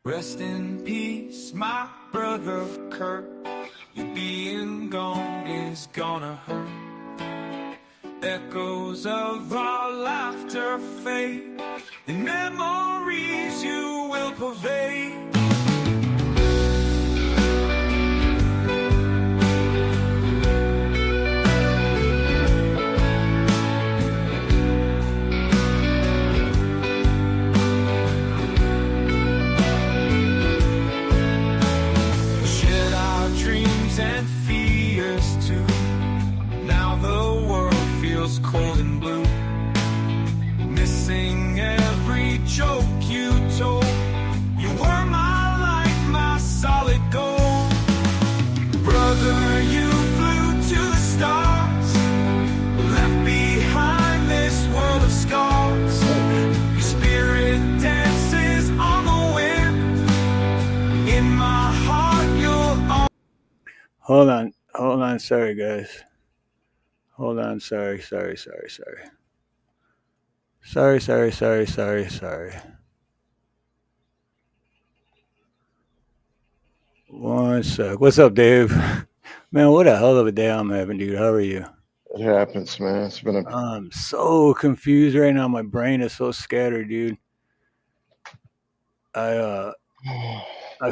Rest in peace, my brother Kurt. You being gone is gonna hurt. Echoes of our laughter fade, and memories you will pervade. And fears too. Now the world feels cold and blue, missing every joke you told. You were my light, my solid gold. Brother, you flew to the stars, left behind this world of scars. Your spirit dances on the wind. In my heart you'll always. Hold on, sorry guys. Hold on, sorry. One sec. What's up, Dave? Man, what a hell of a day I'm having, dude. How are you? It happens, man. It's been a I'm so confused right now. My brain is so scattered, dude. I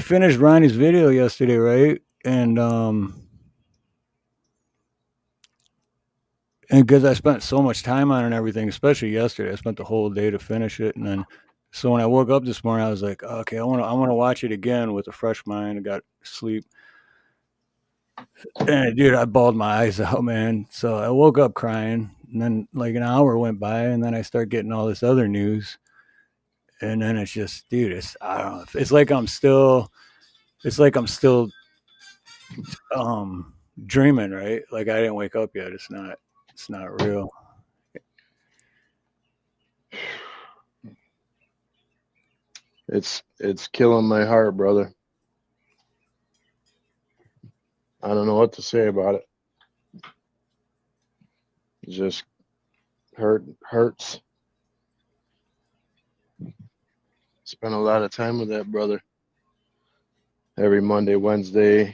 finished Ronnie's video yesterday, right? And because I spent so much time on it and everything, especially yesterday, I spent the whole day to finish it, and then so when I woke up this morning, I was like, okay, I want to watch it again with a fresh mind. I got sleep, and dude, I bawled my eyes out, man. So I woke up crying, and then like an hour went by, and then I start getting all this other news, and then it's just, dude, I don't know, it's like I'm still dreaming, right? Like I didn't wake up yet. It's not real. it's killing my heart, brother. I don't know what to say about it. It just hurts. Spent a lot of time with that brother. Every Monday, Wednesday,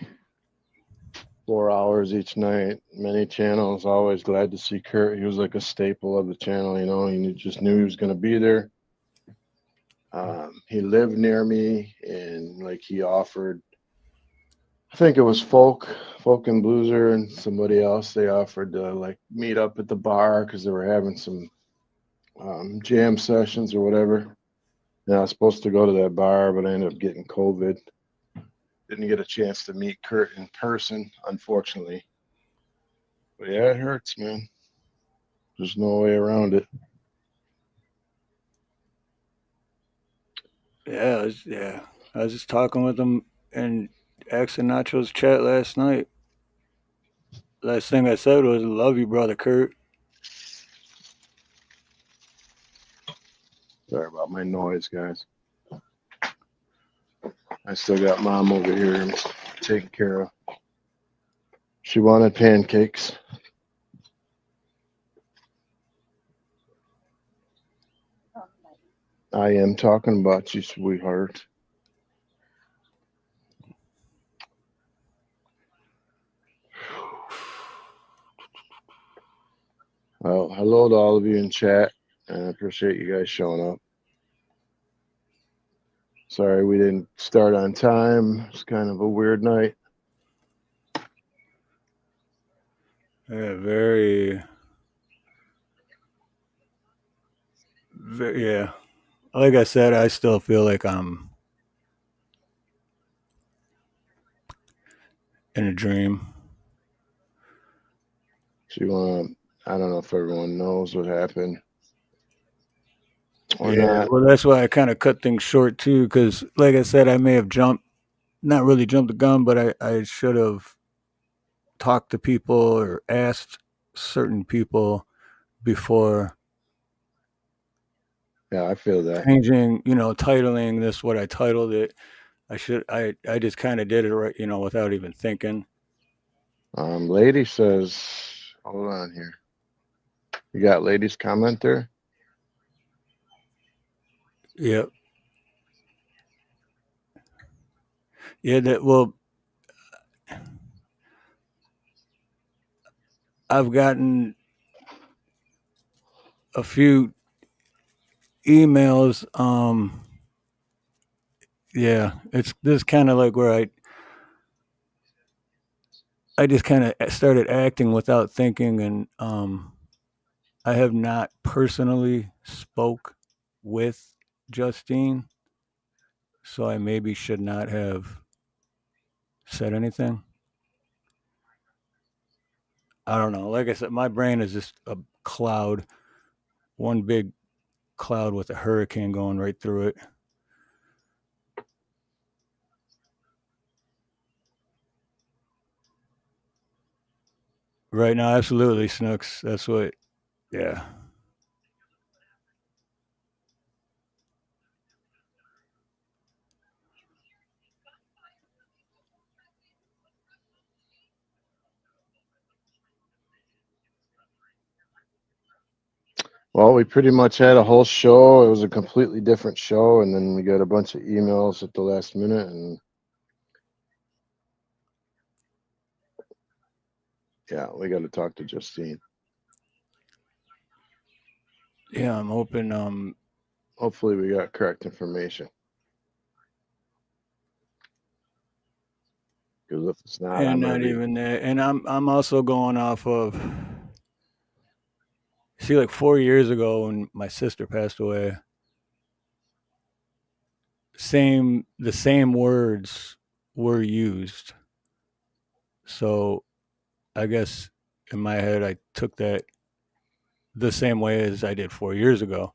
4 hours each night, many channels. Always glad to see Kurt. He was like a staple of the channel, you know. You just knew he was going to be there. He lived near me, and like he offered, I think it was Folk and Blueser and somebody else. They offered to like meet up at the bar because they were having some jam sessions or whatever. And I was supposed to go to that bar, but I ended up getting COVID. Didn't get a chance to meet Kurt in person, unfortunately. But yeah, it hurts, man. There's no way around it. Yeah. I was just talking with him in X and Nacho's chat last night. Last thing I said was, "Love you, brother Kurt." Sorry about my noise, guys. I still got Mom over here taking care of. She wanted pancakes. I am talking about you, sweetheart. Well, hello to all of you in chat, and I appreciate you guys showing up. Sorry we didn't start on time. It's kind of a weird night. Yeah, very, yeah. Like I said, I still feel like I'm in a dream. So you want I don't know if everyone knows what happened or Yeah, not. well, that's why I kind of cut things short too, because like I said, I may have not really jumped the gun, but I should have talked to people or asked certain people before Yeah, I feel that. changing, titling this what I titled it. I just kind of did it right, without even thinking. Lady says, hold on here. You got ladies comment there? Yep. Yeah, that well, I've gotten a few emails. Yeah, it's this kind of like where I just kind of started acting without thinking, and I have not personally spoke with Justine, so I maybe should not have said anything. I don't know. Like I said, my brain is just a cloud, one big cloud with a hurricane going right through it. Right now, absolutely, Snooks. That's what. Yeah. Well, we pretty much had a whole show. It was a completely different show, and then we got a bunch of emails at the last minute, and yeah, we got to talk to Justine. Yeah, I'm hoping. Hopefully, we got correct information. Because if it's not, And I'm gonna not be. even that. And I'm also going off of. See, like 4 years ago when my sister passed away, the same words were used. So I guess in my head I took that the same way as I did 4 years ago.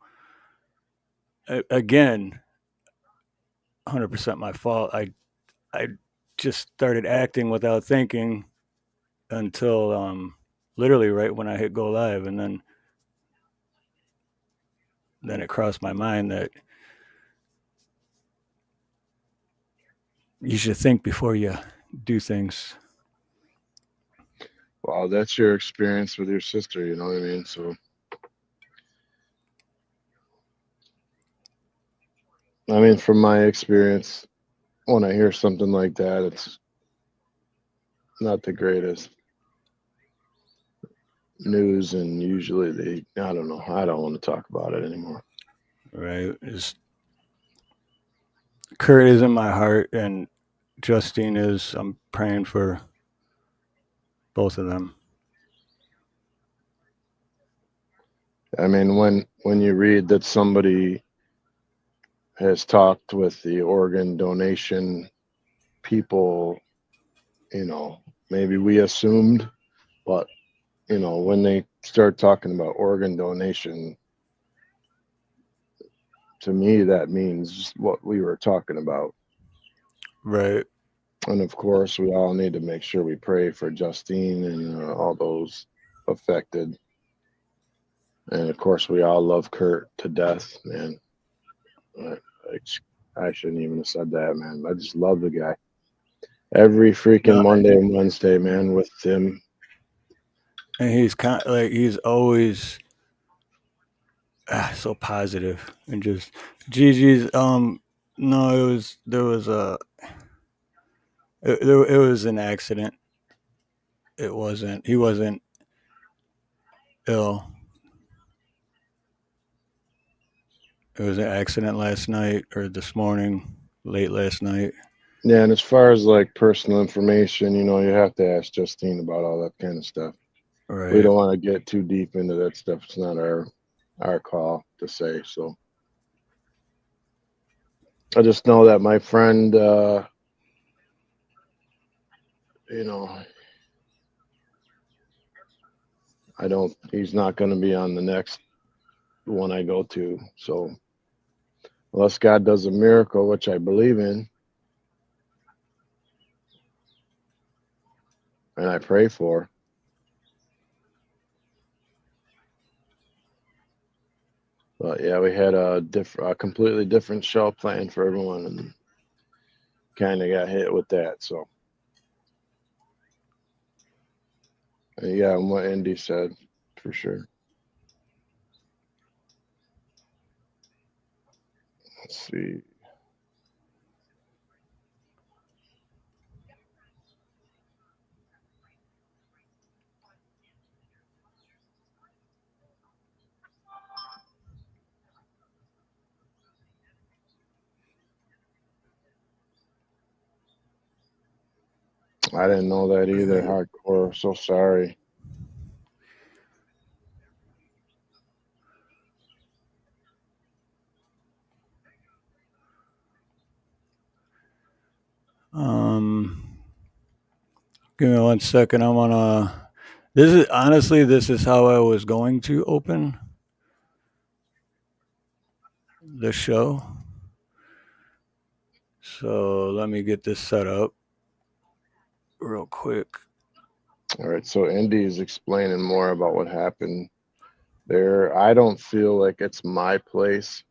Again, 100% my fault. I just started acting without thinking until literally right when I hit go live, and then it crossed my mind that you should think before you do things. Well, that's your experience with your sister. You know what I mean? So, I mean, from my experience, when I hear something like that, it's not the greatest news, and usually I don't know. I don't want to talk about it anymore. Right? Just Kurt is in my heart, and Justine is. I'm praying for both of them. I mean, when you read that somebody has talked with the organ donation people, you know, maybe we assumed, but when they start talking about organ donation, to me that means what we were talking about. Right. And of course, we all need to make sure we pray for Justine and all those affected. And of course, we all love Kurt to death, man. I, I shouldn't even have said that, man. I just love the guy. Every freaking No, Monday and Wednesday, man, with him. and he's kind like he's always so positive and just Gigi's. No, it was there was a it was an accident. It wasn't. He wasn't ill. It was an accident last night or this morning, late last night. Yeah, and as far as like personal information, you have to ask Justine about all that kind of stuff. We Right. don't want to get too deep into that stuff. It's not our call to say. So I just know that my friend, you know, I don't. He's not going to be on the next one I go to. So unless God does a miracle, which I believe in, and I pray for. But yeah, we had a completely different show planned for everyone, and kind of got hit with that. So yeah, and what Indy said for sure. Let's see. I didn't know that either. Hardcore. So sorry. Give me 1 second. I wanna. This is how I was going to open the show. So let me get this set up real quick. All right. So Indy is explaining more about what happened there. I don't feel like it's my place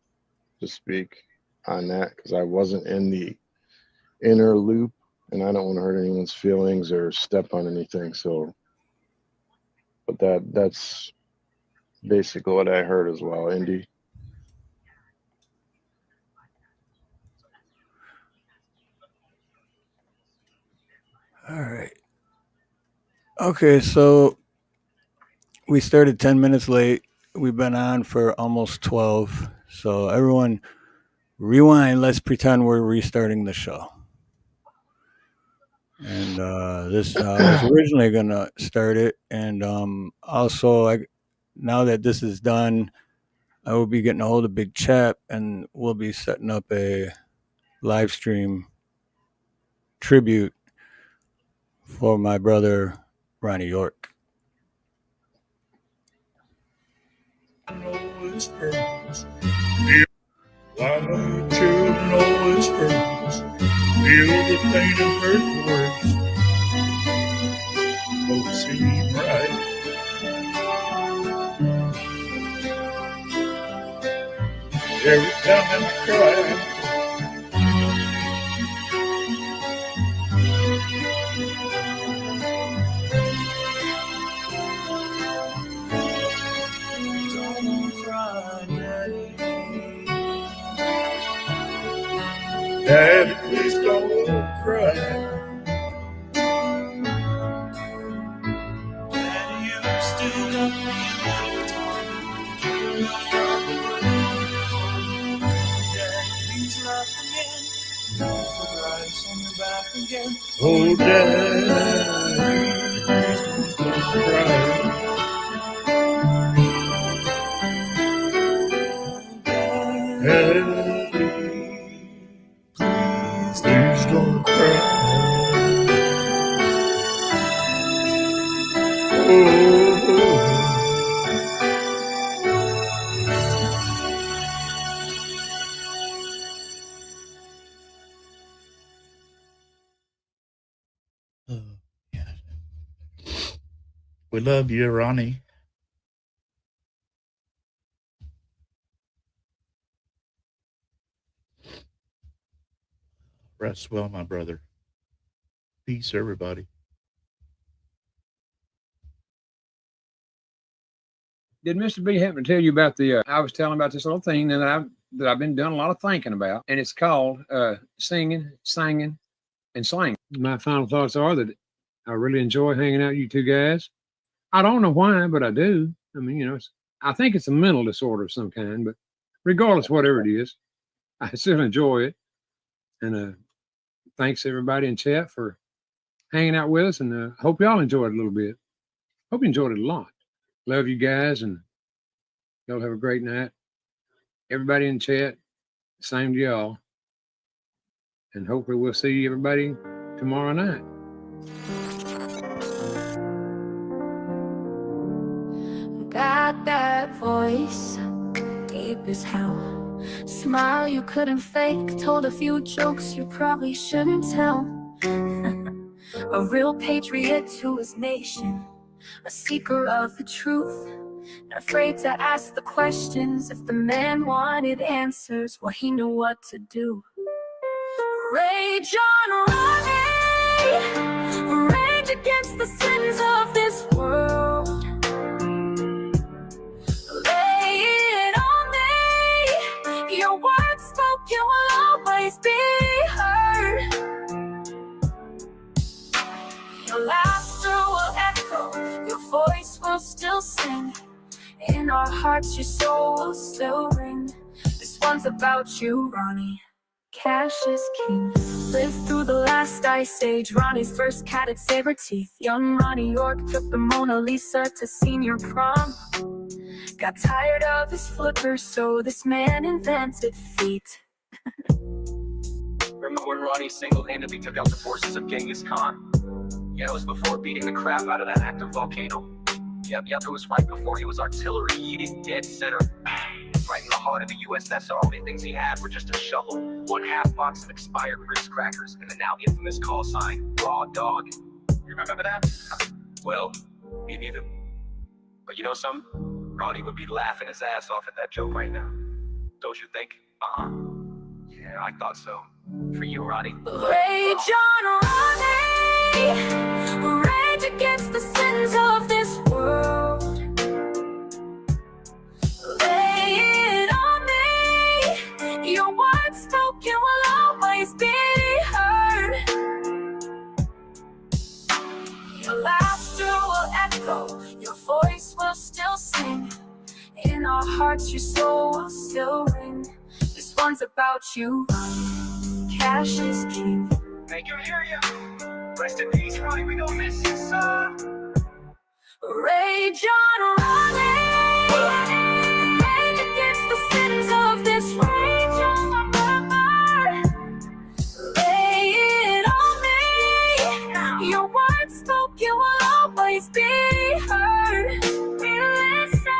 to speak on that because I wasn't in the inner loop and I don't want to hurt anyone's feelings or step on anything. So, but that's basically what I heard as well, Indy. All right. Okay, so we started 10 minutes late. We've been on for almost 12. So everyone rewind. Let's pretend we're restarting the show. And this I was originally going to start it. And also, now that this is done, I will be getting a hold of Big Chap and we'll be setting up a live stream tribute for my brother, Ronnie York. Why don't children always hurt? Feel the pain and hurt the worst. Don't seem right. Every time I cry, don't cry, Daddy. Daddy, please don't cry. Daddy, you still got me left on. You're from the grave. Daddy, please laugh again. Don't put eyes on your back again. Oh, Daddy, please don't cry. Daddy, please don't cry. Oh, yeah. We love you, Ronnie. Rest well, my brother. Peace, everybody. Did Mr. B happen to tell you about I was telling about this little thing that I've been doing a lot of thinking about, and it's called singing, singing, and slang. My final thoughts are that I really enjoy hanging out with you two guys. I don't know why, but I do. I mean, I think it's a mental disorder of some kind, but regardless, whatever it is, I still enjoy it. And thanks everybody in chat for hanging out with us, and hope y'all enjoyed it a little bit. Hope you enjoyed it a lot. Love you guys, and y'all have a great night. Everybody in chat, same to y'all. And hopefully we'll see everybody tomorrow night. Got that voice, deep as hell. Smile you couldn't fake, told a few jokes you probably shouldn't tell. A real patriot to his nation, a seeker of the truth, not afraid to ask the questions. If the man wanted answers, well, he knew what to do. Rage on, Ronnie, rage against the sins of this world. Lay it on me, your words spoken will always be heard. Your laughter will echo, your voice will still sing. In our hearts, your soul will still ring. This one's about you, Ronnie. Cash is king. Lived through the last ice age, Ronnie's first cat had saber teeth. Young Ronnie York took the Mona Lisa to senior prom. Got tired of his flippers, so this man invented feet. Remember when Ronnie single-handedly took out the forces of Genghis Khan? Yeah, it was before beating the crap out of that active volcano. Yep, it was right before he was artillery eating dead center. Right in the heart of the USSR, only things he had were just a shovel, 1/2 box of expired Ritz crackers, and the now infamous call sign, Raw Dog. You remember that? Well, me neither. But you know something? Ronnie would be laughing his ass off at that joke right now. Don't you think? Yeah, I thought so. For you, Ronnie. Rage on Ronnie, rage against the sins of this world. Lay it on me, your words spoken will always be heard. Your laughter will echo, your voice will still sing. In our hearts your soul will still ring. This one's about you, cash is king. Make him hear ya. Rest in peace, Ronnie, we don't miss you, son. Rage on Ronnie, rage against the sins of this rage on my mind. Lay it on me, your words spoken will always be heard. We listen,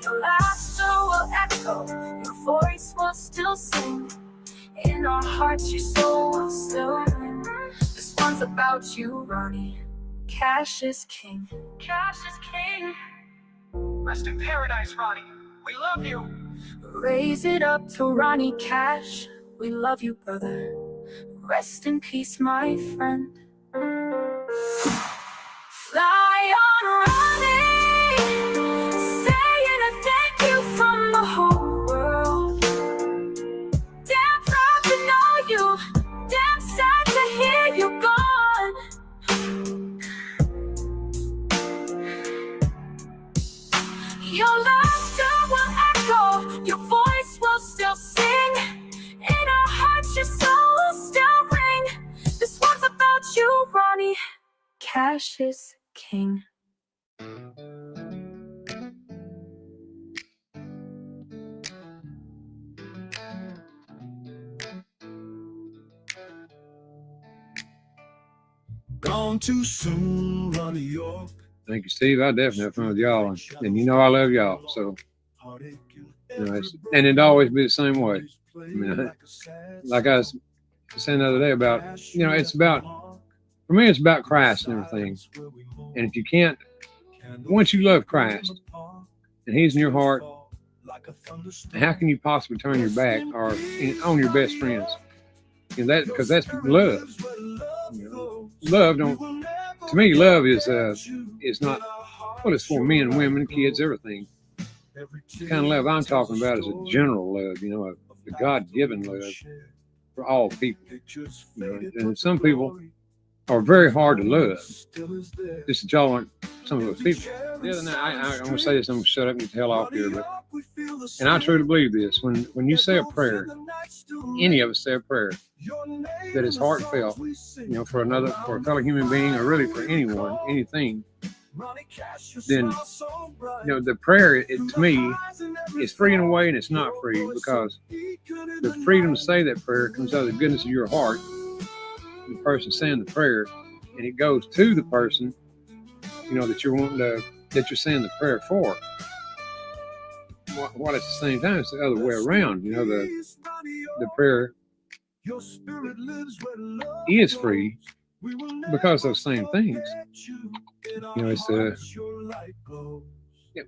your laughter will echo, your voice will still sing. In our hearts your soul will still ring. This one's about you, Ronnie. Cash is king. Cash is king. Rest in paradise, Ronnie. We love you. Raise it up to Ronnie Cash. We love you, brother. Rest in peace, my friend. Fly on, Ronnie, saying a thank you from the whole world. Damn proud to know you, damn sad to hear you gone. Your laughter will echo, your voice will still sing. In our hearts your soul will still ring. This one's about you, Ronnie. Cash is king. Gone too soon, Ronnie York. Thank you, Steve. I definitely have fun with y'all, and you know I love y'all. So, and it'd always be the same way. I mean, like I was saying the other day about, it's about, for me, it's about Christ and everything. And if you can't, once you love Christ and He's in your heart, how can you possibly turn your back or on your best friends? And that, because that's love. Love don't. To me, love is not, well, it's for men, women, kids, everything. The kind of love I'm talking about is a general love, a God-given love for all people. And some people are very hard to love. This is y'all aren't some of those people. The other night, I'm going to say this, I'm going to shut up and get the hell off here, and I truly believe this. When you say a prayer, any of us say a prayer that is heartfelt, for a fellow human being, or really for anyone, anything, then, the prayer, to me, is free in a way and it's not free, because the freedom to say that prayer comes out of the goodness of your heart, the person saying the prayer, and it goes to the person, that you're wanting to, that you're saying the prayer for. While at the same time, it's the other way around. The prayer is free because of those same things. It's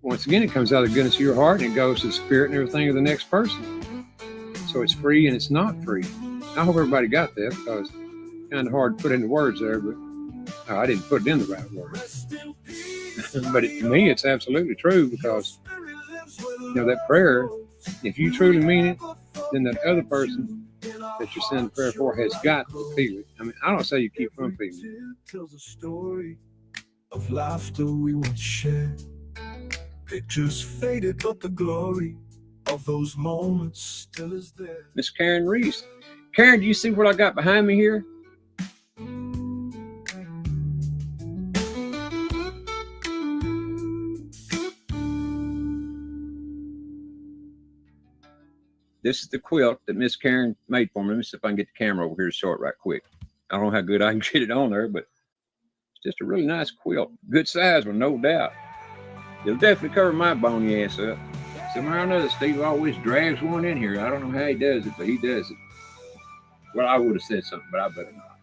once again, it comes out of the goodness of your heart, and it goes to the spirit and everything of the next person. So it's free and it's not free. I hope everybody got that, because it's kind of hard to put into words there, but I didn't put it in the right words. But to me, it's absolutely true, because that prayer, if you truly mean it, then that other person that you're saying the prayer for has got to feel it. I mean, I don't say you keep from feeling it. Tells a story of laughter we once shared. Pictures faded, but the glory of those moments still is there. Miss Karen Reese, Karen, do you see what I got behind me here? This is the quilt that Miss Karen made for me. Let me see if I can get the camera over here to show it right quick. I don't know how good I can get it on there, but it's just a really nice quilt. Good size one, no doubt. It'll definitely cover my bony ass up. Somehow or another, Steve always drags one in here. I don't know how he does it, but he does it. Well, I would have said something, but I better not.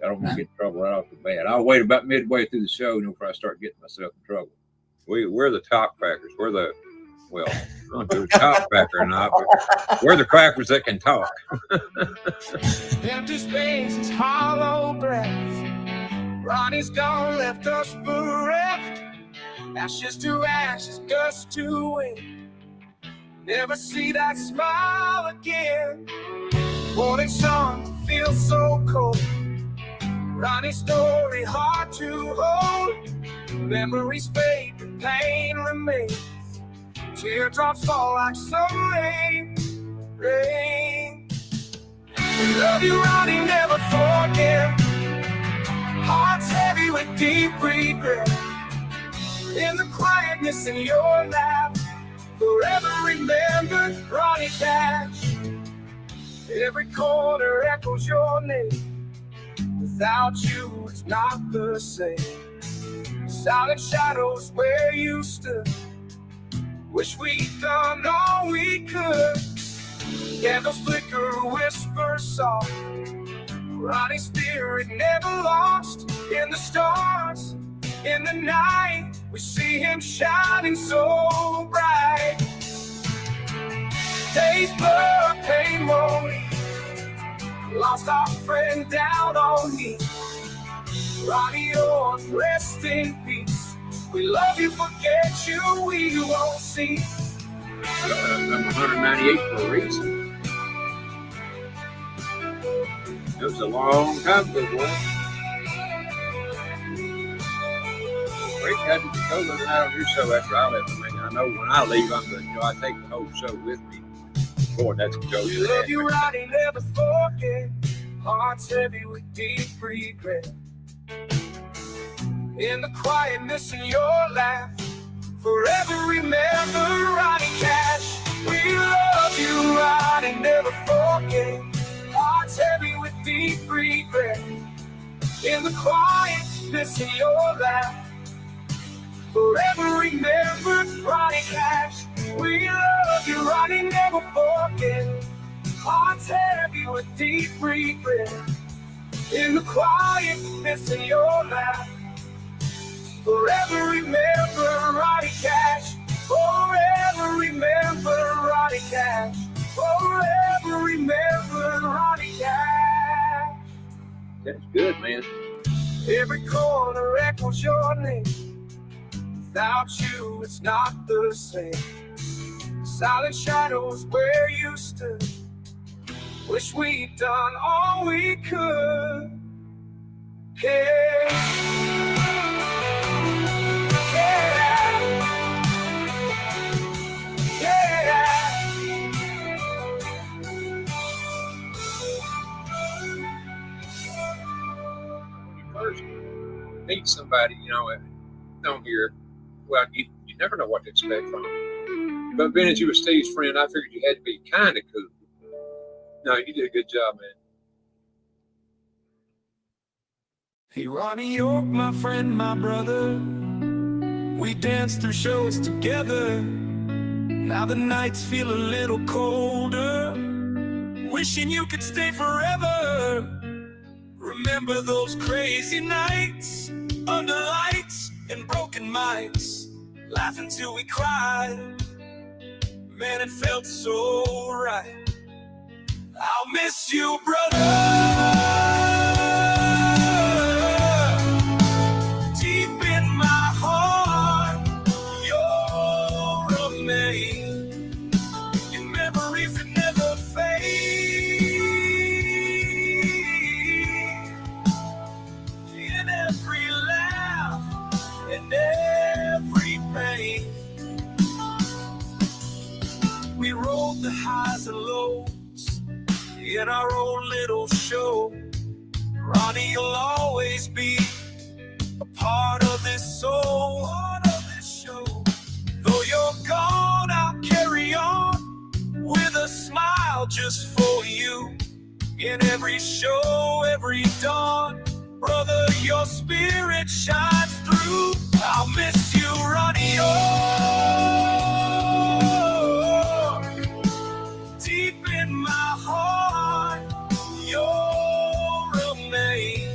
I don't want to get in trouble right off the bat. I'll wait about midway through the show before I start getting myself in trouble. We're the top crackers. We're the, well, I don't know if they're the top cracker or not, but we're the crackers that can talk. Empty space is hollow breath. Ronnie's gone, left us bereft. Ashes to ashes, dust to wind. Never see that smile again. Morning sun feels so cold. Ronnie's story hard to hold. Memories fade, but pain remains. Teardrops fall like some rain, rain. We love you, Ronnie, never forget. Hearts heavy with deep regret. In the quietness in your lap, forever remembered, Ronnie Cash. Every corner echoes your name. Without you, it's not the same. Silent shadows where you stood. Wish we'd done all we could. Candles flicker, whispers soft. Ronnie's spirit never lost. In the stars, in the night, we see him shining so bright. Days blur, pain won't ease. Lost our friend down on me. Ronnie, yours, rest in peace. We love you, forget you, we won't see. I'm 198 for a reason. It was a long time ago, boy. Rick had to go looking out on your show after I left. I know when I leave, I'm going to I take the whole show with me. Boy, that's a joke. We love you, Ronnie, never forget. Hearts heavy with deep regret. In the quietness in your laugh, forever remember Ronnie Cash. We love you, Ronnie, never forget. Hearts heavy with deep regret. In the quietness in your laugh, forever remember Ronnie Cash. We love you, Ronnie, never forget. Hearts heavy with deep regret. In the quietness in your laugh, forever remember Ronnie Cash. Forever remember Ronnie Cash. Forever remember Ronnie Cash. That's good, man. Every corner echoes your name. Without you, it's not the same. Silent shadows where you stood. Wish we'd done all we could. Yeah. First meet somebody, on here, well, you never know what to expect from them. But being that you were Steve's friend, I figured you had to be kind of cool. No, you did a good job, man. Hey, Ronnie York, my friend, my brother. We danced through shows together. Now the nights feel a little colder. Wishing you could stay forever. Remember those crazy nights under lights and broken mics, laughing till we cried. Man, it felt so right. I'll miss you, brother. Deep in my heart, you'll remain in memories that never fade. In every laugh and every pain, we rode the highs and lows in our own little show. Ronnie, you'll always be a part of this soul, part of this show. Though you're gone, I'll carry on with a smile just for you. In every show, every dawn, brother, your spirit shines through. I'll miss you, Ronnie. Deep in my heart, you'll remain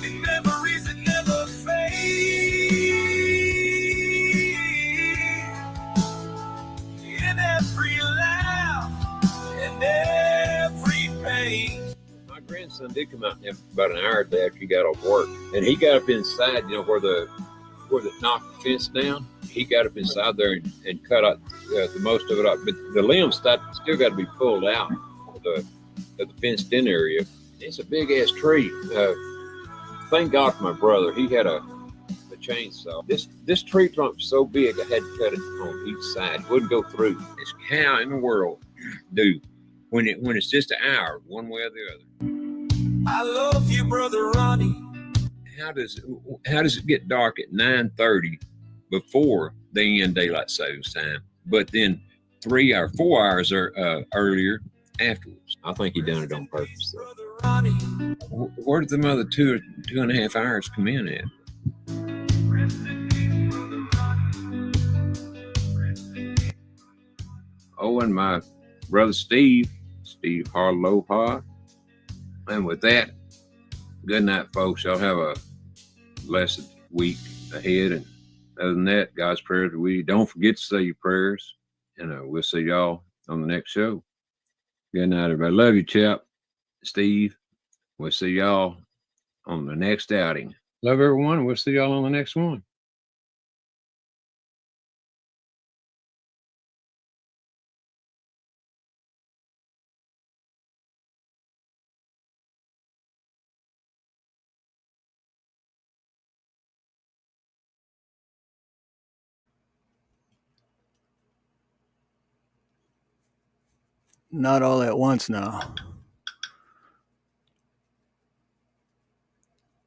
in memories that never fade. In every laugh and every pain. My grandson did come out about an hour after he got off work, and he got up inside, where the knocked the fence down. He got up inside there and cut out the most of it up, but the limbs still got to be pulled out of the fenced in area. It's a big ass tree. Thank God for my brother. He had a chainsaw. This tree trunk was so big I had to cut it on each side. It wouldn't go through. It's how in the world do when it's just an hour one way or the other. I love you, brother Ronnie. How does it get dark at 9:30 before the end daylight savings time, but then 3 or 4 hours earlier afterwards? I think he done it on purpose. Where did the other 2.5 hours come in at? Oh, and my brother Steve Harloha. And with that, good night, folks. Y'all have a blessed week ahead. And other than that, God's prayers with you. Don't forget to say your prayers. And we'll see y'all on the next show. Good night, everybody. Love you, chap. Steve. We'll see y'all on the next outing. Love everyone. We'll see y'all on the next one. Not all at once now.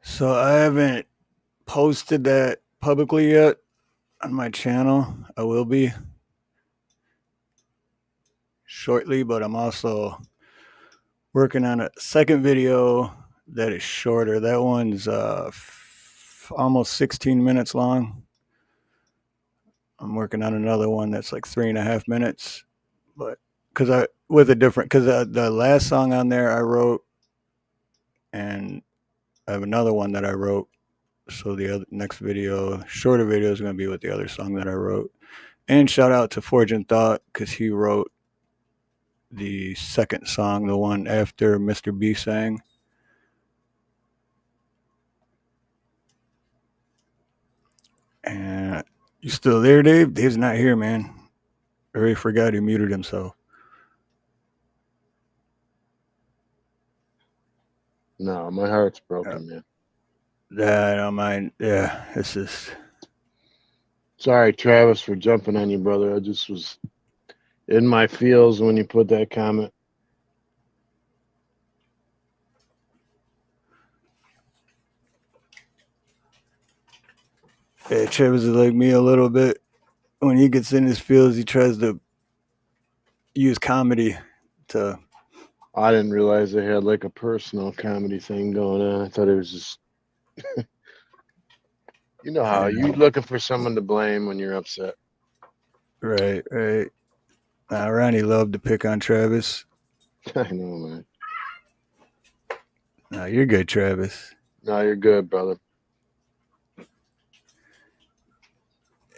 So I haven't posted that publicly yet on my channel. I will be shortly, but I'm also working on a second video that is shorter. That one's almost 16 minutes long. I'm working on another one that's like 3.5 minutes, but because the last song on there I wrote, and I have another one that I wrote. So the other next video, shorter video, is going to be with the other song that I wrote. And shout out to Forge and Thought, because he wrote the second song, the one after Mr. B sang. And you still there, Dave? Dave's not here, man. I already forgot he muted himself. No, my heart's broken, man. I don't mind. Yeah, it's just. Sorry, Travis, for jumping on you, brother. I just was in my feels when you put that comment. Yeah, Travis is like me a little bit. When he gets in his feels, he tries to use comedy to. I didn't realize they had like a personal comedy thing going on. I thought it was just, you know how you looking for someone to blame when you're upset. Right. Ronnie loved to pick on Travis. I know, man. No, you're good, Travis. No, you're good, brother.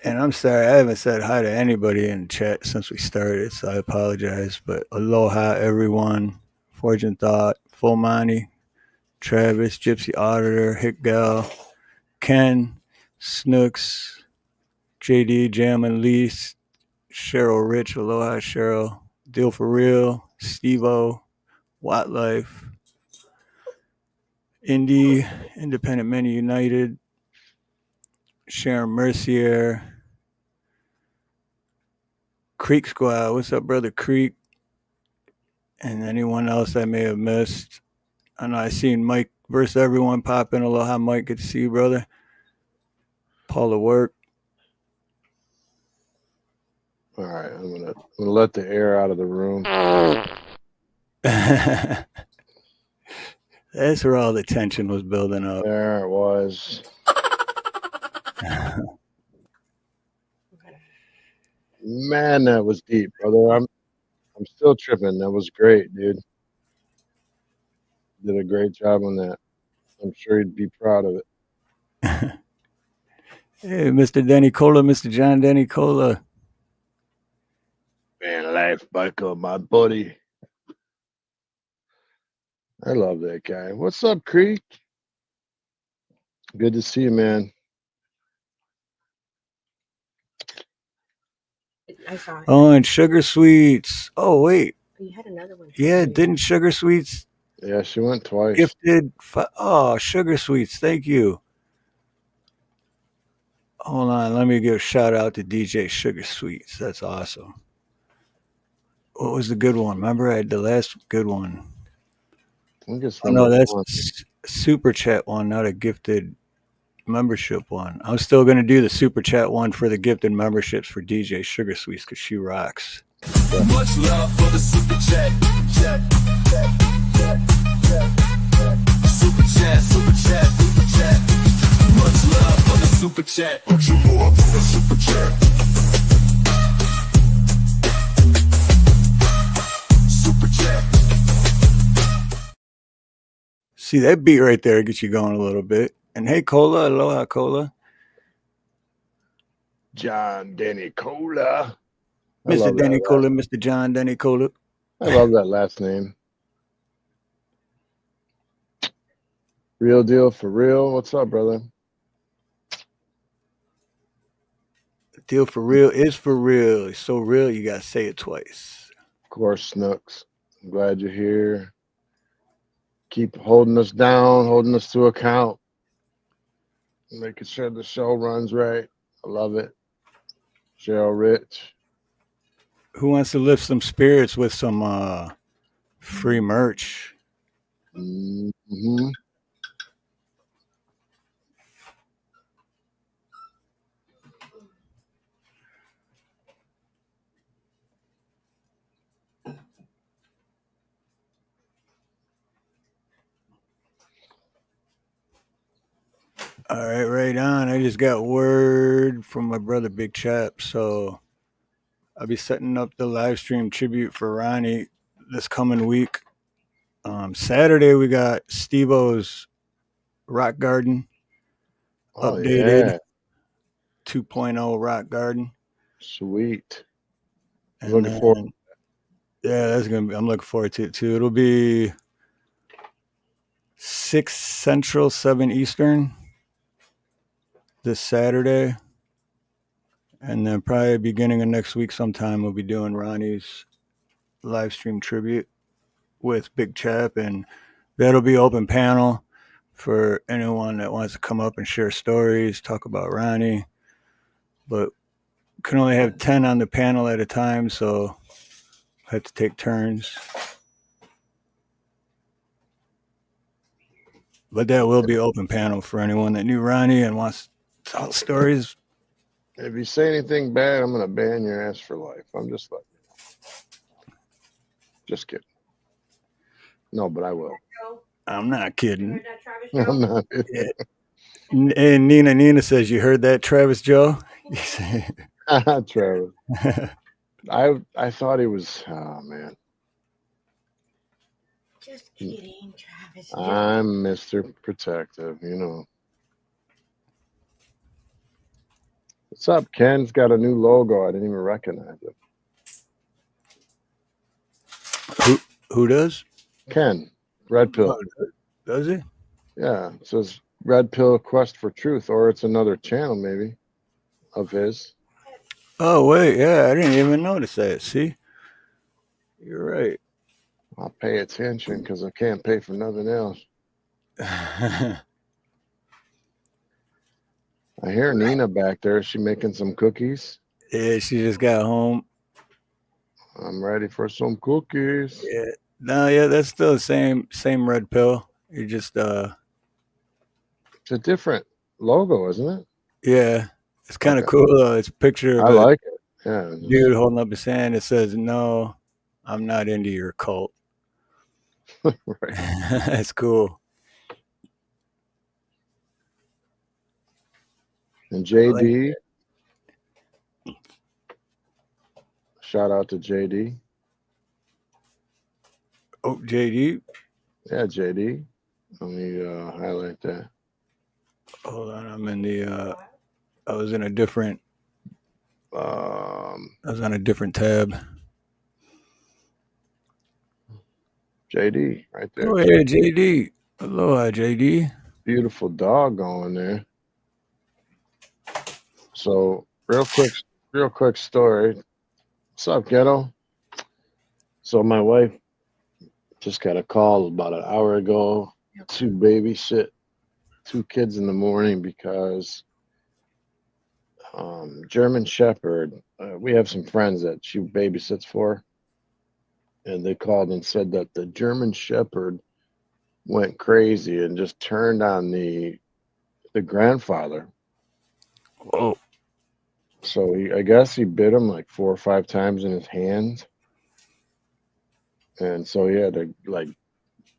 And I'm sorry, I haven't said hi to anybody in the chat since we started, so I apologize. But aloha, everyone. Fortune Thought, Full Monty, Travis, Gypsy Auditor, Hick Gal, Ken, Snooks, JD, Jam and Lease, Cheryl Rich, aloha, Cheryl, Deal for Real, Steve-O, Watt Life, Indie, Independent Men United, Sharon Mercier, Creek Squad. What's up, brother Creek? And anyone else I may have missed. I know I seen Mike versus everyone pop in. Aloha, Mike. Good to see you, brother. Paula Work. All right, I'm gonna let the air out of the room. That's where all the tension was building up. There it was. Man, that was deep, brother. I'm still tripping. That was great, dude. Did a great job on that. I'm sure he'd be proud of it. Hey, Mr. Denny Cola, Mr. John Denny Cola. Man, life Michael, my buddy. I love that guy. What's up, Creek? Good to see you, man. I saw it. Oh, and Sugar Sweets. Oh, wait. You had another one. Yeah, didn't Sugar Sweets Yeah, she went twice. gifted? Oh, Sugar Sweets. Thank you. Hold on. Let me give a shout out to DJ Sugar Sweets. That's awesome. What was the good one? Remember, I had the last good one. I think it's Oh, no, number that's one. super chat one, not a gifted membership one. I'm still going to do the super chat one for the gifted memberships for DJ Sugar Sweets because she rocks. Much love for the super chat. Super chat, super chat, super chat. Much love for the super chat. Much love for the super chat. Super chat. See, that beat right there gets you going a little bit. And hey, Cola, aloha, Cola. John Denny Cola. I Mr. love Denny that Cola, Mr. John Denny Cola. I love that last name. Real deal for real. What's up, brother? The deal for real is for real. It's so real, you got to say it twice. Of course, Snooks. I'm glad you're here. Keep holding us down, holding us to account, making sure the show runs right. I love it. Cheryl Rich. Who wants to lift some spirits with some free merch? Mm-hmm. All right, right on. I just got word from my brother Big Chap, so I'll be setting up the live stream tribute for Ronnie this coming week. Saturday we got Steve-O's Rock Garden Oh, updated yeah. 2.0 Rock Garden. Sweet. And Looking forward. yeah, that's gonna be. I'm looking forward to it too. It'll be 6 Central, 7 Eastern this Saturday, and then probably beginning of next week sometime we'll be doing Ronnie's live stream tribute with Big Chap, and that'll be open panel for anyone that wants to come up and share stories, talk about Ronnie. But can only have 10 on the panel at a time, so I have to take turns. But that will be open panel for anyone that knew Ronnie and wants to tell stories. If you say anything bad, I'm going to ban your ass for life. I'm just like, just kidding. No, but I will. I'm not kidding. I'm not. And Nina says, you heard that, Travis Joe? Travis. I thought he was, oh, man. Just kidding, Travis. I'm Mr. Protective, you know. What's up? Ken's got a new logo. I didn't even recognize it. Who does? Ken, Red Pill. Does he? Yeah, it says Red Pill Quest for Truth, or it's another channel maybe of his. Oh, wait. Yeah, I didn't even notice that. See? You're right. I'll pay attention because I can't pay for nothing else. I hear Nina back there. Is she making some cookies? Yeah, she just got home. I'm ready for some cookies. Yeah, No, yeah, that's still the same red pill. You just It's a different logo, isn't it? yeah, it's kind of Okay. cool. It's a picture I of a like it. Yeah. dude holding up his hand. It says, "No, I'm not into your cult." Right. That's cool. And I like JD, shout out to JD. oh, JD. Yeah, JD. Let me highlight that. Hold on, I'm in the. I was in a different. Um, I was on a different tab. JD, right there. Oh yeah, JD. Hello, JD. Beautiful dog going there. So real quick story. What's up, ghetto? So my wife just got a call about an hour ago to babysit 2 kids in the morning because German Shepherd. We have some friends that she babysits for, and they called and said that the German Shepherd went crazy and just turned on the grandfather. Whoa. So I guess he bit him like 4 or 5 times in his hand, and so he had to like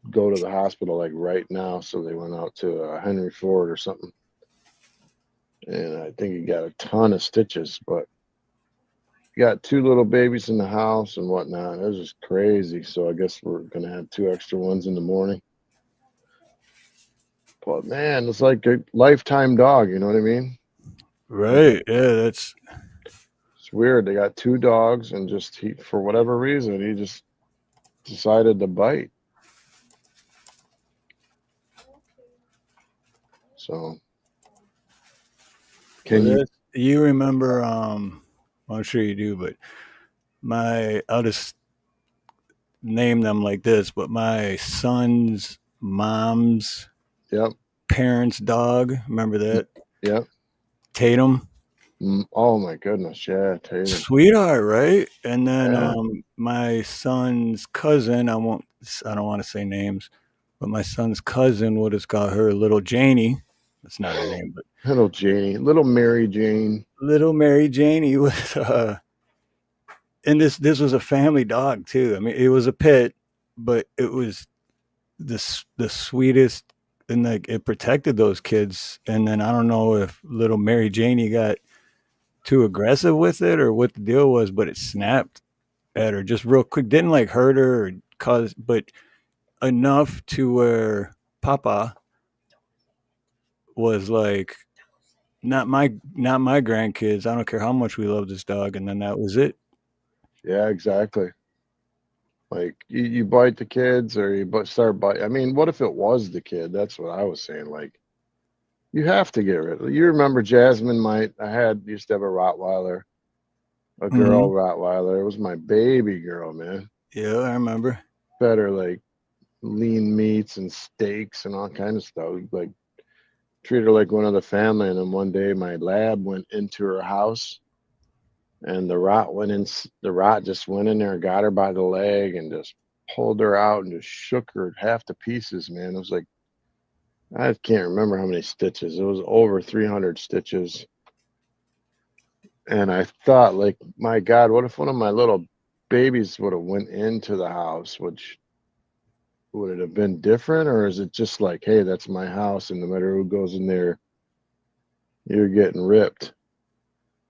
go to the hospital like right now. So they went out to Henry Ford or something, and I think he got a ton of stitches. But he got 2 little babies in the house and whatnot. It was just crazy. So I guess we're gonna have 2 extra ones in the morning. But man, it's like a lifetime dog. You know what I mean? Right. Yeah, that's It's weird. They got 2 dogs, and just he, for whatever reason, he just decided to bite. So can you? you remember well, I'm sure you do, but I'll just name them like this, but my son's mom's Yep. parents' dog, remember that? Yep. Tatum. Oh my goodness, yeah, Tatum. Sweetheart, right? And then Yeah. my son's cousin, I don't want to say names, but my son's cousin, we'll just call her little Janie. That's not her name, but Little Janie, little Mary Jane. little Mary Janie was and this was a family dog too. I mean, it was a pit, but it was the sweetest, and like it protected those kids. And then I don't know if little Mary Janie got too aggressive with it or what the deal was, but it snapped at her just real quick. Didn't like hurt her or cause, but enough to where Papa was like, not my grandkids. I don't care how much we love this dog. And then that was it. Yeah, exactly. Like you bite the kids or start bite. I mean, what if it was the kid? That's what I was saying. Like you have to get rid of it. You remember Jasmine? Used to have a Rottweiler, a girl Mm-hmm. Rottweiler. It was my baby girl, man. Yeah, I remember. Fed her like lean meats and steaks and all kind of stuff. Like treat her like one of the family. And then one day my lab went into her house, and the rot just went in there, got her by the leg, and just pulled her out and just shook her half to pieces, man. It was like, I can't remember how many stitches. It was over 300 stitches. And I thought, like, my God, what if one of my little babies would have went into the house? Would it have been different, or is it just like, hey, that's my house, and no matter who goes in there, you're getting ripped?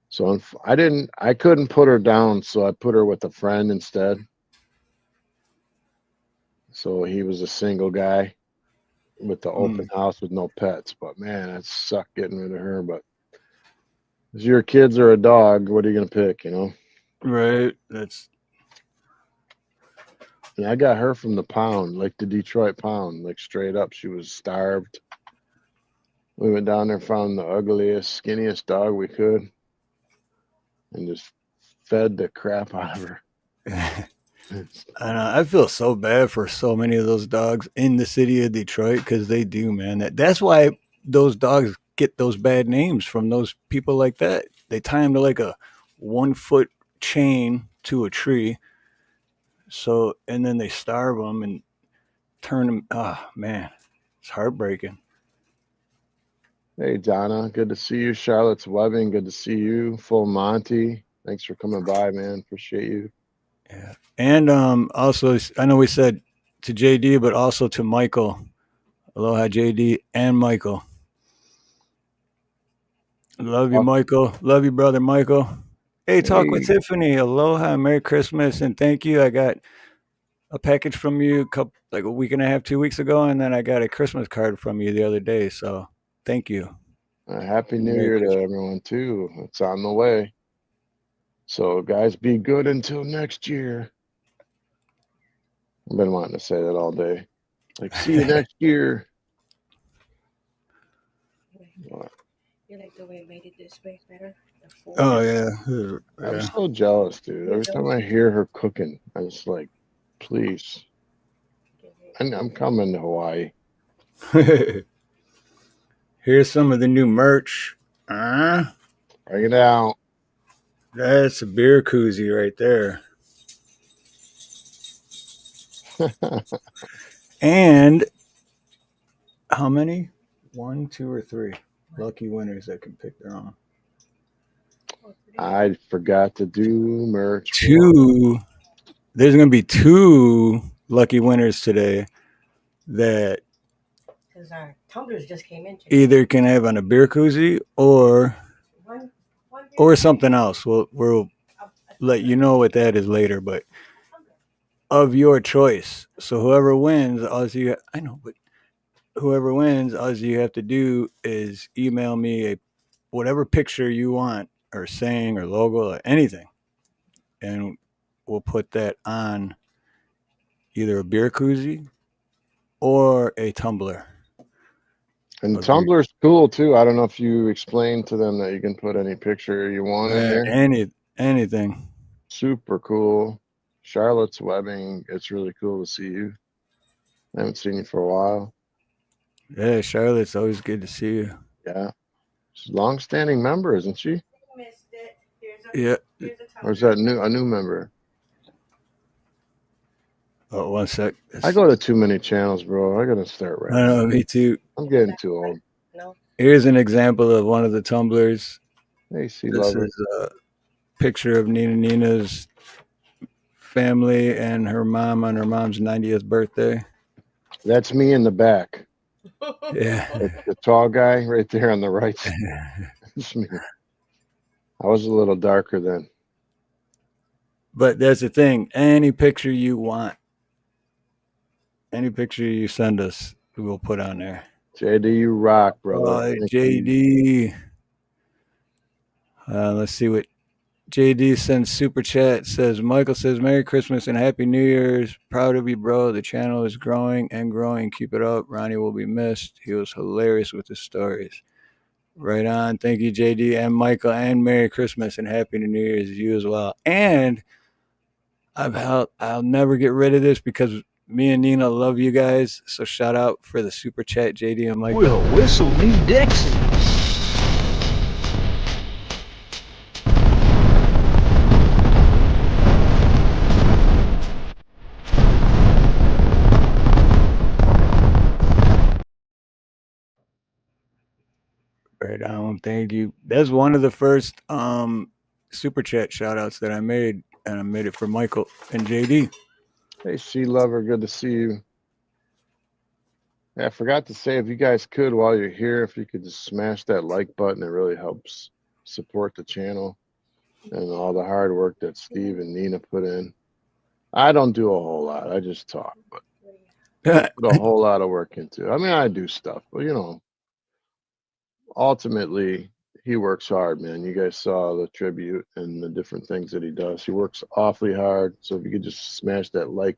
So I couldn't put her down, so I put her with a friend instead. So he was a single guy with the open house with no pets. But man, it sucked getting rid of her. But if your kids are a dog, what are you gonna pick? Right. And I got her from the pound, like the Detroit pound, like straight up. She was starved. We went down there, found the ugliest, skinniest dog we could, and just fed the crap out of her. I feel so bad for so many of those dogs in the city of Detroit because they do, man. That's why those dogs get those bad names from those people like that. They tie them to like a 1 foot chain to a tree, So, and then they starve them and turn them. Oh man, it's heartbreaking. Hey, Donna, good to see you. Charlotte's Webbing, good to see you. Full Monty, thanks for coming by, man. Appreciate you. Yeah, and also I know we said to JD, but also to Michael. Aloha, JD and Michael. Love you, Michael. Love you, brother Michael. Hey, talk with Hey, Tiffany. Aloha, Merry Christmas, and thank you. I got a package from you like a week and a half, 2 weeks ago, and then I got a Christmas card from you the other day. So thank you. Happy New Merry Year to Christmas. everyone, too. It's on the way. So, guys, be good until next year. I've been wanting to say that all day. Like, see you next year. What? You like the way I made it this way better? Oh yeah, I'm yeah. so jealous, dude. You're Every time I hear her cooking, I'm just like, please. I'm coming to Hawaii. Here's some of the new merch. Bring it out. That's a beer koozie right there. And how many? 1, 2, or 3 lucky winners that can pick their own. I forgot to do merch. 2. There's going to be 2 lucky winners today that because our tumblers just came in today. either can have on a beer koozie or something else. We'll let you know what that is later, but of your choice. So whoever wins, whoever wins, all you have to do is email me whatever picture you want, or saying, or logo, or anything, and we'll put that on either a beer koozie or a tumbler. And of beer. Tumblr's cool too. I don't know if you explained to them that you can put any picture you want in there. Anything. Super cool. Charlotte's Webbing, it's really cool to see you. I haven't seen you for a while. Yeah, Charlotte's always good to see you. Yeah. She's a long-standing member, isn't she? Missed it. Yeah. Here's a Or is that a new member? Oh, one sec. I go to too many channels, bro. I gotta start I know, rapping. me too. I'm getting too old. No. Here's an example of one of the tumblers. Hey, C This Lover. is a picture of Nina's family and her mom on her mom's 90th birthday. That's me in the back. Yeah. The tall guy right there on the right. That's me. I was a little darker then. But that's the thing. Any picture you want, any picture you send us, we will put on there. JD, you rock, brother. JD. Let's see what JD sends super chat. Says Michael says Merry Christmas and Happy New Year's. Proud of you, bro. The channel is growing and growing. Keep it up. Ronnie will be missed. He was hilarious with his stories. Right on. Thank you, JD and Michael, and Merry Christmas and Happy New Year's to you as well. And I'll never get rid of this because me and Nina love you guys. So shout out for the super chat, JD and Michael. We'll whistle me Dixie. Right on. Thank you. That's one of the first super chat shout outs that I made, and I made it for Michael and JD. Hey, C Lover, good to see you. Yeah, I forgot to say, if you guys could, while you're here, if you could just smash that like button, it really helps support the channel and all the hard work that Steve and Nina put in. I don't do a whole lot. I just talk, but I put a whole lot of work into it. I mean, I do stuff, but ultimately, he works hard, man. You guys saw the tribute and the different things that he does. He works awfully hard. So if you could just smash that like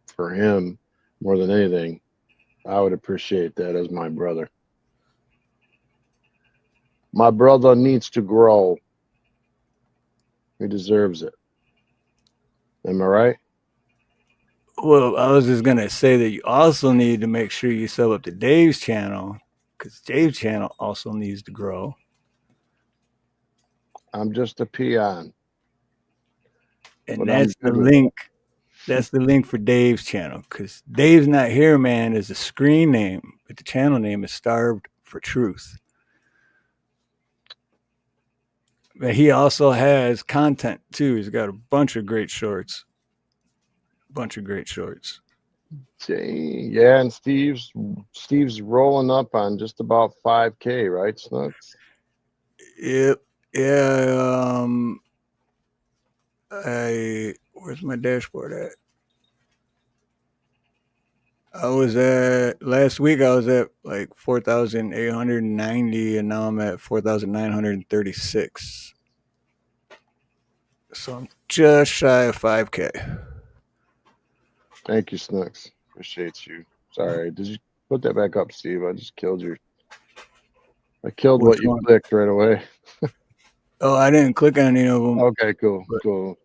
for him more than anything, I would appreciate that as my brother. My brother needs to grow. He deserves it. Am I right? Well, I was just gonna say that you also need to make sure you sub up to Dave's channel, because Dave's channel also needs to grow. I'm just a peon. And But that's the I'm good with link That's the link for Dave's channel, because Dave's Not Here Man is a screen name, but the channel name is Starved for Truth. But he also has content too. He's got a bunch of great shorts. Yeah, and Steve's rolling up on just about 5K, right, Snooks? Yep. Yeah. Where's my dashboard at? Last week I was at like 4,890 and now I'm at 4,936. So I'm just shy of 5K. Thank you, Snooks. Appreciate you. Sorry, did you put that back up, Steve? I just killed you. I killed Which what you one? clicked right away. Oh, I didn't click on any of them. Okay, cool, But- cool.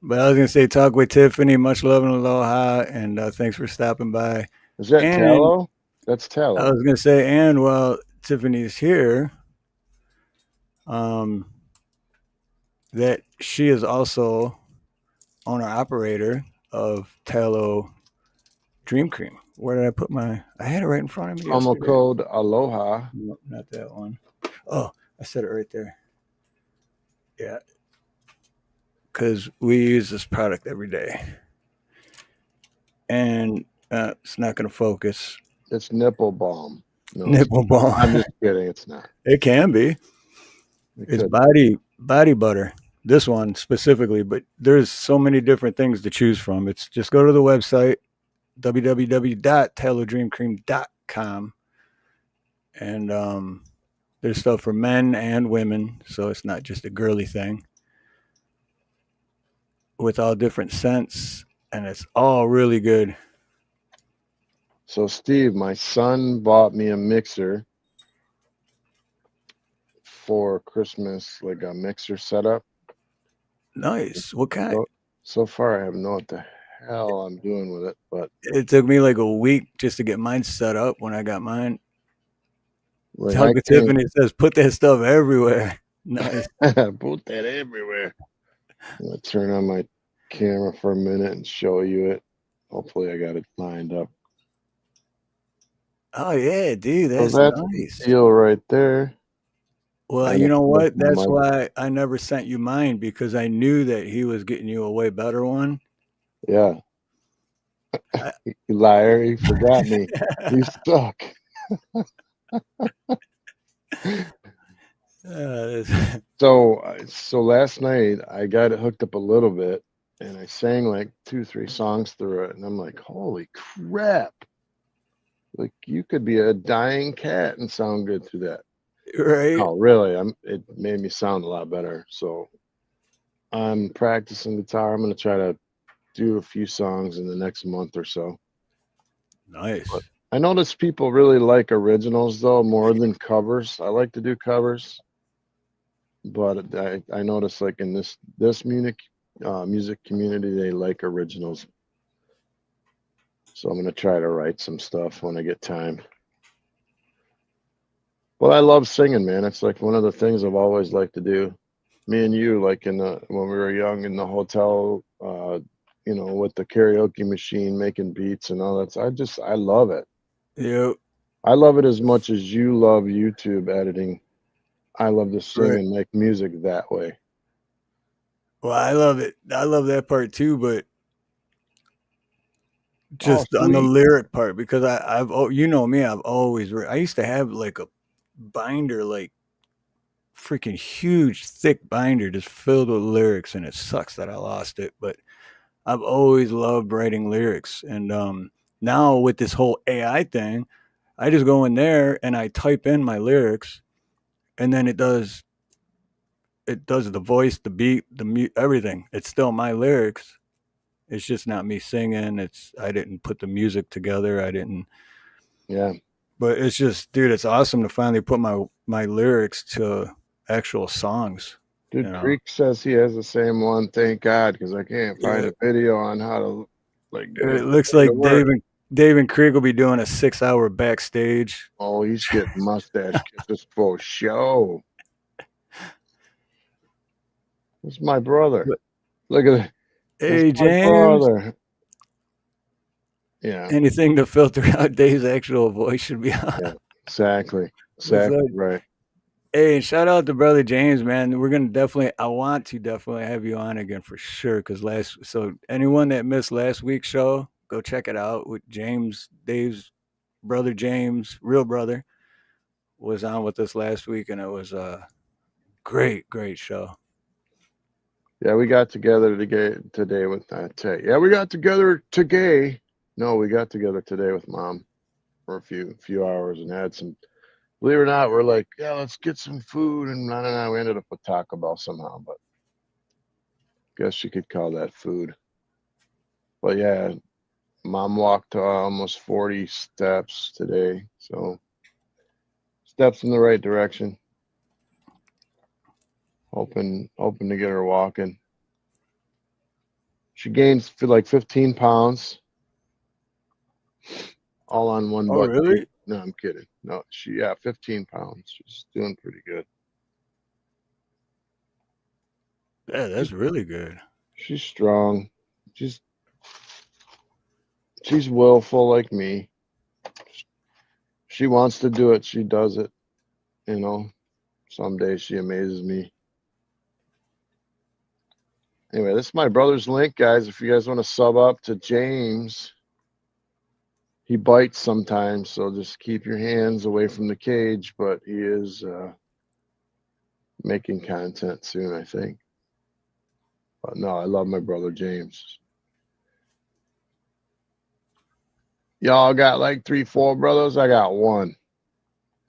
But I was gonna say, talk with Tiffany. Much love and aloha, and thanks for stopping by. Is that And tallow? That's I tallow. was gonna say, and while Tiffany's here, that she is also owner operator of Tallow Dream Cream. Where did I put my? I had it right in front of me. Promo yesterday. code Aloha. Nope, not that one. Oh, I said it right there. Yeah, because we use this product every day, and it's not going to focus. It's nipple balm. No, Nipple balm. I'm just kidding. It's not. It can be. It It's could. body butter. This one specifically, but there's so many different things to choose from. It's just go to the website www.tallow.dreamcream.com, and there's stuff for men and women, so it's not just a girly thing. With all different scents, and it's all really good. So, Steve, my son bought me a mixer for Christmas, like a mixer setup. Nice. What kind? So far, I have no what the hell I'm doing with it, but It took me like a week just to get mine set up when I got mine. like Talk to Tiffany, it says put that stuff everywhere. Nice. put that everywhere. I'm gonna turn on my camera for a minute and show you it. Hopefully, I got it lined up. Oh yeah, dude, that's nice. Deal right there. Well, you know what? That's why I never sent you mine, because I knew that he was getting you a way better one. Yeah. You liar, you forgot me. You suck. So last night I got it hooked up a little bit and I sang like 2-3 songs through it, and I'm like, holy crap. Like, you could be a dying cat and sound good through that. Right. Oh, really? It made me sound a lot better. So I'm practicing guitar. I'm going to try to do a few songs in the next month or so. Nice. But I notice people really like originals, though, more than covers. I like to do covers. But I notice, like, in this music community, they like originals. So I'm going to try to write some stuff when I get time. Well, I love singing, man. It's like one of the things I've always liked to do. Me and you, like when we were young in the hotel, with the karaoke machine, making beats and all that. I love it. Yeah. I love it as much as you love YouTube editing. I love to sing and make music that way. Well, I love it. I love that part too, but just on the lyric part, because I've you know me, I've always I used to have like a binder, like freaking huge thick binder just filled with lyrics, and it sucks that I lost it, but I've always loved writing lyrics. And now with this whole AI thing, I just go in there and I type in my lyrics, and then it does the voice, the beat, the mute, everything. It's still my lyrics. It's just not me singing. I didn't put the music together. I didn't. Yeah. But it's just, dude, it's awesome to finally put my lyrics to actual songs. Dude, Creek says he has the same one. Thank God, because I can't find a video on how to It looks like Dave and Creek will be doing a 6-hour backstage. Oh, he's getting mustache kisses for show. It's my brother. Look at that. Hey, That's my James. brother. Yeah. Anything to filter out Dave's actual voice should be on. Yeah. Exactly. What's Exactly up? right. Hey, shout out to brother James, man. We're gonna definitely. I want to definitely have you on again for sure. Cause so anyone that missed last week's show, go check it out with James, Dave's brother James, real brother, was on with us last week, and it was a great show. Yeah, we got together today with that. Yeah, we got together today. No, we got together today with Mom for a few hours and had some. Believe it or not, we're like, yeah, let's get some food, and no. We ended up with Taco Bell somehow, but guess you could call that food. But yeah, Mom walked almost 40 steps today, so steps in the right direction. Hoping to get her walking. She gained like 15 pounds, all on one Oh, butt. really? No, I'm kidding. No, 15 pounds. She's doing pretty good. Yeah, that's really good. She's strong. She's willful like me. She wants to do it. She does it. You know, some days she amazes me. Anyway, this is my brother's link, guys. If you guys want to sub up to James, he bites sometimes, so just keep your hands away from the cage. But he is making content soon, I think. But no, I love my brother James. Y'all got like 3, 4 brothers. I got one.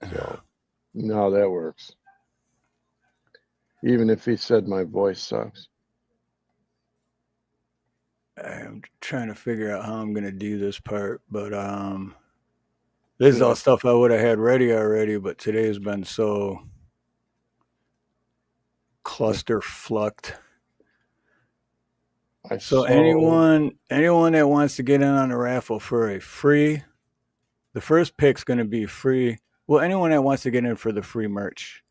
So you know how that works. Even if he said my voice sucks. I'm trying to figure out how I'm gonna do this part, but this is all stuff I would have had ready already, but today's been so cluster flucked. So anyone that wants to get in on the raffle for a free, the first pick's going to be free. Well, anyone that wants to get in for the free merch,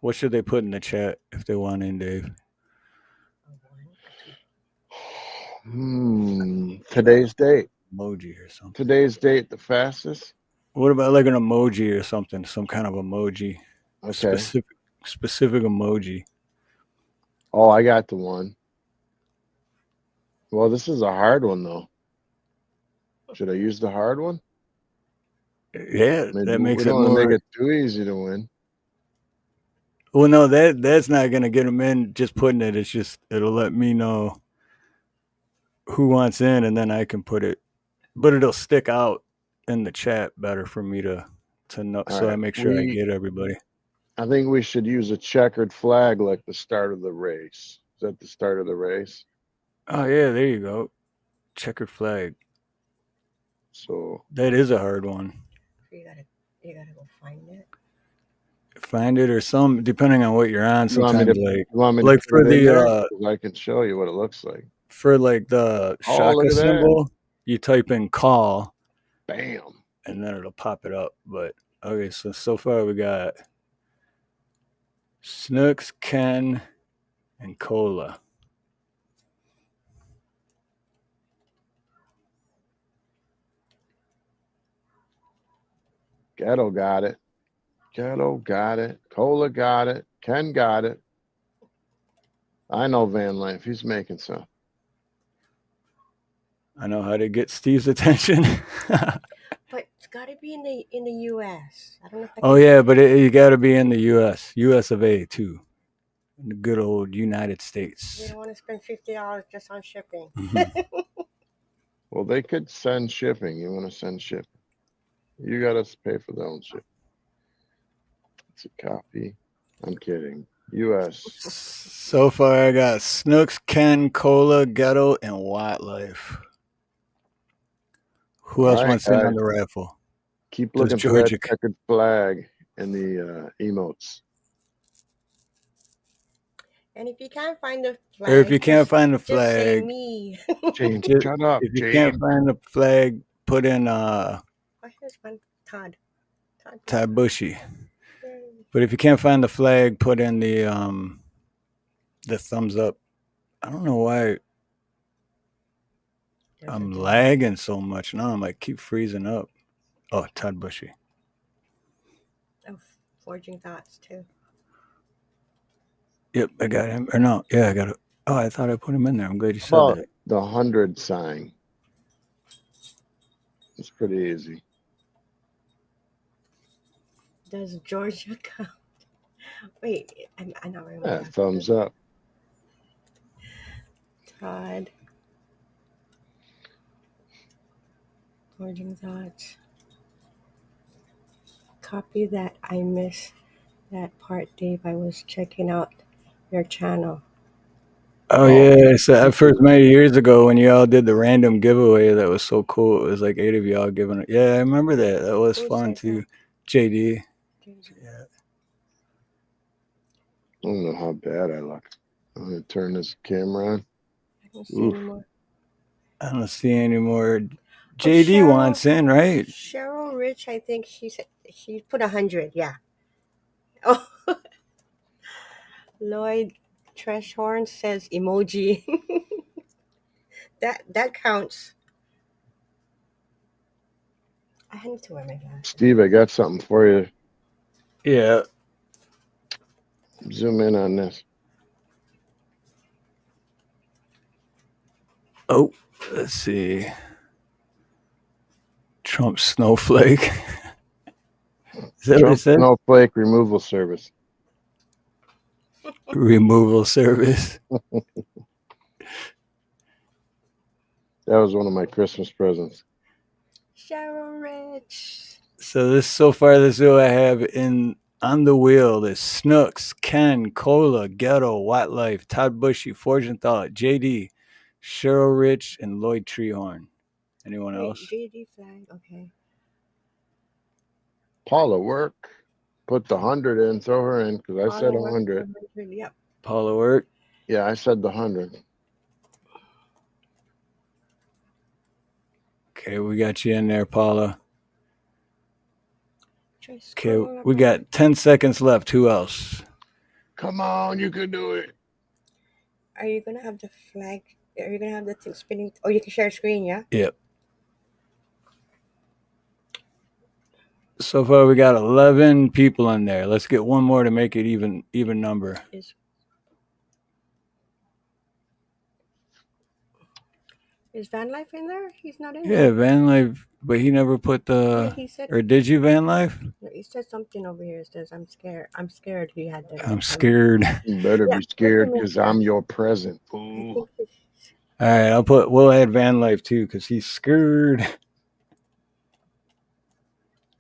what should they put in the chat if they want in, Dave? Today's date. Emoji or something. Today's date, the fastest. What about like an emoji or something? Some kind of emoji. Okay. Specific emoji. Oh, I got the one. Well, this is a hard one though. Should I use the hard one? Yeah, that makes we it don't want more. to make it too easy to win. Well, no, that's not gonna get them in. Just putting it. It's just it'll let me know who wants in, and then I can put it. But it'll stick out in the chat better for me to know. All So right. I make sure I get everybody. I think we should use a checkered flag like the start of the race. Is that the start of the race? Oh yeah, there you go. Checkered flag. So that is a hard one. You gotta go find it. Find it or some, depending on what you're on. Sometimes like for the I can show you what it looks like. For like the shaka symbol, you type in call. Bam. And then it'll pop it up. But okay, so far we got Snooks, Ken, and Cola. Ghetto got it. Ghetto got it. Cola got it. Ken got it. I know Van Life. He's making some. I know how to get Steve's attention. But it's got to be in the U.S. I don't know if oh yeah, but you got to be in the U.S. U.S. of A. too. In the good old United States. We don't want to spend $50 just on shipping. Mm-hmm. Well, they could send shipping. You want to send shipping? You got to pay for their own shipping. It's a copy. I'm kidding. U.S. So far, I got Snooks, Ken, Cola, Ghetto, and Wildlife. Who else wants in on the raffle? Keep looking for that checkered flag in the emotes. And if you can't find the flag, or if you can't find the flag, just say me. James, shut up. If you can't find the flag, put in oh, here's one. Todd Bushy. But if you can't find the flag, put in the thumbs up. I don't know why I'm lagging so much now. I'm like keep freezing up. Oh, Todd Bushy. Oh, Forging Thoughts too. Yep, I got him. Or no, yeah, I got it. Oh, I thought I put him in there. I'm glad you said About that. the 100 sign. It's pretty easy. Does Georgia count? Wait, I not remember. Yeah, thumbs up. Todd. Forging Thoughts. Copy that. I missed that part, Dave. I was checking out your channel. Oh yeah, so I first met you years ago when you all did the random giveaway. That was so cool. It was like 8 of y'all giving it. Yeah, I remember that. That was Who fun said too. that? JD. I don't know how bad I look. I'm gonna turn this camera on. I don't see anymore. I don't see any more. JD Cheryl- wants in, right? Cheryl Rich, I think she said she put 100. Yeah. Oh, Lloyd Treshorn says emoji. that counts. I need to wear my glasses. Steve, I got something for you. Yeah. Zoom in on this. Oh, let's see. Trump snowflake. Is that what it Trump said? snowflake removal service. Removal service. That was one of my Christmas presents. Cheryl Rich. So this so far this who I have in on the wheel is Snooks, Ken, Cola, Ghetto, Wildlife, Todd Bushy, Fortune Thought, JD, Cheryl Rich, and Lloyd Treehorn. Anyone Wait, else? JD flag. Okay. Paula, work. Put the 100 in. Throw her in because I said Paula works 100. 100. Yep. Paula Work. Yeah, I said the 100. Okay, we got you in there, Paula. Try Okay, scrolling up we on got 10 seconds left. Who else? Come on, you can do it. Are you gonna have the flag? Are you gonna have the thing spinning? Oh, you can share screen, yeah. Yep. So far, we got 11 people in there. Let's get one more to make it even number. Is Van Life in there? He's not in Yeah, there. Van Life, but he never put Yeah, the. he said. Or did you, Van Life? He said something over here. It says, "I'm scared. I'm scared." He had that. I'm scared. You better Yeah, be scared put him in because there. I'm your present, I fool. think it's- All right, we'll add Van Life too because he's scared.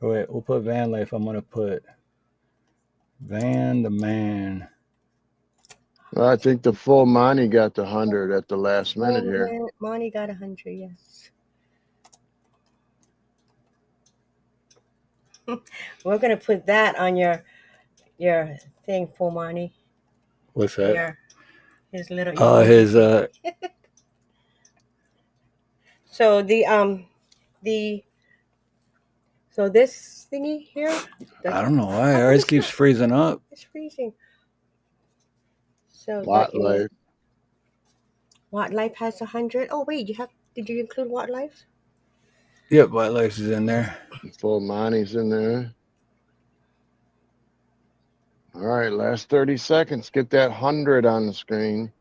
Oh, wait, we'll put Van Life. I'm gonna put Van the Man. Well, I think the full Monty got the 100 at the last minute here. Monty got 100. Yes. We're gonna put that on your thing for Monty. What's that? His little. Oh, his So so this thingy here. I don't know why ours keeps freezing up. It's freezing. So Wildlife. Wildlife has 100. Oh wait, did you include Wildlife? Yep, Wildlife is in there. Full Monty's in there. All right, last 30 seconds. Get that 100 on the screen.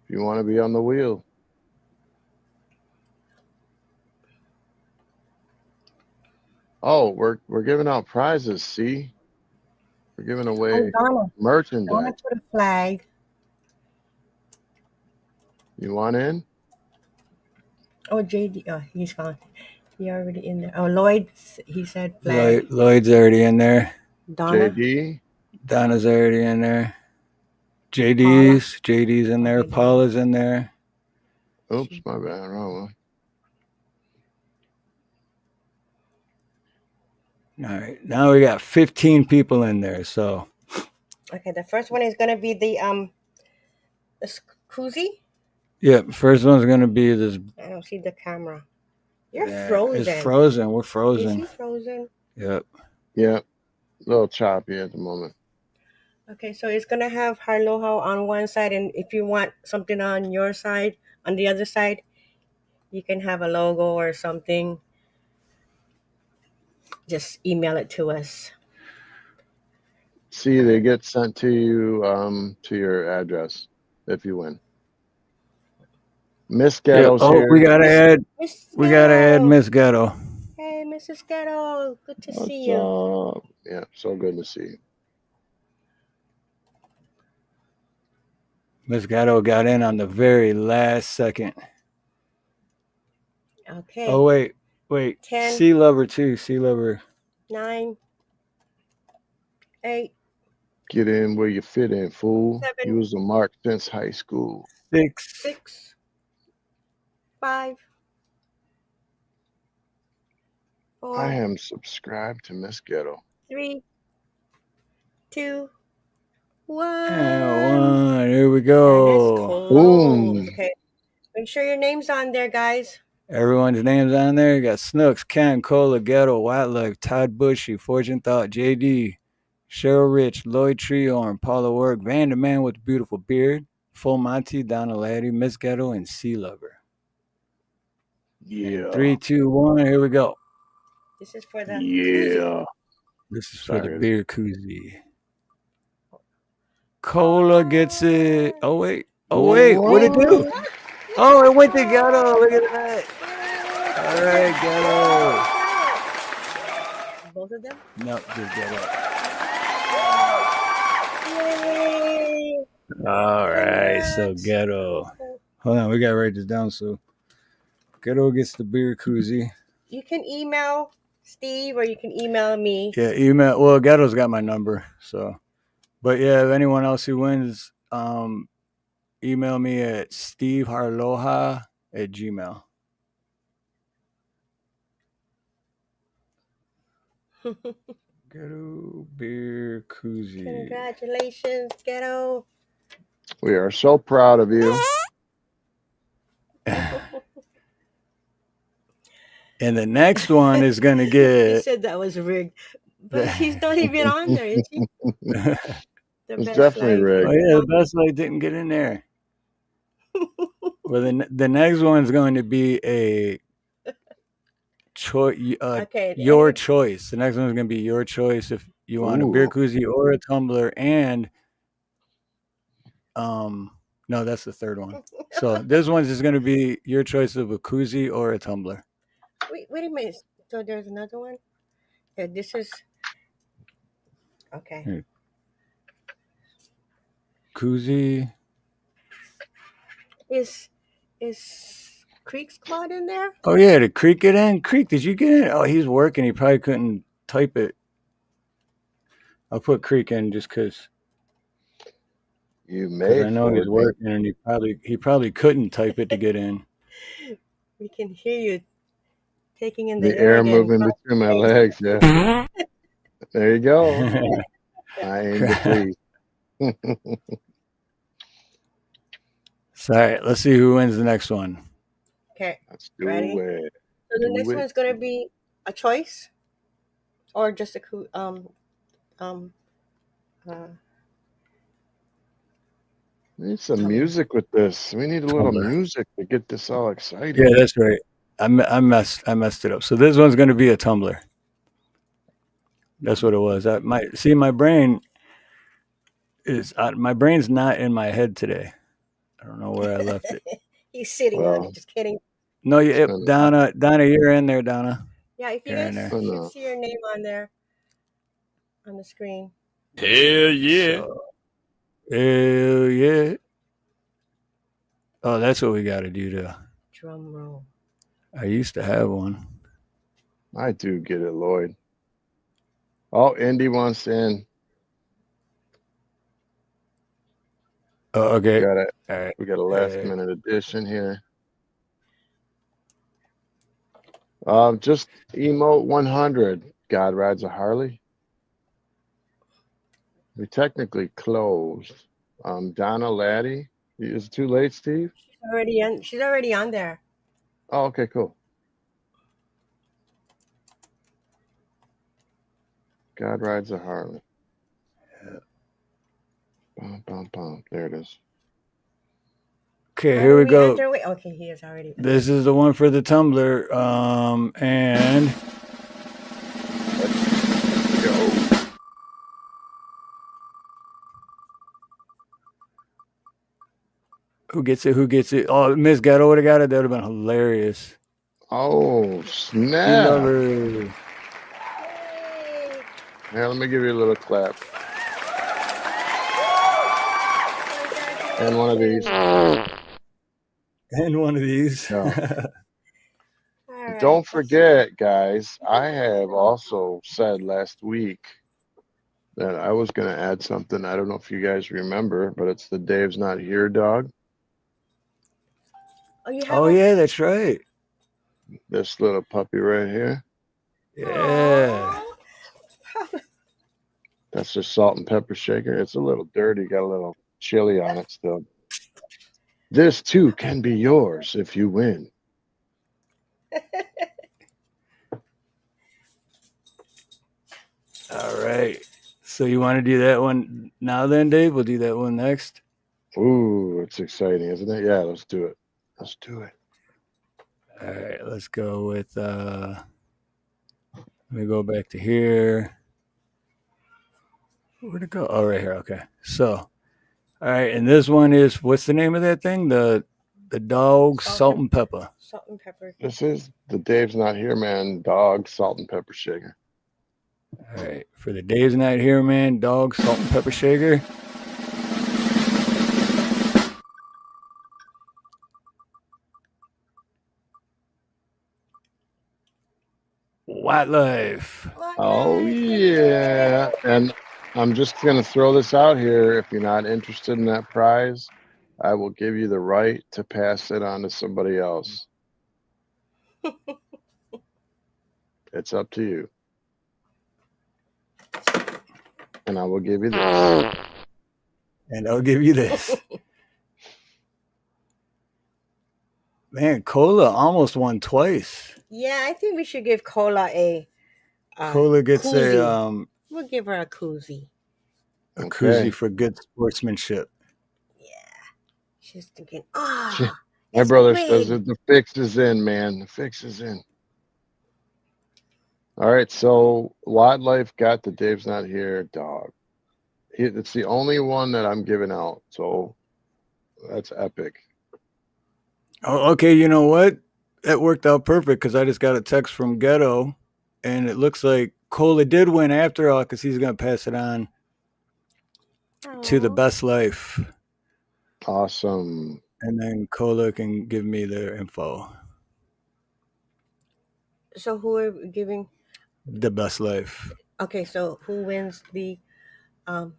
If you want to be on the wheel. Oh, we're giving out prizes, see? We're giving away Donna merchandise. put a flag. You want in? Oh, JD. Oh, he's gone. He already in there. Oh, Lloyd. He said flag. Lloyd's already in there. Donna. JD. Donna's already in there. JD's in there. Okay, Paula's in there. Oops, my bad. Wrong one. All right, now we got 15 people in there. So Okay, the first one is gonna be the koozie. Yep, first one's gonna be this. I don't see the camera. You're frozen. It's frozen. We're Is frozen. he frozen? Yep. Yep. A little choppy at the moment. Okay, so it's gonna have Harloha on one side, and if you want something on your side, on the other side, you can have a logo or something. Just email it to us. See, they get sent to you to your address if you win. Miss Yeah. Ghetto's Oh, here. Miss we gotta add Ghetto. Miss Ghetto. Hey, Mrs. Ghetto. Good to see What's you. up? Yeah, so good to see you. Miss Ghetto got in on the very last second. Okay. Oh wait. 10, Sea Lover too. Sea Lover. 9, 8, Get in where you fit in, fool. 7, You was a mark since high school. 6. 6, 5, 4, I am subscribed to Miss Ghetto. 3, 2, 1. And 1. Here we And it's go. closed. Boom. Okay. Make sure your name's on there, guys. Everyone's names on there. You got Snooks, Ken, Cola, Ghetto, Whitelife, Todd Bushy, Fortune Thought, JD, Cheryl Rich, Lloyd Treehorn, Paula Work, Van the Man with the Beautiful Beard, Full Monty, Donna Laddie, Miss Ghetto, and Sea Lover. Yeah. And 3, 2, 1. Here we go. This is for the koozie. Yeah. This is for the Sorry. beer koozie. Cola gets it. Oh wait. What'd it do? What? Oh, it went to Ghetto. Look at that. All right, Ghetto. Both of them? No, just Ghetto. Yay! All right, so Congrats. Ghetto. Hold on, we gotta write this down. So Ghetto gets the beer koozie. You can email Steve or you can email me. Yeah, email. Well, Ghetto's got my number. So, but yeah, if anyone else who wins, email me at steveharloha@gmail. Ghetto beer koozie. Congratulations, Ghetto. We are so proud of you. And the next one is gonna He get. said that was rigged, but he's not even on there, is he? The It's best definitely life. rigged. Oh yeah, the best light didn't get in there. Well, the next one's going to be a choice. Okay. Your choice. The next one's going to be your choice if you want a beer Ooh. koozie or a tumbler, and no, that's the third one. So this one's just going to be your choice of a koozie or a tumbler. Wait a minute. So there's another one? Yeah, this is okay. Here. Koozie. Is Creek's Claude in there? Oh yeah, did Creek get in? Creek, did you get in? Oh, he's working. He probably couldn't type it. I'll put Creek in just because. You Because made I know he's for it. working, and he probably couldn't type it to get in. We can hear you taking in The air again. moving between my legs. Yeah. There you go. I aim to please. So, all right, let's see who wins the next one. Okay. Let's do Ready? it. So the Do next it. one's gonna be a choice, or just a We need some Tumbler. music with this. We need a little Tumbler. music to get this all excited. Yeah, that's right. I messed it up. So this one's going to be a tumbler. That's what it was. My brain is my brain's not in my head today. I don't know where I left it. He's sitting on Well, it. Just kidding. No, no. Donna, you're in there, Donna. Yeah, if you You're in guys there. should see your name on there on the screen. Hell yeah. So, hell yeah. Oh, that's what we got to do to. Drum roll. I used to have one. I do get it, Lloyd. Oh, Indy wants in. Oh, okay. Got it. All right. We got a last minute addition here. Just emote 100. God rides a Harley. We technically closed. Donna Laddie. Is it too late, Steve? She's already on there. Oh, okay, cool. God rides a Harley. Bum, bum, bum. There it is. Okay, How here do we go. enter? Wait, okay, he is already. This is the one for the tumbler. And Go. who gets it? Who gets it? Oh, Miss Ghetto would have got it. That would have been hilarious. Oh, She snap. lover. Yay. Here, let me give you a little clap. And one of these. And one of these. No. All right. Don't forget, guys, I have also said last week that I was going to add something. I don't know if you guys remember, but it's the Dave's Not Here dog. Oh, you have Oh, a- yeah, that's right. This little puppy right here. Yeah. Aw. That's the salt and pepper shaker. It's a little dirty, got a little chili on it still. This too can be yours if you win. All right. So you want to do that one now then, Dave? We'll do that one next. Ooh, it's exciting, isn't it? Yeah, let's do it. Let's do it. All right, let's go with let me go back to here. Where'd it go? Oh, right here. Okay. So, all right, and this one is what's the name of that thing? The dog salt and pepper. Salt and pepper. This is the Dave's Not Here Man dog salt and pepper shaker. All right, for the Dave's Not Here Man dog salt and pepper shaker. Wildlife. Oh, yeah. And I'm just going to throw this out here. If you're not interested in that prize, I will give you the right to pass it on to somebody else. It's up to you. And I will give you this. And I'll give you this. Man, Cola almost won twice. Yeah, I think we should give Cola a. Cola gets koozie. We'll give her a koozie. a Okay. koozie for good sportsmanship. Yeah. She's thinking, ah. My it's brother great. says that the fix is in, man. The fix is in. All right, so Wildlife got the Dave's Not Here dog. It's the only one that I'm giving out, so that's epic. Oh, okay, you know what? That worked out perfect because I just got a text from Ghetto, and it looks like Cola did win after all because he's going to pass it on to the Aw. Best Life. Awesome. And then Cola can give me their info. So who are we giving? The Best Life. Okay, so who wins the who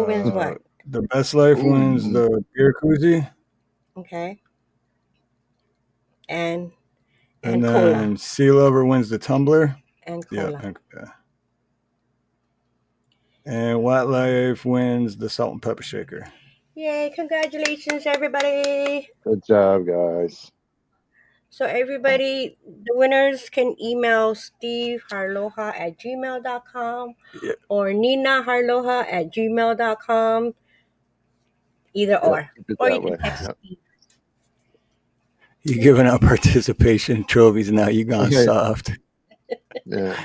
wins what? The Best Life wins Ooh. the beer koozie. Okay. And And Cola. then Sea Lover wins the tumbler. And Yeah. Cola. And Wildlife wins the salt and pepper shaker. Yay, congratulations everybody. Good job, guys. So everybody, the winners can email steveharloha@gmail.com Yeah. or ninaharloha@gmail.com. Either or. Keep it Or you that can way. text Yep. Steve. You're giving out participation trophies now. You gone Okay. soft. Yeah.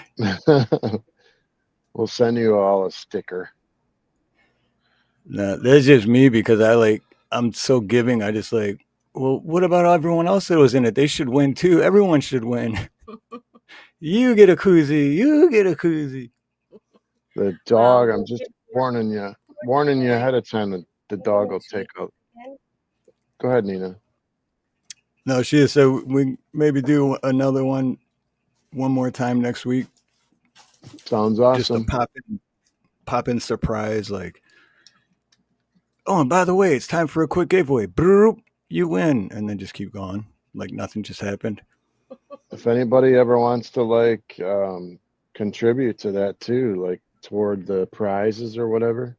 We'll send you all a sticker. No, that's just me because I'm so giving. I just like, well, what about everyone else that was in it? They should win too. Everyone should win. You get a koozie. You get a koozie. The dog, Well, I'm just warning you ahead of time that the dog will take out. Go ahead, Nina. No, she said we maybe do another one more time next week. Sounds Just a awesome. pop in surprise, like, oh, and by the way, it's time for a quick giveaway. Broop, you win, and then just keep going, like nothing just happened. If anybody ever wants to contribute to that too, like toward the prizes or whatever,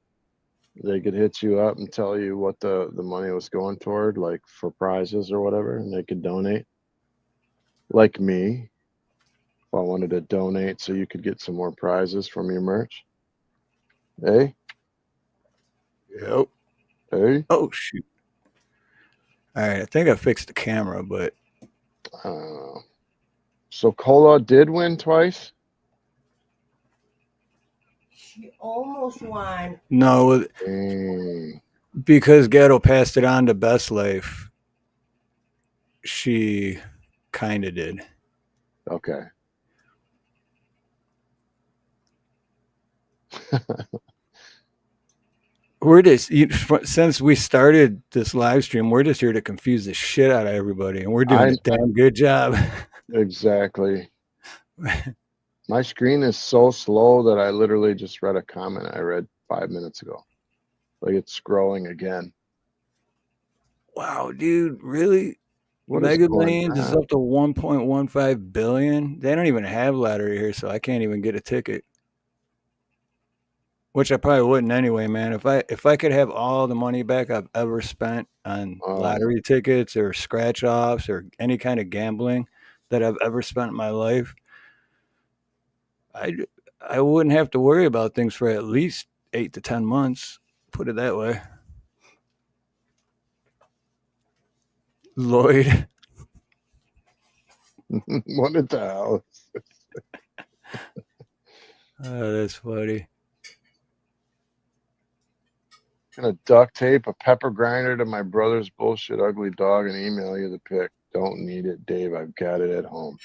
they could hit you up and tell you what the money was going toward, like for prizes or whatever, and they could donate. Like me. If I wanted to donate so you could get some more prizes from your merch. Hey, Yep. hey. Oh shoot. All right, I think I fixed the camera, but So Cola did win twice. She almost won. no, Dang. because Ghetto passed it on to Best Life. She kind of did. Okay. We're just since we started this live stream, we're just here to confuse the shit out of everybody, and we're doing a damn good job. Exactly. My screen is so slow that I literally just read a comment I read 5 minutes ago. Like it's scrolling again. Wow, dude, really? What is Mega going Millions is on? up to 1.15 billion. They don't even have lottery here, so I can't even get a ticket. Which I probably wouldn't anyway, man. If I could have all the money back I've ever spent on lottery tickets or scratch offs or any kind of gambling that I've ever spent in my life, I wouldn't have to worry about things for at least 8 to 10 months. Put it that way. Lloyd. What the hell? Oh, that's funny. Gonna duct tape a pepper grinder to my brother's bullshit ugly dog and email you the pic. Don't need it, Dave. I've got it at home.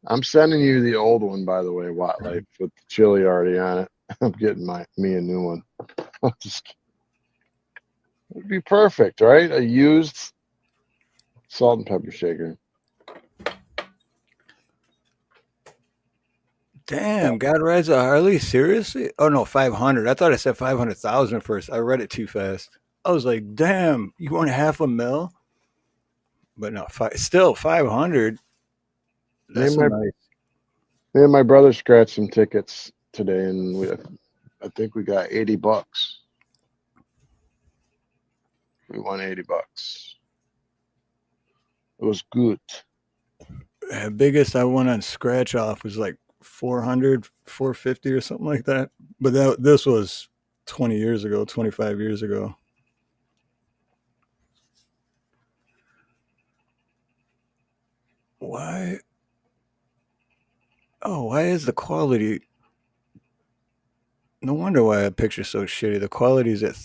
I'm sending you the old one, by the way, Watt Life, with the chili already on it. I'm getting me a new one. It'd be perfect, right? A used salt and pepper shaker. Damn, God rides a Harley? Seriously? Oh no, 500. I thought I said 500,000 first. I read it too fast. I was like, damn, you want $500,000? But no, still 500. That's Me and my brother scratched some tickets today, and I think we got $80. We won $80. It was good. Biggest I won on scratch off was like 400, 450 or something like that. But this was 20 years ago, 25 years ago. Why? Oh, why is the quality? No wonder why that picture's so shitty. The quality's at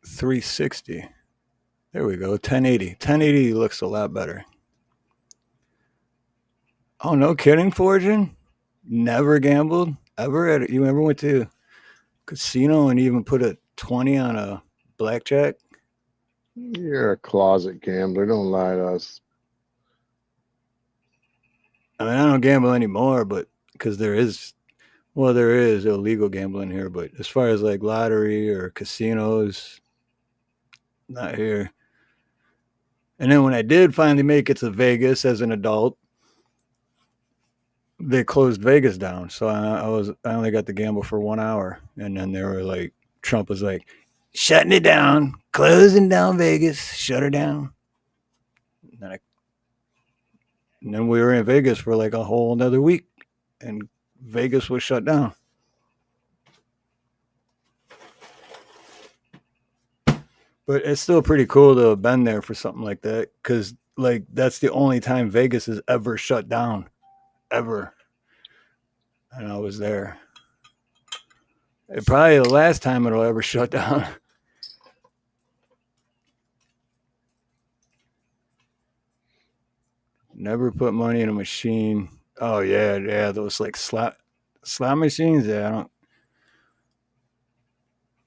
360. There we go. 1080. 1080 looks a lot better. Oh, no kidding, Fortune? Never gambled? Ever? You ever went to a casino and even put a 20 on a blackjack? You're a closet gambler. Don't lie to us. I mean, I don't gamble anymore, but because there is illegal gambling here. But as far as like lottery or casinos, not here. And then when I did finally make it to Vegas as an adult, they closed Vegas down. So I only got to gamble for 1 hour. And then they were like, Trump was like, shutting it down, closing down Vegas, shut her down. And then we were in Vegas for like a whole another week, and Vegas was shut down. But it's still pretty cool to have been there for something like that, because like that's the only time Vegas has ever shut down, ever. And I was there. It probably the last time it'll ever shut down. Never put money in a machine. Oh yeah, those like slot machines. Yeah,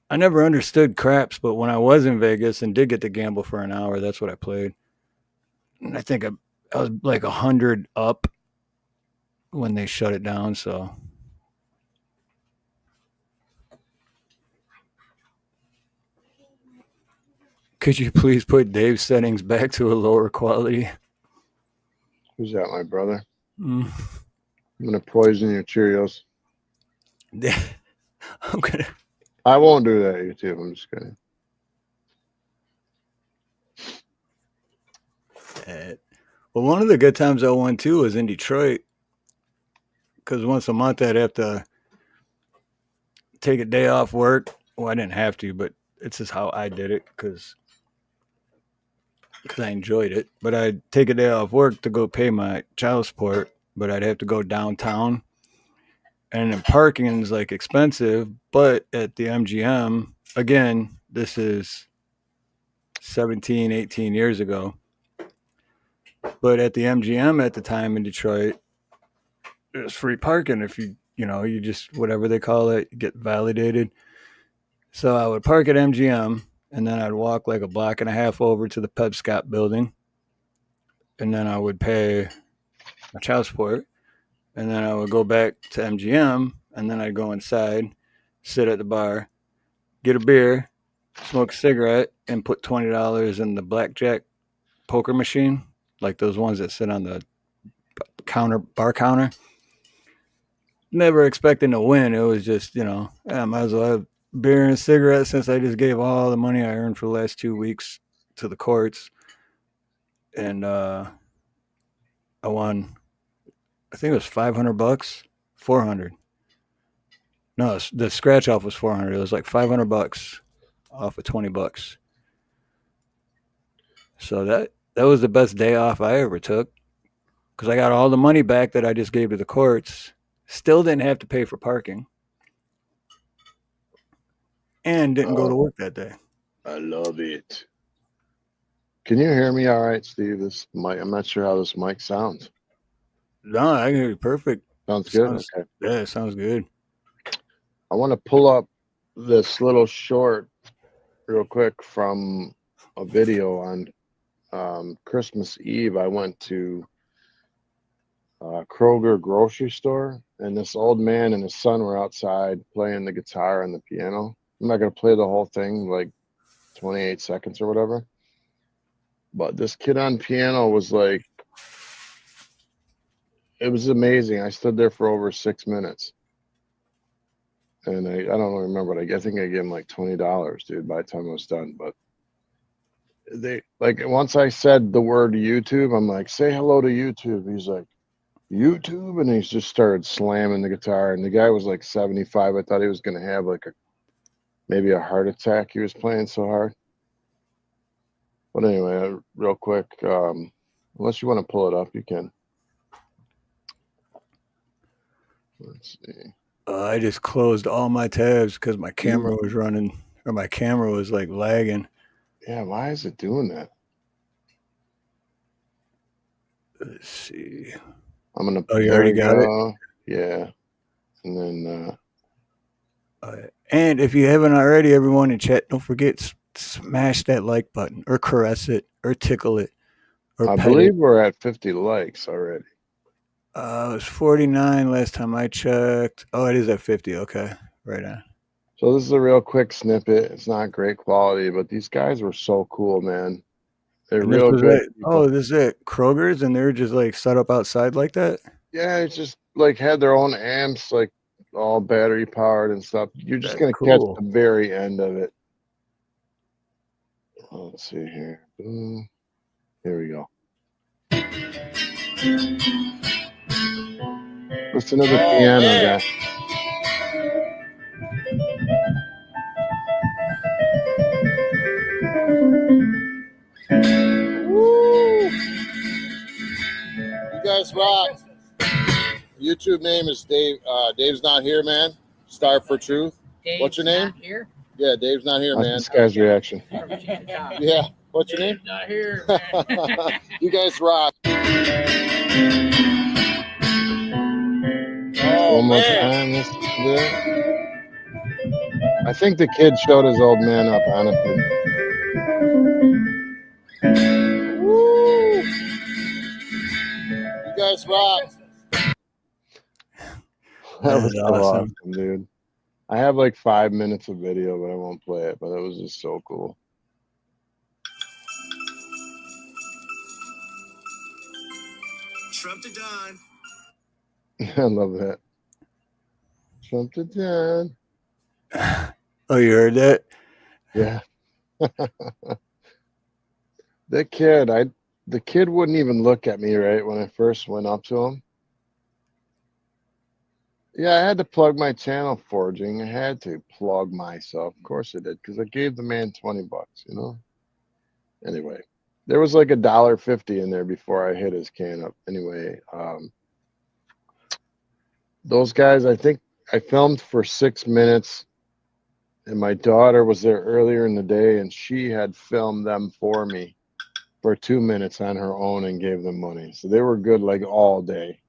I never understood craps, but when I was in Vegas and did get to gamble for an hour, that's what I played. And I think I was like 100 up when they shut it down. So could you please put Dave's settings back to a lower quality? Who's that, my brother? Mm. I'm gonna poison your Cheerios. I'm gonna. I won't do that, YouTube. I'm just kidding. Well, one of the good times I went to was in Detroit because once a month I'd have to take a day off work. Well, I didn't have to, but it's just how I did it because I enjoyed it. But I'd take a day off work to go pay my child support, but I'd have to go downtown. And then parking is like expensive, but at the MGM, again, this is 17, 18 years ago. But at the MGM at the time in Detroit, there's free parking if you just, whatever they call it, get validated. So I would park at MGM and then I'd walk like a block and a half over to the PepScott building. And then I would pay my child support. And then I would go back to MGM and then I'd go inside, sit at the bar, get a beer, smoke a cigarette, and put $20 in the blackjack poker machine, like those ones that sit on the bar counter. Never expecting to win. It was just, I might as well have beer and a cigarette since I just gave all the money I earned for the last 2 weeks to the courts. And I won, I think it was $500, 400. No, the scratch off was 400. It was like $500 off of $20. So that was the best day off I ever took because I got all the money back that I just gave to the courts. Still didn't have to pay for parking. And didn't go to work that day. I love it. Can you hear me all right, Steve? This mic, I'm not sure how this mic sounds. No, I can hear you perfect. Sounds good? Okay. Yeah, it sounds good. I want to pull up this little short real quick from a video on Christmas Eve. I went to Kroger grocery store, and this old man and his son were outside playing the guitar and the piano. I'm not going to play the whole thing, like 28 seconds or whatever. But this kid on piano was like, it was amazing. I stood there for over 6 minutes. And I don't remember, but I think I gave him like $20, dude, by the time I was done. But they, like, once I said the word YouTube, I'm like, say hello to YouTube. He's like, YouTube? And he's just started slamming the guitar. And the guy was like 75. I thought he was going to have like maybe a heart attack. He was playing so hard. But anyway, real quick, unless you want to pull it up, you can. Let's see. I just closed all my tabs because my camera was running, or my camera was like lagging. Yeah, why is it doing that? Let's see. I'm gonna. Oh, you already got it? Yeah. And then. And if you haven't already, everyone in chat, don't forget, smash that like button, or caress it, or tickle it, or I pet believe it. we're at 50 likes already. It was 49 last time I checked. Oh, it is at 50. Okay, right on. So this is a real quick snippet. It's not great quality, but these guys were so cool, man. They're real good. This is at Kroger's, and they're just like set up outside like that? Yeah, it's just like had their own amps, like all battery powered and stuff. You're just going to catch the very end of it. Let's see here. Boom. Here we go. Listen to the piano guy. Woo! You guys rock. YouTube name is Dave. Dave's not here, man. Star for Truth. Dave's What's your name? Not here? Yeah, Dave's not here, man. This guy's reaction. Yeah. What's your name? Not here, man. You guys rock. One more time. Let's do it. I think the kid showed his old man up, honestly. Woo! You guys rock. That was so awesome, dude. I have like 5 minutes of video, but I won't play it. But it was just so cool. Trump to Don. I love that. Trump to Don. Oh, you heard that? Yeah. That kid, the kid wouldn't even look at me, right, when I first went up to him. Yeah, I had to plug my channel forging. I had to plug myself. Of course I did, because I gave the man $20, you know? Anyway, there was like $1.50 in there before I hit his can up. Anyway, those guys, I think I filmed for 6 minutes, and my daughter was there earlier in the day, and she had filmed them for me for 2 minutes on her own and gave them money. So they were good like all day.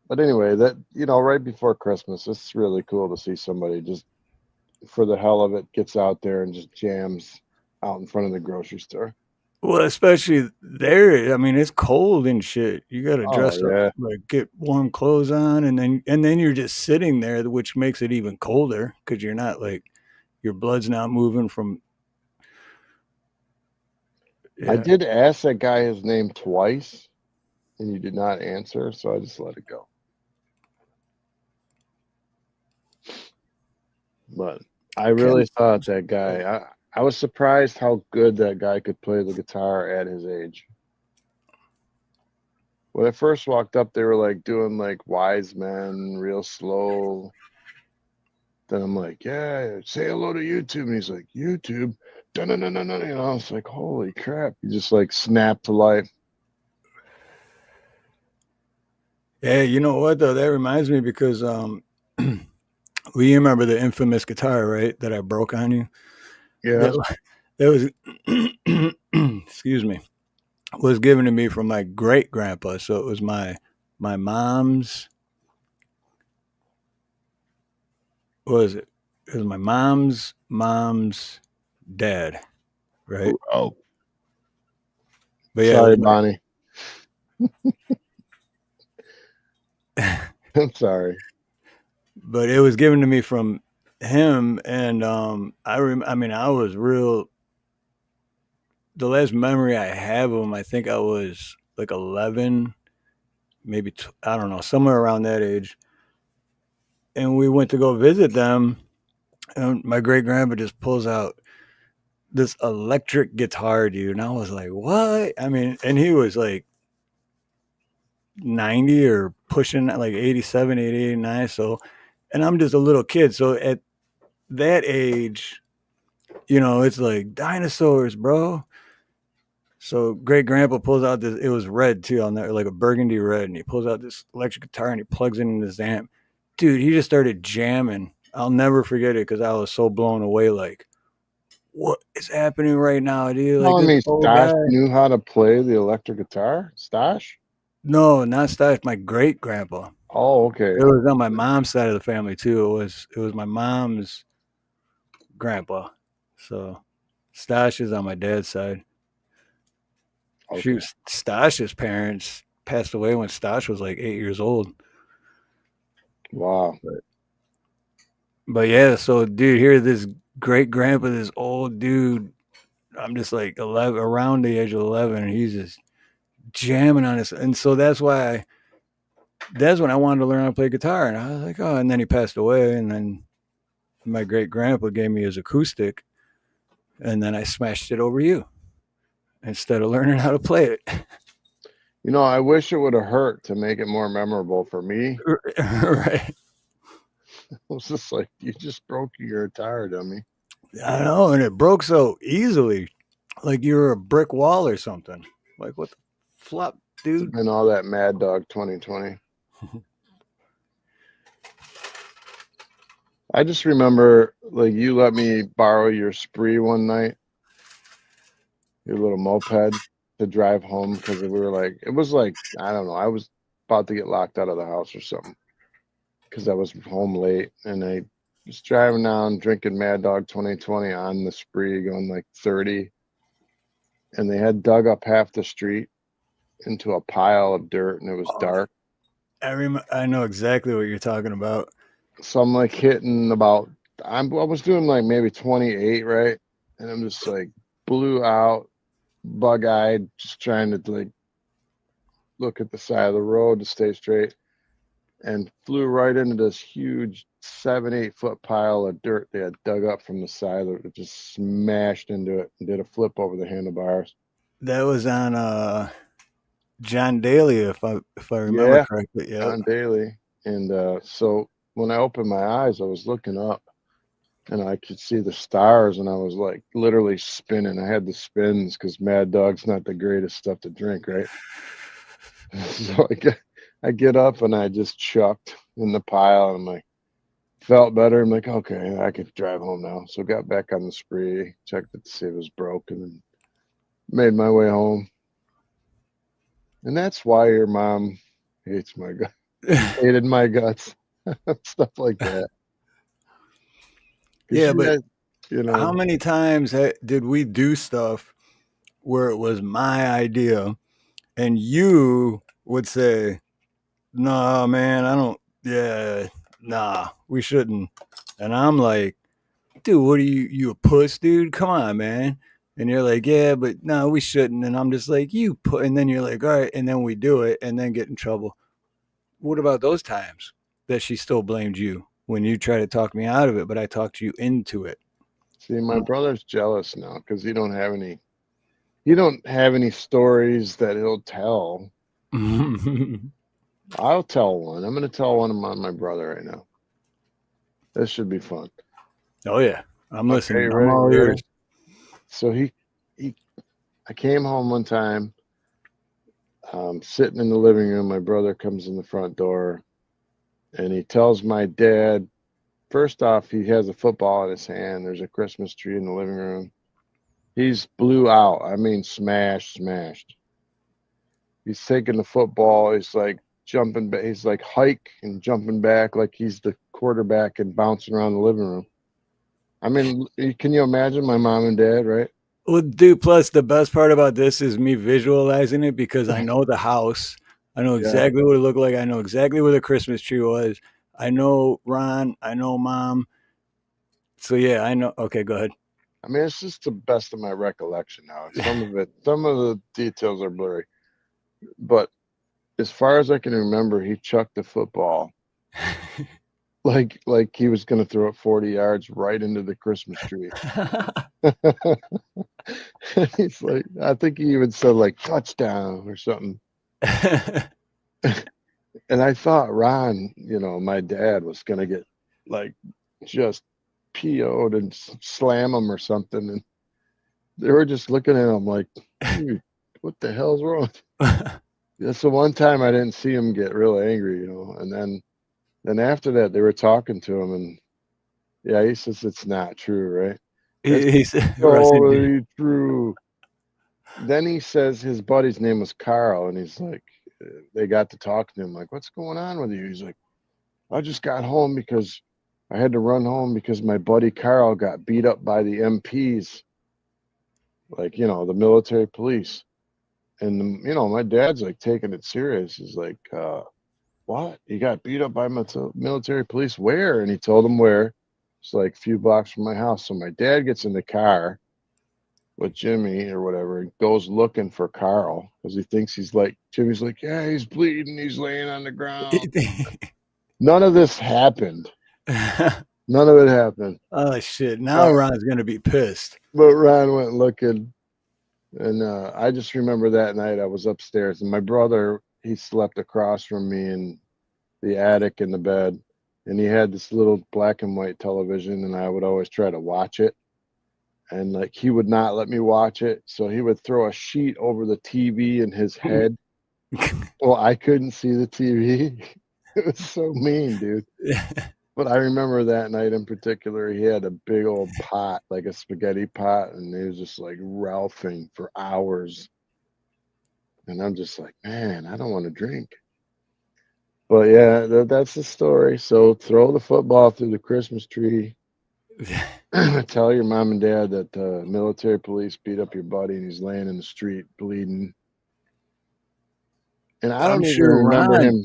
But anyway, that, you know, right before Christmas, it's really cool to see somebody just for the hell of it gets out there and just jams out in front of the grocery store. Well, especially there. I mean, it's cold and shit. You got to Oh dress up, yeah. like get warm clothes on, and then you're just sitting there, which makes it even colder because you're not like your blood's not moving from. I Yeah. did ask that guy his name twice, and you did not answer, so I just let it go. But I really thought that guy, I was surprised how good that guy could play the guitar at his age. When I first walked up, they were like doing like Wise Men, real slow. Then I'm like, yeah, say hello to YouTube. And he's like, YouTube? Dun, dun, dun, dun, dun. You know, it's like, holy crap. He just like snapped to life. Yeah, you know what though? That reminds me because well, you remember the infamous guitar, right? That I broke on you. Yeah. That was excuse me, was given to me from my great grandpa. So it was my mom's. What was it? It was my mom's dad, right? Oh, But yeah, it sorry, was Bonnie. I'm sorry. but it was given to me from him, and I mean, I was real. The last memory I have of him, I think I was like 11, maybe I don't know, somewhere around that age. And we went to go visit them, and my great grandpa just pulls out this electric guitar, dude. And I was like, what? I mean, and he was like 90 or pushing like 87, 88, 89. So, and I'm just a little kid. So at that age, you know, it's like dinosaurs, bro. So great grandpa pulls out this, it was red too on there, like a burgundy red. And he pulls out this electric guitar and he plugs it in his amp. Dude, he just started jamming. I'll never forget it because I was so blown away. Like, what is happening right now, dude? Like Telling this me old Stash guy. knew how to play the electric guitar? Stash? No, not Stash. My great grandpa. Oh, okay. It was on my mom's side of the family too. It was my mom's grandpa. So Stash is on my dad's side. Okay. Shoot, Stash's parents passed away when Stash was like 8 years old. Wow. But yeah, so dude, here this great grandpa, this old dude. I'm just like 11, around the age of 11, and he's just jamming on this. And so that's when I wanted to learn how to play guitar. And I was like, oh, and then he passed away. And then my great grandpa gave me his acoustic. And then I smashed it over you instead of learning how to play it. You know, I wish it would have hurt to make it more memorable for me. Right. It was just like, you just broke your guitar, dummy. I know. And it broke so easily. Like you were a brick wall or something. Like, what the flop, dude? And all that Mad Dog 2020. I just remember, like, you let me borrow your Spree one night, your little moped, to drive home because we were like, it was like, I don't know, I was about to get locked out of the house or something because I was home late, and I was driving down drinking Mad Dog 2020 on the Spree going like 30, and they had dug up half the street into a pile of dirt, and it was dark. I know exactly what you're talking about. So I'm like hitting about, I was doing like maybe 28, right? And I'm just like blew out, bug-eyed, just trying to like look at the side of the road to stay straight, and flew right into this huge 7-8 foot pile of dirt they had dug up from the side of it. Just smashed into it and did a flip over the handlebars. That was on John Daly, if I remember Yeah, correctly. Yeah. John Daly. And so when I opened my eyes, I was looking up and I could see the stars, and I was like literally spinning. I had the spins because Mad Dog's not the greatest stuff to drink, right? So I get up and I just chucked in the pile, and I'm like, felt better. I'm like, okay, I could drive home now. So got back on the spree, checked it to see if it was broken, and made my way home. And that's why your mom hates my gut, hated my guts, stuff like that. 'Cause Yeah, she but had, you how know, many times did we do stuff where it was my idea and you would say, "Nah, man, I don't. Yeah, nah, we shouldn't." And I'm like, "Dude, what are you a puss, dude? Come on, man." And you're like, "Yeah, but no, we shouldn't." And I'm just like, "You put," and then you're like, "All right," and then we do it, and then get in trouble. What about those times that she still blamed you when you try to talk me out of it, but I talked you into it? see, my brother's jealous now because he don't have any stories that he'll tell. I'll tell one. I'm going to tell one about my brother right now. This should be fun. Oh yeah, I'm Okay, listening. you I'm ready? all You ears. ready? So I came home one time, sitting in the living room. My brother comes in the front door, and he tells my dad. First off, he has a football in his hand. There's a Christmas tree in the living room. He's blew out. I mean, smashed. He's taking the football. He's like jumping back. He's like hike and jumping back like he's the quarterback and bouncing around the living room. I mean, can you imagine my mom and dad, right? Well, dude, plus the best part about this is me visualizing it because I know the house. I know Yeah. exactly what it looked like. I know exactly where the Christmas tree was. I know Ron. I know Mom. So yeah, I know. Okay, go ahead. I mean, it's just the best of my recollection now. Some of the details are blurry, but as far as I can remember, he chucked the football like he was going to throw it 40 yards right into the Christmas tree. He's like, I think he even said like touchdown or something. And I thought Ron, my dad was going to get like just PO'd and slam him or something. And they were just looking at him like, dude, what the hell's wrong? That's the one time I didn't see him get real angry, and then after that they were talking to him, and yeah, he says it's not true, right? It's He said, Rusty, totally true. Then he says his buddy's name was Carl, and he's like, they got to talk to him, like, what's going on with you? He's like, I just got home because I had to run home because my buddy Carl got beat up by the MPs, like, the military police. And, my dad's like taking it serious. He's like, what? He got beat up by military police? Where? And he told him where. It's like a few blocks from my house. So my dad gets in the car with Jimmy or whatever, and goes looking for Carl because he thinks Jimmy's like, yeah, he's bleeding. He's laying on the ground. None of this happened. None of it happened. Oh shit! Now Ron's gonna be pissed. But Ron went looking, and I just remember that night I was upstairs, and my brother, he slept across from me in the attic in the bed, and he had this little black and white television, and I would always try to watch it, and like he would not let me watch it, so he would throw a sheet over the TV in his head. Well, I couldn't see the TV. It was so mean, dude. But I remember that night in particular, he had a big old pot, like a spaghetti pot, and he was just like ralphing for hours. And I'm just like, man, I don't want to drink. But yeah, that's the story. So throw the football through the Christmas tree. Tell your mom and dad that military police beat up your buddy and he's laying in the street bleeding. And I I'm don't even sure remember him.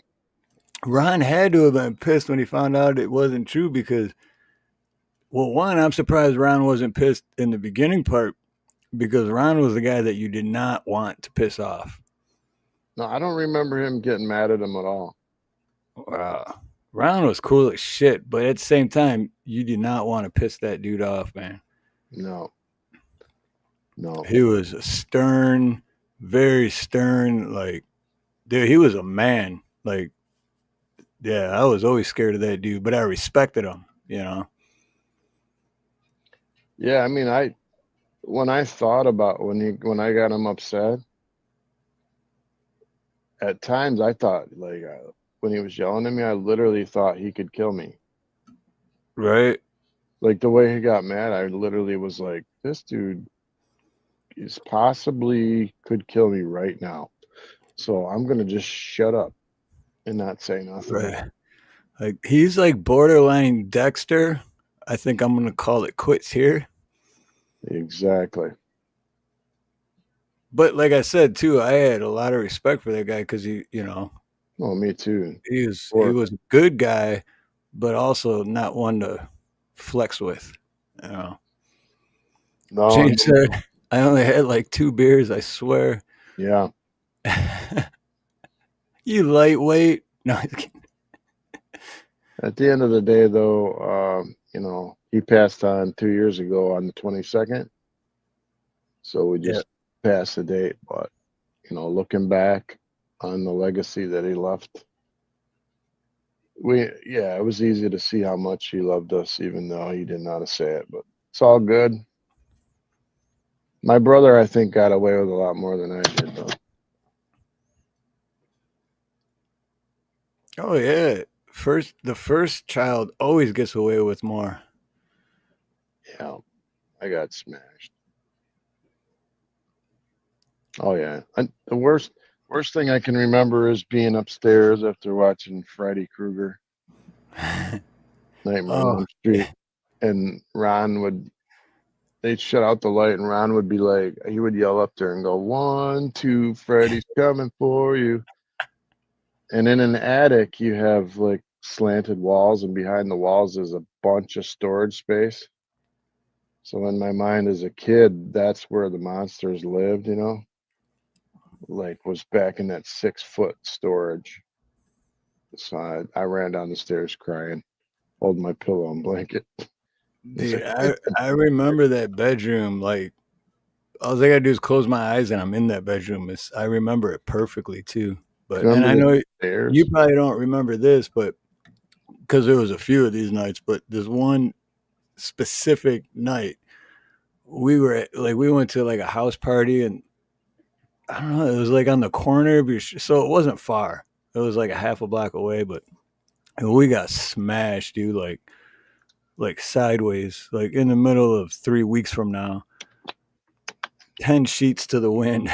Ron had to have been pissed when he found out it wasn't true because, well, one, I'm surprised Ron wasn't pissed in the beginning part because Ron was the guy that you did not want to piss off. No, I don't remember him getting mad at him at all. Ron was cool as shit, but at the same time, you did not want to piss that dude off, man. No. He was a stern, very stern. Like, dude, he was a man. Like, yeah, I was always scared of that dude, but I respected him. You know. Yeah, I mean, when I thought about when I got him upset, at times I thought like when he was yelling at me, I literally thought he could kill me. Right. Like the way he got mad, I literally was like, this dude is possibly could kill me right now. So I'm gonna just shut up and not say nothing. Right. Like he's like borderline Dexter. I think I'm gonna call it quits here. Exactly. But like I said too, I had a lot of respect for that guy because he, you know, Oh, me too. he Or was a good guy, but also not one to flex with. You know, no, James said, "I only had like 2 beers. I swear." yeah. You lightweight. No, I'm kidding. At the end of the day, though, he passed on 2 years ago on the 22nd. So we Yeah. just passed the date. But, looking back on the legacy that he left, it was easy to see how much he loved us, even though he didn't know how to say it. But it's all good. My brother, I think, got away with a lot more than I did, though. Oh yeah. The first child always gets away with more. Yeah, I got smashed. Oh yeah, the worst thing I can remember is being upstairs after watching Freddy Krueger, Nightmare on Oh, Elm Street, and they'd shut out the light, and Ron would be like, he would yell up there and go, 1, 2, Freddy's coming for you. And in an attic, you have like slanted walls, and behind the walls is a bunch of storage space. So in my mind as a kid, that's where the monsters lived, like was back in that 6-foot storage. So I ran down the stairs crying, holding my pillow and blanket. It's dude, like, get I remember that bedroom. Like all I gotta do is close my eyes and I'm in that bedroom. I remember it perfectly too. But and remember I the know you stairs. probably don't remember this, but because there was a few of these nights, but there's one specific night we went to like a house party and I don't know, it was like on the corner of so it wasn't far. It was like a half a block away, but we got smashed, dude, like sideways, like in the middle of 3 weeks from now, 10 sheets to the wind.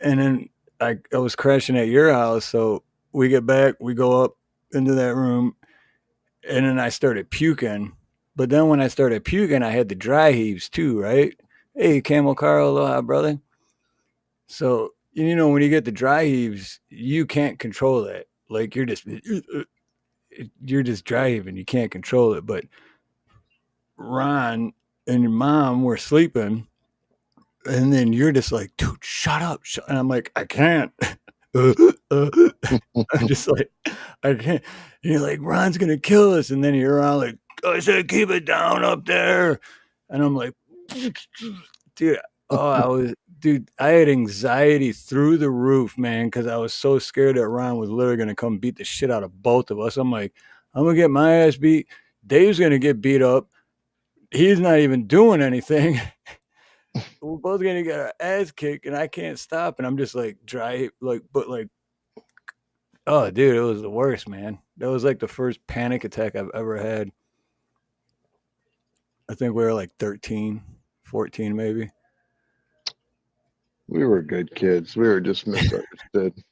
And then I was crashing at your house. So we get back, we go up into that room, and then I started puking. But then when I started puking, I had the dry heaves too, right? Hey, Camel Car, aloha, brother. So, when you get the dry heaves, you can't control that. Like you're just dry heaving. You can't control it. But Ron and your mom were sleeping, and then you're just like, dude, shut up. And I'm like, I can't. I'm just like, I can't. And you're like, Ron's gonna kill us. And then you're all like, I said, keep it down up there. And I'm like, dude, I had anxiety through the roof, man, because I was so scared that Ron was literally gonna come beat the shit out of both of us. I'm like, I'm gonna get my ass beat. Dave's gonna get beat up. He's not even doing anything. We're both gonna get our ass kicked, and I can't stop. And I'm just like dry, like, oh, dude, it was the worst, man. That was like the first panic attack I've ever had. I think we were like 13, 14, maybe. We were good kids. We were just misunderstood.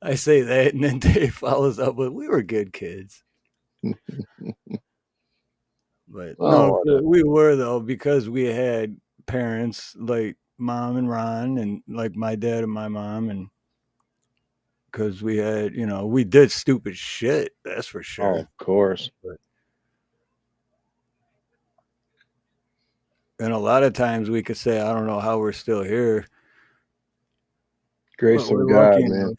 I say that, and then Dave follows up with, "We were good kids." But no, Oh, whatever. we were though because we had parents like mom and Ron, and like my dad and my mom, and because we had, we did stupid shit. That's for Oh, sure. of course. And a lot of times we could say, I don't know how we're still here, but Grace we're of God, lucky man.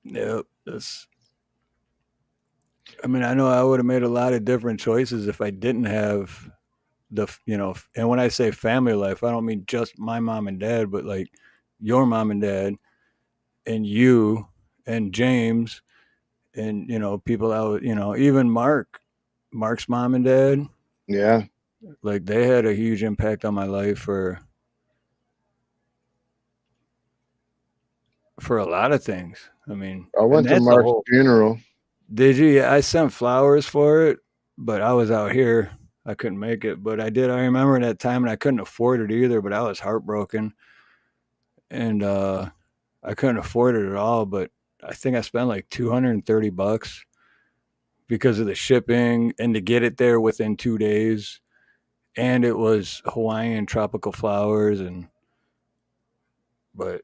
enough. Yep. I mean, I know I would have made a lot of different choices if I didn't have and when I say family life, I don't mean just my mom and dad, but like your mom and dad and you and James and people out, even Mark's mom and dad, Yeah. like they had a huge impact on my life for a lot of things. I mean, I and went to that's a Mark's whole. funeral. Did you? Yeah, I sent flowers for it, but I was out here. I couldn't make it, but I did. I remember that time, and I couldn't afford it either. But I was heartbroken, and I couldn't afford it at all. But I think I spent like $230 because of the shipping and to get it there within 2 days. And it was Hawaiian tropical flowers, but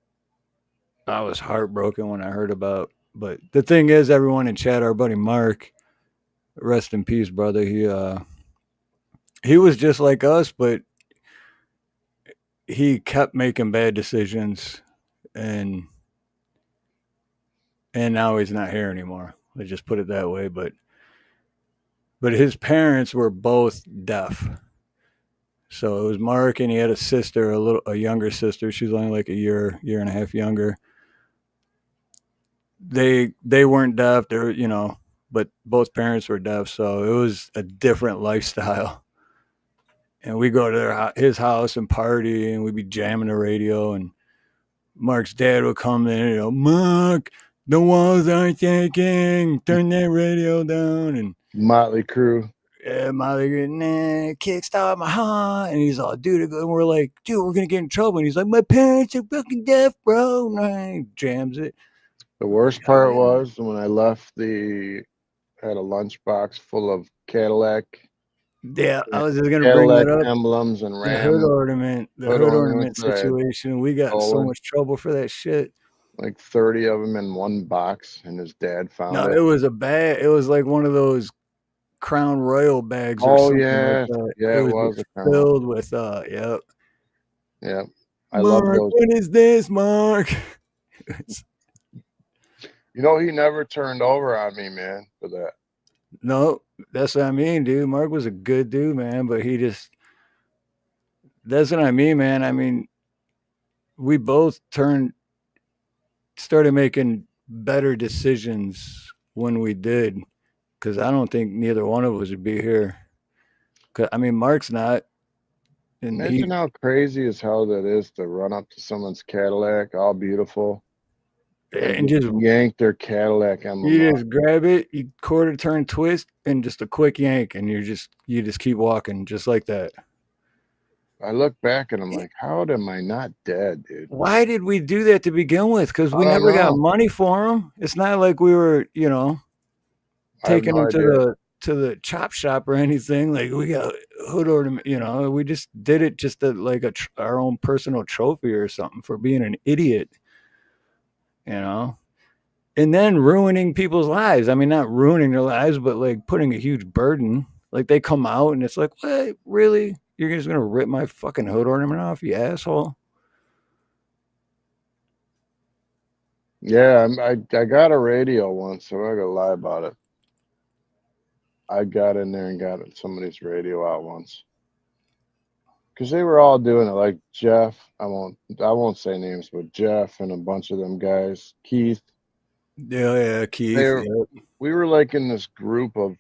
I was heartbroken when I heard about. But the thing is, everyone in chat, our buddy Mark, rest in peace, brother. He was just like us, but he kept making bad decisions, and now he's not here anymore. Let's just put it that way. But his parents were both deaf. So it was Mark, and he had a sister, a younger sister. She's only like a year and a half younger. They weren't deaf. They were, but both parents were deaf. So it was a different lifestyle. And we go to his house and party, and we'd be jamming the radio. And Mark's dad would come in, Mark, the walls aren't shaking. Turn that radio down. And Motley Crue. yeah, Molly, nah, kickstart my heart. And he's all, dude, and we're like, dude, we're going to get in trouble. And he's like, my parents are fucking deaf, bro. And he jams it. The worst part was when I left had a lunchbox full of Cadillac. Yeah, I was just going to bring that up. Emblems and The Ram. hood ornament situation. We got in so much trouble for that shit. Like 30 of them in one box, and his dad found it. No, it was a bag. It was like one of those Crown Royal bags or something like that. Yeah, it was filled with yep. Yep. I love those. What is this, Mark? He never turned over on me, man, for that. No, that's what I mean, dude. Mark was a good dude, man, but that's what I mean, man. I mean, we both started making better decisions when we did, because I don't think neither one of us would be here. I mean, Mark's not. And imagine how crazy as hell that is to run up to someone's Cadillac, all beautiful, and just yank their Cadillac emblem. You just grab it, you quarter turn twist, and just a quick yank, and you just keep walking just like that. I look back and I'm like, how am I not dead, dude? Why did we do that to begin with? Because we never got money for them. It's not like we were, taking them to the chop shop or anything. Like we got hood ornament, we just did it just like our own personal trophy or something for being an idiot, and then ruining people's lives. I mean, not ruining their lives, but like putting a huge burden. Like they come out and it's like, what? Really? You're just going to rip my fucking hood ornament off, you asshole? Yeah, I got a radio once, so I'm not going to lie about it. I got in there and got somebody's radio out once. Because they were all doing it, like Jeff. I won't say names, but Jeff and a bunch of them guys. Keith. Yeah, Keith. We were like in this group of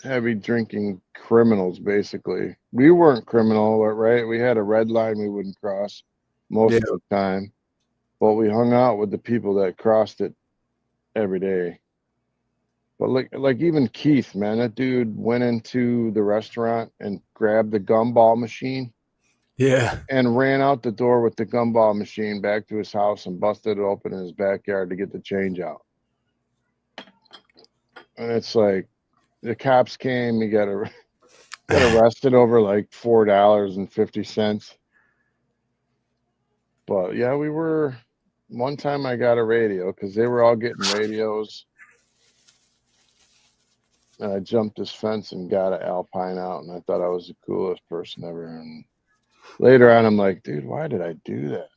heavy drinking criminals, basically. We weren't criminal, right? We had a red line we wouldn't cross most of the time. But we hung out with the people that crossed it every day. But like even Keith, man, that dude went into the restaurant and grabbed the gumball machine. Yeah. And ran out the door with the gumball machine back to his house and busted it open in his backyard to get the change out. And it's like the cops came, he got arrested over like $4.50. But yeah, one time I got a radio because they were all getting radios. And I jumped this fence and got an Alpine out, and I thought I was the coolest person ever. And later on, I'm like, dude, why did I do that?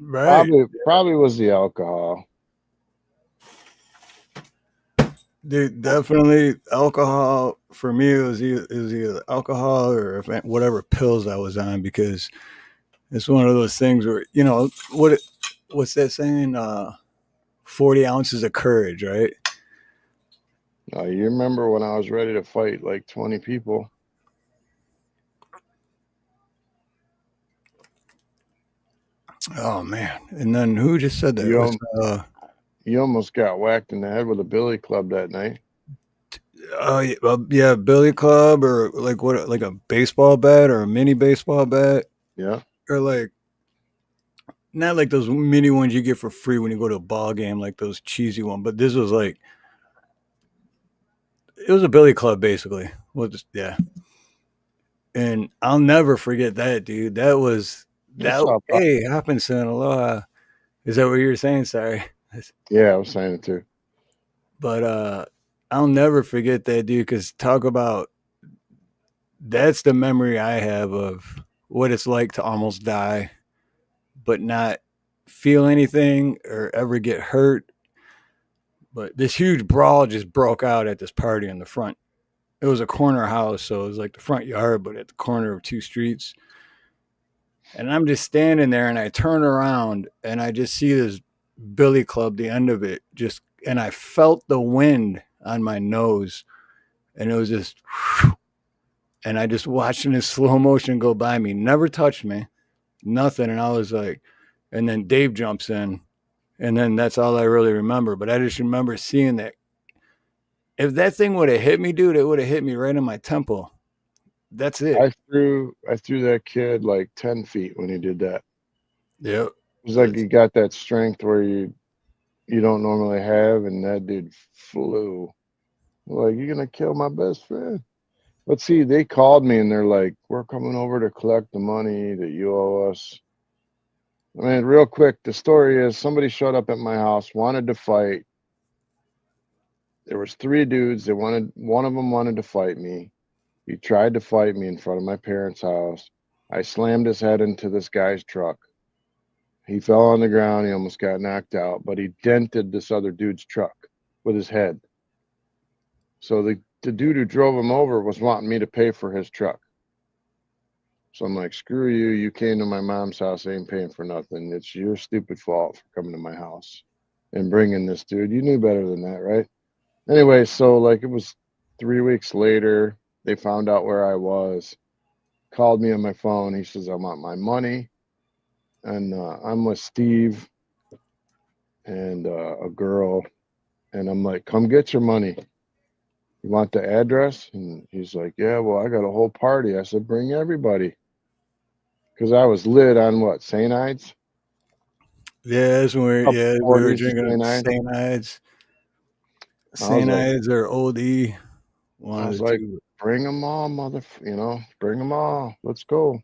Right. Probably was the alcohol. Dude, definitely alcohol for me. It was either alcohol or whatever pills I was on, because it's one of those things where what's that saying? 40 ounces of courage, right? You remember when I was ready to fight like 20 people? Oh man! And then who just said that? It You was you almost got whacked in the head with a billy club that night. oh yeah, yeah, billy club, or like what, like a baseball bat or a mini baseball bat, Yeah. or like not like those mini ones you get for free when you go to a ball game, like those cheesy one. But this was like it was a billy club basically. Well, just yeah. And I'll never forget that, dude. That was That's that. how. Hey, Hopkinson, aloha. Is that what you were saying? Sorry, Yeah, I was saying it too. but I'll never forget that, dude. Because talk about that's the memory I have of what it's like to almost die, but not feel anything or ever get hurt. But this huge brawl just broke out at this party in the front. It was a corner house, so it was like the front yard, but at the corner of two streets. And I'm just standing there, and I turn around and I just see this billy club, the end of it, just, and I felt the wind on my nose, and it was just, and I just watched in slow motion go by me, never touched me, nothing. And I was like, and then Dave jumps in, and then that's all I really remember. But I just remember seeing that. If that thing would have hit me, dude, it would have hit me right in my temple. That's it. I threw that kid like 10 feet when he did that. Yep. It was like he got that strength where you don't normally have, and that dude flew. Like, you're gonna kill my best friend. But see, they called me and they're like, we're coming over to collect the money that you owe us. I mean, real quick, the story is somebody showed up at my house, wanted to fight. There was three dudes that one of them wanted to fight me. He tried to fight me in front of my parents' house. I slammed his head into this guy's truck. He fell on the ground. He almost got knocked out, but he dented this other dude's truck with his head. So the dude who drove him over was wanting me to pay for his truck. So I'm like, screw you. You came to my mom's house. I ain't paying for nothing. It's your stupid fault for coming to my house and bringing this dude. You knew better than that, right? Anyway, so like it was 3 weeks later, they found out where I was, called me on my phone. He says, I want my money. And I'm with Steve and a girl. And I'm like, come get your money. You want the address? And he's like, yeah, well, I got a whole party. I said, bring everybody. Because I was lit on what, St. Ides? Yeah, that's when Up we were 40s, drinking St. Ides. St. Ides. I was St. like, Ides or Old E, I one of was the like, two. bring them all, bring them all. Let's go.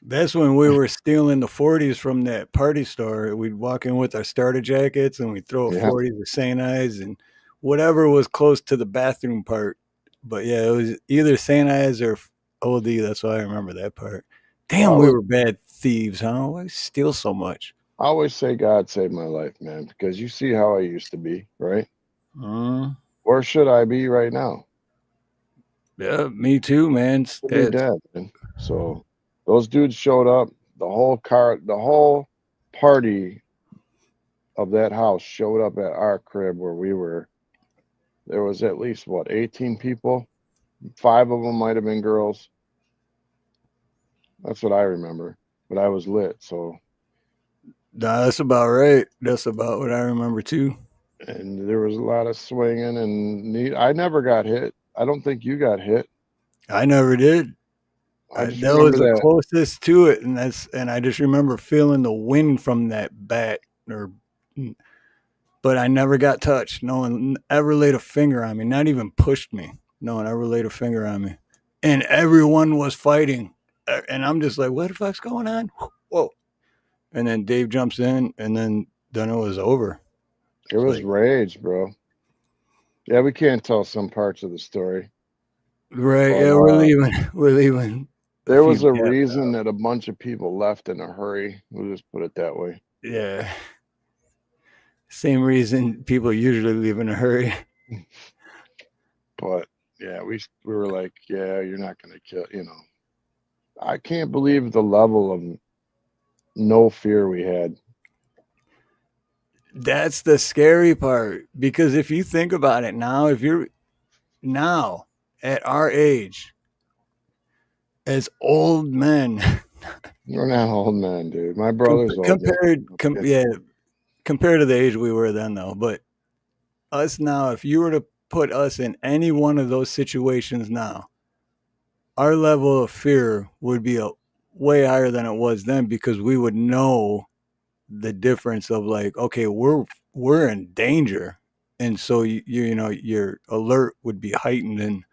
That's when we were stealing the 40s from that party store. We'd walk in with our starter jackets and we'd throw a Yeah. 40s or St. Ides and whatever was close to the bathroom part. But yeah, it was either St. Ides or Old E. That's why I remember that part. Well, Damn, we were bad thieves, huh? Why steal so much? I always say God saved my life, man, because you see how I used to be, right? Mm, Where should I be right now? yeah, me too, man. I'd be dead, man. So those dudes showed up. The whole party of that house showed up at our crib where we were. There was at least what, 18 people? 5 of them might have been girls. That's what I remember. But I was lit, so. Nah, that's about right. That's about what I remember too. And there was a lot of swinging and I never got hit. I don't think you got hit. I never did. I just That was remember the that. closest to it, and I just remember feeling the wind from that bat, but I never got touched. No one ever laid a finger on me, not even pushed me. No one ever laid a finger on me, and everyone was fighting, and I'm just like, what the fuck's going on? Whoa! And then Dave jumps in, and then it was over. It was like, rage, bro. Yeah, we can't tell some parts of the story. right? But, Yeah, we're leaving. We're leaving. there Few was a gaps reason out. that a bunch of people left in a hurry. We'll just put it that way. Yeah. Same reason people usually leave in a hurry. But yeah, we were like, yeah, you're not gonna kill. I can't believe the level of no fear we had. That's the scary part because if you think about it now, if you're now at our age as old men, We're not old men, dude. My brother's older. yeah, compared to the age we were then though, but us now, if you were to put us in any one of those situations now, our level of fear would be way higher than it was then because we would know the difference of like, okay, we're in danger, and so you know your alert would be heightened, and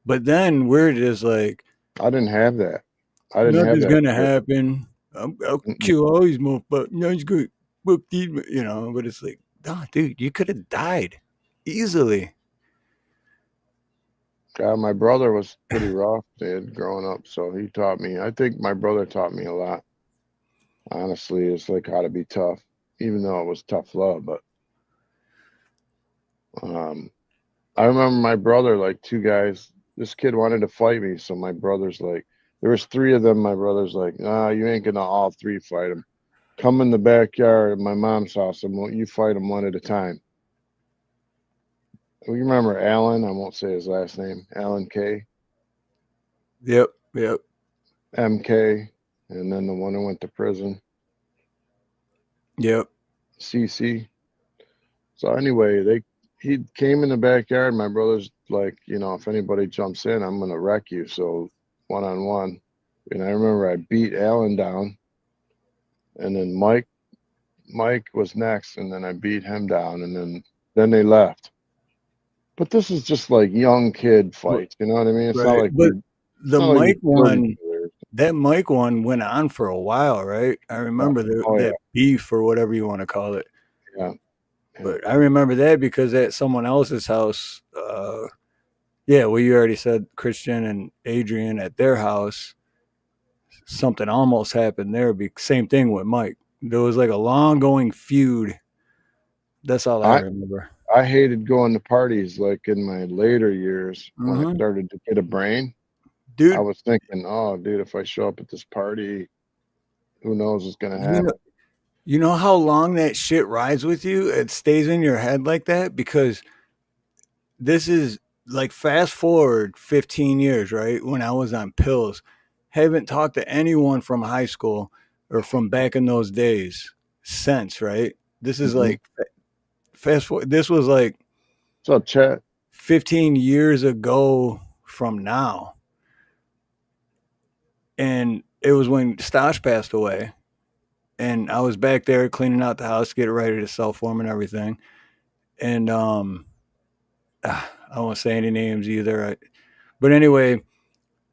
but then we're just like I didn't have that. I didn't have nothing's that gonna fear. happen. I'll Mm-mm. kill all these motherfuckers. No, it's good. You know, but it's like, oh, dude, you could have died easily. God, my brother was pretty rough, dude, growing up. So he taught me. I think my brother taught me a lot. Honestly, it's like how to be tough, even though it was tough love. But um, I remember my brother, like two guys. This kid wanted to fight me, so my brother's like, there was three of them. My brother's like, nah, you ain't gonna all three fight him. Come in the backyard of my mom's house, and won't you fight them one at a time? You remember Alan? I won't say his last name. Alan K. Yep, yep. MK, and then the one who went to prison, Yep. CC. So anyway, he came in the backyard. My brother's like, if anybody jumps in, I'm gonna wreck you. So 1-on-1, and I remember I beat Alan down, and then Mike was next, and then I beat him down, and then they left. But this is just like young kid fights, you know what I mean? It's not Right. like But it's the not like we Mike killed one, each other. that Mike one went on for a while, right? I Yeah. remember Oh yeah, that beef or whatever you want to call it. yeah, yeah. But I remember that because at someone else's house, yeah, well, you already said Christian and Adrian at their house, something almost happened there. Same thing with Mike. There was like a long going feud. That's all I I remember. I hated going to parties like in my later years when I Hmm. started to get a brain. I Dude, was thinking, oh, dude, if I show up at this party, who knows what's gonna you know, happen? you know how long that shit rides with you? It stays in your head like that because this is like fast forward 15 years, right? When I was on pills, haven't talked to anyone from high school or from back in those days since, right? This is Mm-hmm. like fast forward. This was like What's up, chat? 15 years ago from now. And it was when Stosh passed away. And I was back there cleaning out the house, getting ready to sell for him and everything. And I won't say any names either. But anyway,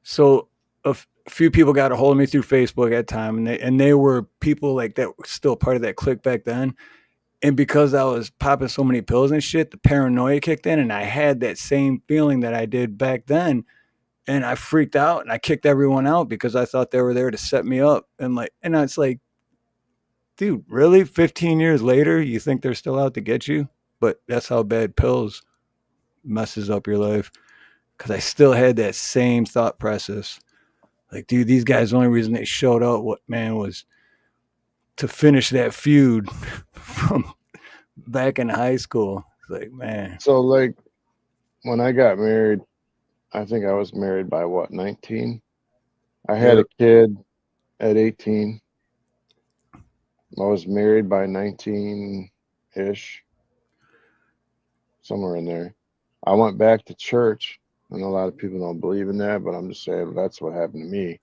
so a few people got a hold of me through Facebook at the time, and they were people like that were still part of that clique back then. And because I was popping so many pills and shit, the paranoia kicked in, and I had that same feeling that I did back then. And I freaked out and I kicked everyone out because I thought they were there to set me up. And it's like, dude, really? 15 years later, you think they're still out to get you? But that's how bad pills messes up your life. Because I still had that same thought process. Like, dude, these guys, the only reason they showed up, was to finish that feud from back in high school. It's like, man, So like when I got married, I think I was married by what, 19? I had yeah, a kid at 18. I was married by 19-ish, somewhere in there. I went back to church, and a lot of people don't believe in that, but I'm just saying that's what happened to me.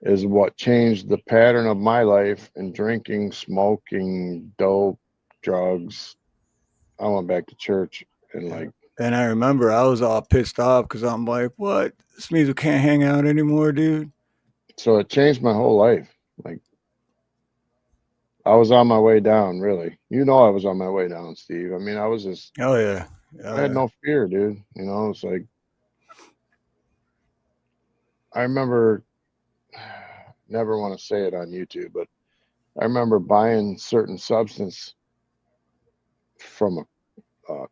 Is what changed the pattern of my life and drinking, smoking, dope, drugs. I went back to church and yeah. like, And I remember I was all pissed off because I'm like, what? This means we can't hang out anymore, dude. so it changed my whole life. Like I was on my way down, really. I was on my way down, Steve. I mean, Oh yeah, I oh had yeah. no fear, dude. It's like I remember, never want to say it on YouTube, but I remember buying certain substance from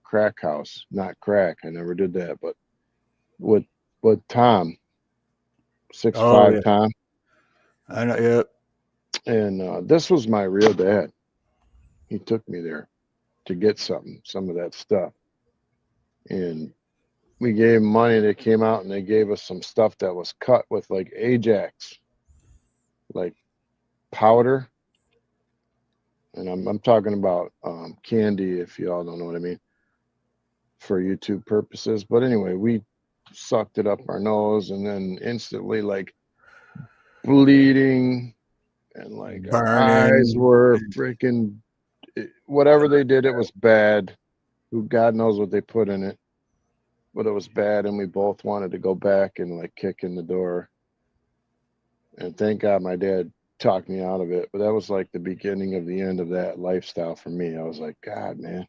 crack house, not crack. I never did that, but with Tom, six Oh five yeah, Tom, I know. Yeah, and this was my real dad. He took me there to get some of that stuff, and we gave him money. They came out and they gave us some stuff that was cut with like Ajax, like powder, and I'm talking about candy. If you all don't know what I mean, for YouTube purposes. But anyway, we sucked it up our nose, and then instantly like bleeding, and like our eyes burning. were freaking whatever they did. It was bad. Who God knows what they put in it, but it was bad, and we both wanted to go back and like kick in the door. And thank God my dad talked me out of it. But that was like the beginning of the end of that lifestyle for me. I was like, God, man.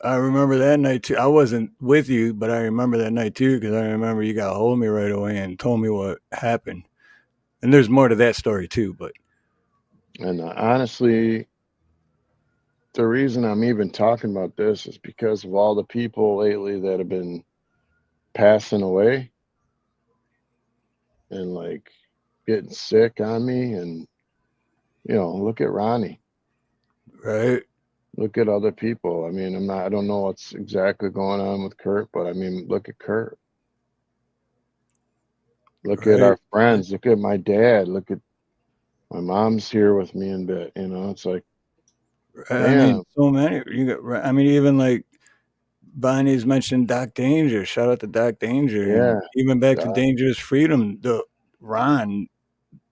I remember that night too. I wasn't with you, but I remember that night too because I remember you got a hold of me right away and told me what happened. And there's more to that story too, but And honestly, the reason I'm even talking about this is because of all the people lately that have been passing away and like getting sick on me. And, look at Ronnie, right, look at other people. I mean, I don't know what's exactly going on with Kurt, but I mean, look at Kurt. Look at right. our friends. Look at my dad. Look at my mom's here with me in bed. It's like, I mean, damn, so many. You got. I mean, even like Bonnie's mentioned Doc Danger. Shout out to Doc Danger, and yeah, even back to God, Dangerous Freedom. The Ron,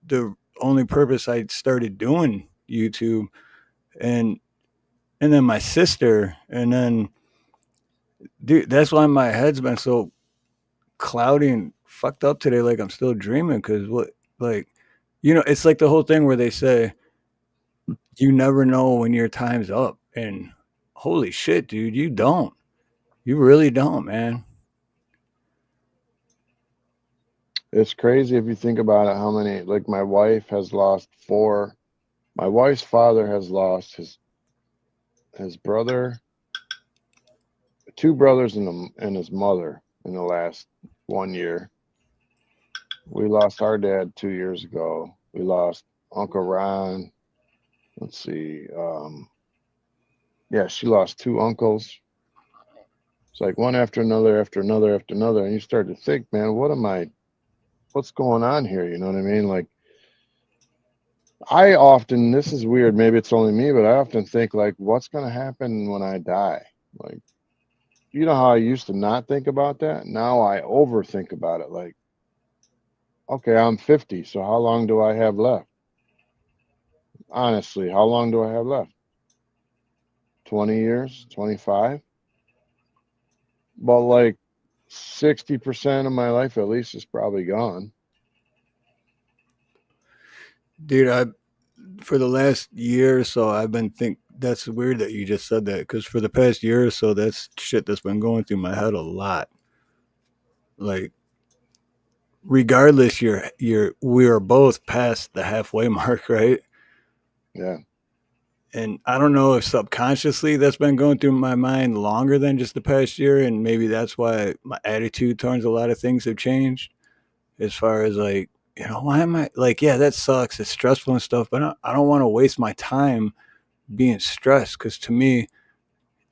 the only purpose I started doing YouTube, and and then my sister, and then dude, that's why my head's been so cloudy and fucked up today. Like I'm still dreaming because what, like, it's like the whole thing where they say you never know when your time's up, and holy shit, dude, you don't. You really don't, man. it's crazy if you think about it. How many? Like my wife has lost four. My wife's father has lost his brother, two brothers, and his mother in the last 1 year. We lost our dad 2 years ago. We lost Uncle Ron. Let's see. Yeah, she lost two uncles. It's like one after another, after another, after another, and you start to think, man, what's going on here? You know what I mean? Like I often, this is weird. Maybe it's only me, but I often think like, what's going to happen when I die? Like, how I used to not think about that? Now I overthink about it. Like, okay, I'm 50, so how long do I have left? Honestly, how long do I have left? 20 years, 25? But like 60% of my life at least is probably gone. Dude, I for the last year or so, I've been think that's weird that you just said that because for the past year or so, that's shit that's been going through my head a lot. Like, regardless, we are both past the halfway mark, right? Yeah. And I don't know if subconsciously that's been going through my mind longer than just the past year, and maybe that's why my attitude towards a lot of things have changed. As far as like, why am I like, yeah, that sucks. It's stressful and stuff, but I don't want to waste my time being stressed because to me,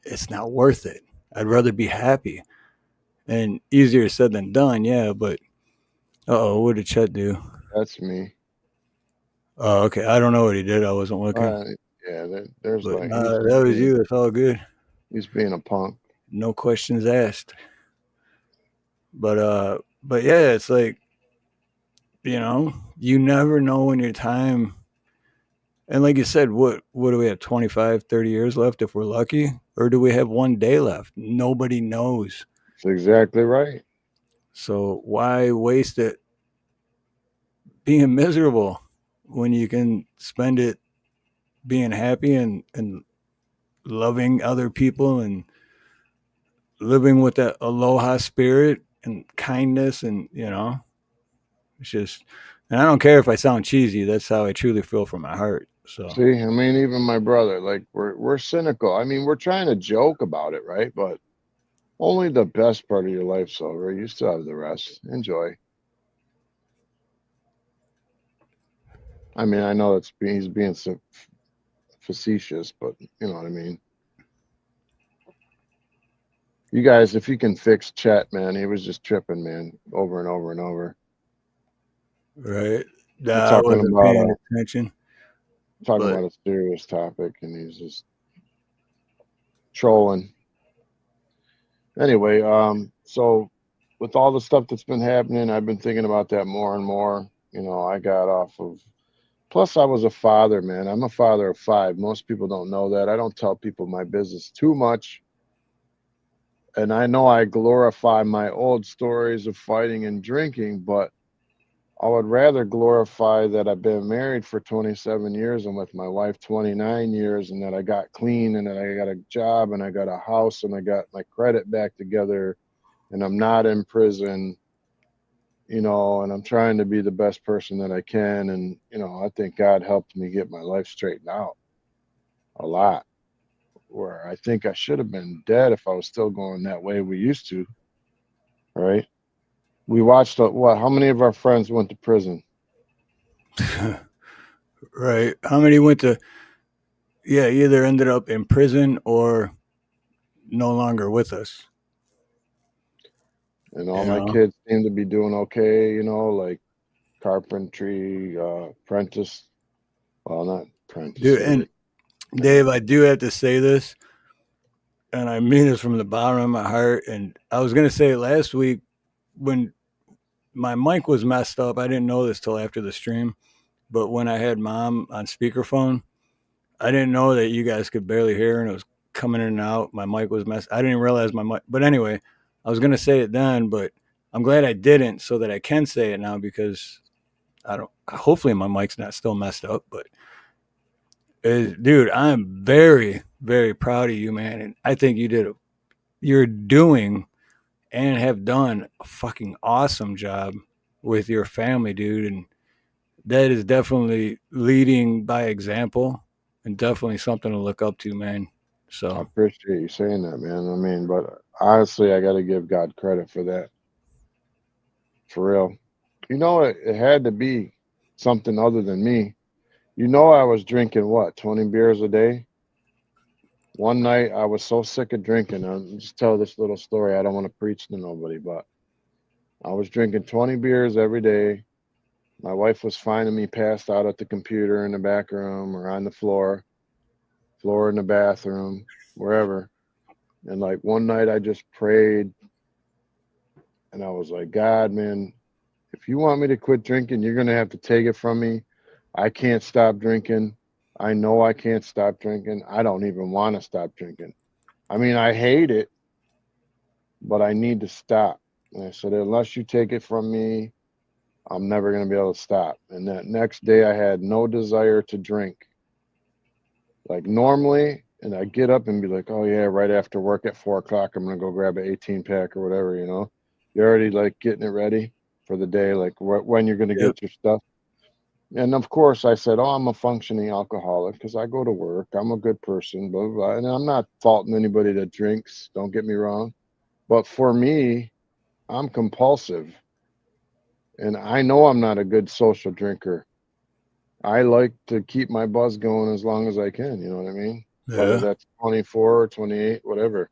it's not worth it. I'd rather be happy. And easier said than done, yeah. But what did Chet do? That's me. Oh, okay. I don't know what he did. I wasn't looking. Uh, yeah, there's But like that was you. It's all good. he's being a punk. No questions asked. But yeah, it's like, you never know when your time. And like you said, what do we have, 25, 30 years left if we're lucky? Or do we have one day left? Nobody knows. That's exactly right. So why waste it being miserable when you can spend it being happy and loving other people and living with that aloha spirit and kindness and it's just, and I don't care if I sound cheesy, that's how I truly feel from my heart. So See, I mean, even my brother, like we're cynical. I mean, we're trying to joke about it, right? But only the best part of your life's over. You still have the rest. Enjoy. I mean, I know he's being so facetious, but you know what I mean. You guys, if you can fix Chet, man, he was just tripping, man, over and over and over. right, We're I wasn't paying attention, talking but about a serious topic, and he's just trolling. Anyway, so with all the stuff that's been happening, I've been thinking about that more and more. You know, I got off of. Plus, I was a father, man. I'm a father of 5. Most people don't know that. I don't tell people my business too much. And I know I glorify my old stories of fighting and drinking, but I would rather glorify that I've been married for 27 years and with my wife 29 years, and that I got clean and that I got a job and I got a house and I got my credit back together and I'm not in prison, you know, and I'm trying to be the best person that I can. And, you know, I think God helped me get my life straightened out a lot, where I think I should have been dead if I was still going that way we used to, right? We watched what? How many of our friends went to prison? right. How many went to? Yeah, either ended up in prison or no longer with us. And all You my know, kids seem to be doing okay, you know, like carpentry, apprentice. Well, not dude. apprentices. And Dave, I do have to say this, and I mean this from the bottom of my heart. And I was gonna say it last week when my mic was messed up. I didn't know this till after the stream, but when I had mom on speakerphone, I didn't know that you guys could barely hear, and it was coming in and out. My mic was messed. I didn't realize my mic. But anyway, I was gonna say it then, but I'm glad I didn't, so that I can say it now because I don't. Hopefully, my mic's not still messed up. But dude, I'm very, very proud of you, man, and I think you're doing and have done a fucking awesome job with your family, dude, and that is definitely leading by example and definitely something to look up to, man. I So appreciate you saying that, man. I mean, but honestly, I got to give God credit for that, for real. You know, it had to be something other than me. You know, I was drinking what, 20 beers a day? One night, I was so sick of drinking. I'll just tell this little story. I don't want to preach to nobody, but I was drinking 20 beers every day. My wife was finding me passed out at the computer in the back room or on the floor in the bathroom, wherever. And like one night, I just prayed and I was like, God, man, if you want me to quit drinking, you're going to have to take it from me. I can't stop drinking. I know I can't stop drinking. I don't even want to stop drinking. I mean, I hate it, but I need to stop. And I said, unless you take it from me, I'm never going to be able to stop. And that next day, I had no desire to drink. Like normally, and I get up and be like, oh, yeah, right after work at 4 o'clock, I'm going to go grab an 18 pack or whatever, you know? You're already like getting it ready for the day, like when you're going to yep. get your stuff. And of course, I said, oh, I'm a functioning alcoholic because I go to work. I'm a good person, blah, blah, blah. And I'm not faulting anybody that drinks. Don't get me wrong. But for me, I'm compulsive. And I know I'm not a good social drinker. I like to keep my buzz going as long as I can. You know what I mean? Whether Yeah. that's 24 or 28, whatever.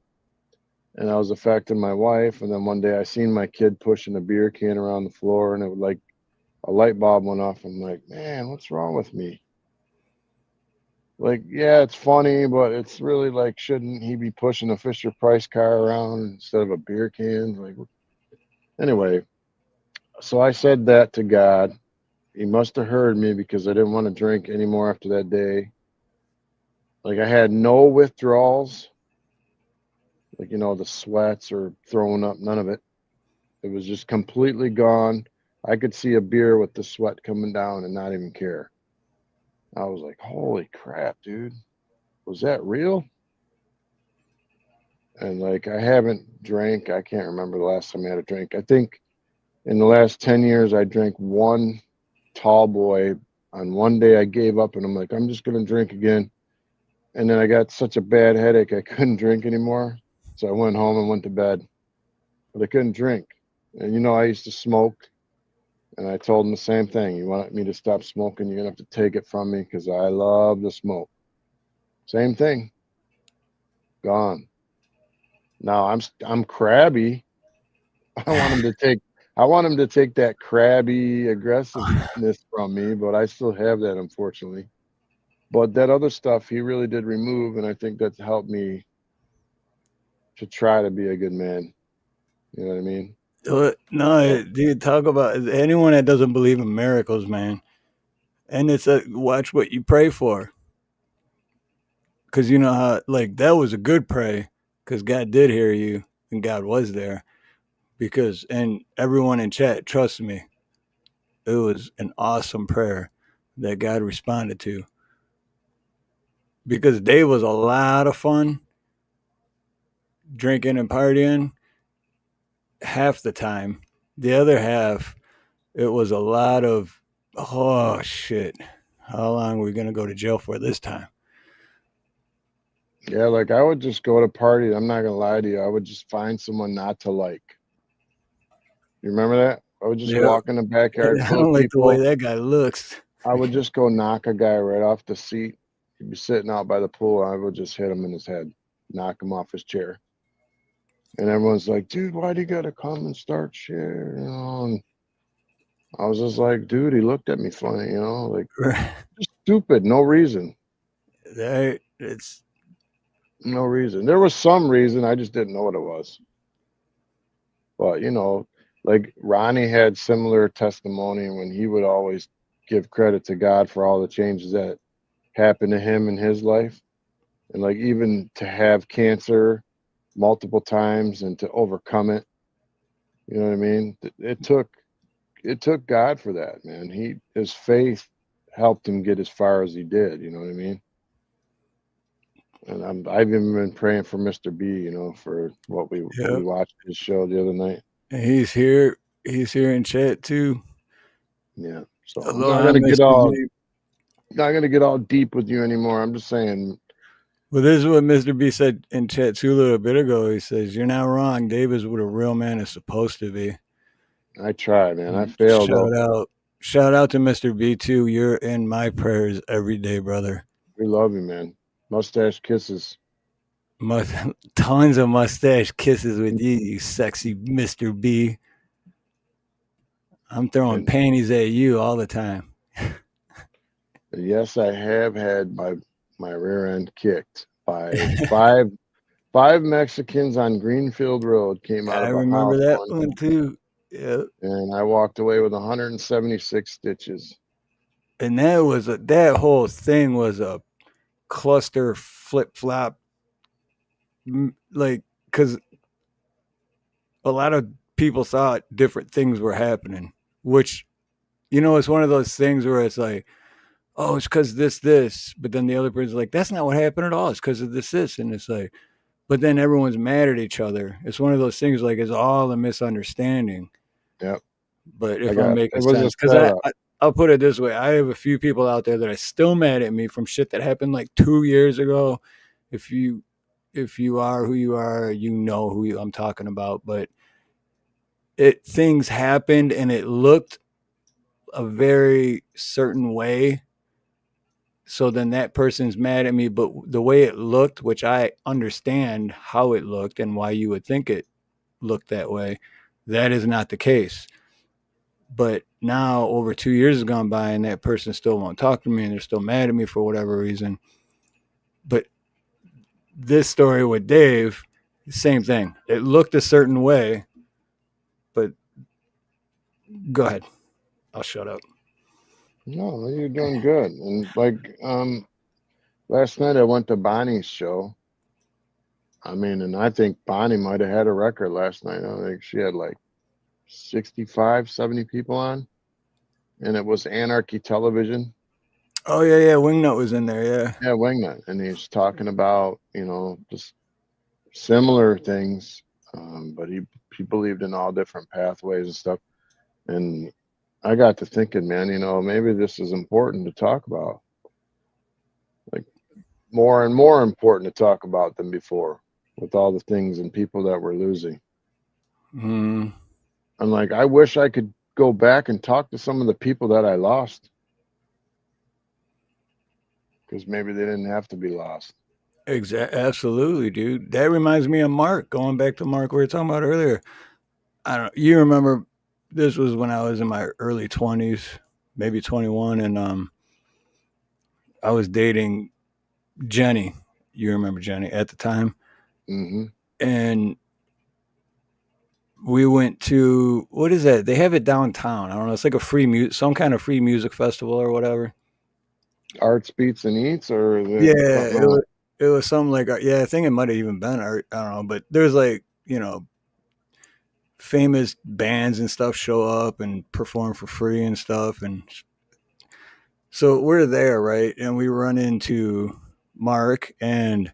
And I was affecting my wife. And then one day I seen my kid pushing a beer can around the floor and it was like a light bulb went off. I'm like, man, what's wrong with me? Like, yeah, it's funny, but it's really like, shouldn't he be pushing a Fisher Price car around instead of a beer can? Like, anyway, so I said that to God. He must have heard me because I didn't want to drink anymore after that day. Like, I had no withdrawals, like, you know, the sweats or throwing up, none of it. It was just completely gone. I could see a beer with the sweat coming down and not even care. I was like, holy crap, dude. Was that real? And like, I haven't drank. I can't remember the last time I had a drink. I think in the last 10 years, I drank one tall boy on one day I gave up and I'm like, I'm just gonna drink again. And then I got such a bad headache I couldn't drink anymore. So I went home and went to bed. But I couldn't drink. And you know, I used to smoke. And I told him the same thing. You want me to stop smoking, you're gonna have to take it from me because I love to smoke. Same thing. Gone. Now I'm crabby. I want him to take that crabby aggressiveness from me, but I still have that, unfortunately. But that other stuff he really did remove, and I think that's helped me to try to be a good man. You know what I mean? No, dude, talk about anyone that doesn't believe in miracles, man. And it's watch what you pray for. Because you know how, like, that was a good pray because God did hear you and God was there. Because, and everyone in chat, trust me, it was an awesome prayer that God responded to. Because Dave was a lot of fun drinking and partying half the time. The other half, it was a lot of, oh shit, how long are we going to go to jail for this time? Yeah, like I would just go to parties. I'm not gonna lie to you. I would just find someone not to like. You remember that? I would just Yeah. walk in the backyard I full of don't like the way people. that guy looks. I would just go knock a guy right off the seat. He'd be sitting out by the pool. I would just hit him in his head, knock him off his chair. And everyone's like, dude, why do you gotta come and start shit? You know, and I was just like, dude, he looked at me funny, you know, like just stupid, no reason. It's No reason. There was some reason, I just didn't know what it was. But you know, like Ronnie had similar testimony when he would always give credit to God for all the changes that happened to him in his life. And like even to have cancer multiple times and to overcome it, you know what I mean? It took God for that, man. His faith helped him get as far as he did, you know what I mean? And I've even been praying for Mr. B, you know, for what we yeah. watched his show the other night. And he's here. He's here in chat too. Yeah. So I'm not Aloha, gonna get Mr. all B. not gonna get all deep with you anymore. I'm just saying. Well, this is what Mr. B said in chat too a little bit ago. He says, "You're not wrong. Dave is what a real man is supposed to be." I tried, man. I failed though. Shout out to Mr. B too. You're in my prayers every day, brother. We love you, man. Mustache kisses. Tons of mustache kisses with you, you sexy Mr. B. I'm throwing And panties at you all the time. yes, I have had my rear end kicked by five Mexicans on Greenfield Road came out I of a remember house that one one day, too. Yeah. and I walked away with 176 stitches. And that whole thing was a cluster flip flop, like, because a lot of people thought different things were happening, which, you know, it's one of those things where it's like, oh, it's because this, but then the other person's like, that's not what happened at all. It's because of this, and it's like, but then everyone's mad at each other. It's one of those things like it's all a misunderstanding. Yep. But I if I'm got making it was a sense, because setup. I'll put it this way: I have a few people out there that are still mad at me from shit that happened like 2 years ago. If you are who you are, you know who I'm talking about. But things happened and it looked a very certain way. So then that person's mad at me, but the way it looked, which I understand how it looked and why you would think it looked that way, that is not the case. But now over 2 years has gone by and that person still won't talk to me and they're still mad at me for whatever reason. But this story with Dave, same thing. It looked a certain way, but go ahead. I'll shut up. No, you're doing good. And like last night I went to Bonnie's show. I mean, and I think Bonnie might have had a record last night. I think she had like 65, 70 people on. And it was Anarchy Television. Oh yeah, Wingnut was in there, yeah. Yeah, Wingnut. And he's talking about, you know, just similar things. But he believed in all different pathways and stuff. And I got to thinking, man, maybe this is important to talk about. Like more and more important to talk about than before with all the things and people that we're losing. Mm. I'm like, I wish I could go back and talk to some of the people that I lost. Because maybe they didn't have to be lost. Absolutely, dude. That reminds me of Mark. Going back to Mark, we were talking about earlier. I don't. You remember? This was when I was in my early 20s, maybe 21, and I was dating Jenny. You remember Jenny at the time, Mm-hmm. and we went to, what is that? They have it downtown. I don't know. It's like a some kind of free music festival or whatever. Arts, Beats, and Eats, or is Yeah, it something else? it was something like, yeah, I think it might have even been art. I don't know, but there's like, famous bands and stuff show up and perform for free and stuff, and so we're there, right? And we run into Mark and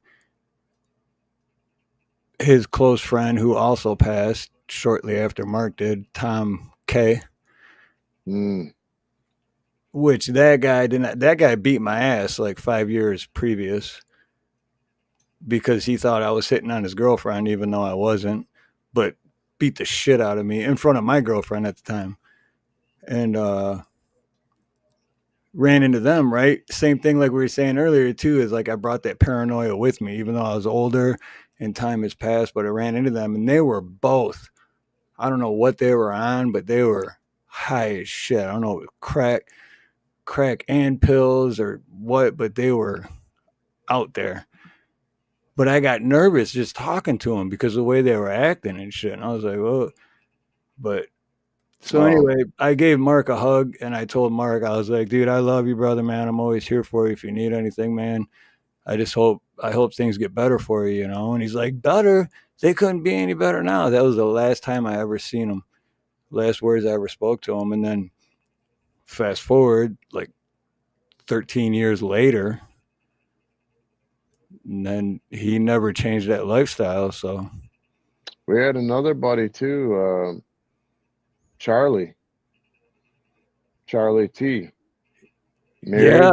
his close friend who also passed shortly after Mark did, Tom K. Mm. Which that guy beat my ass like 5 years previous because he thought I was hitting on his girlfriend, even though I wasn't, but beat the shit out of me in front of my girlfriend at the time. And ran into them, right? Same thing like we were saying earlier, too, is like I brought that paranoia with me, even though I was older and time has passed, but I ran into them and they were both, I don't know what they were on, but they were high as shit. I don't know, crack and pills or what, but they were out there. But I got nervous just talking to them because of the way they were acting and shit. And I was like, "Whoa!" But so anyway, I gave Mark a hug and I told Mark, I was like, "Dude, I love you, brother, man. I'm always here for you if you need anything, man. I hope things get better for you, you know." And he's like, "Better? They couldn't be any better now." That was the last time I ever seen him. Last words I ever spoke to him. And then fast forward like 13 years later, and then he never changed that lifestyle. So We had another buddy too, Charlie T. Married,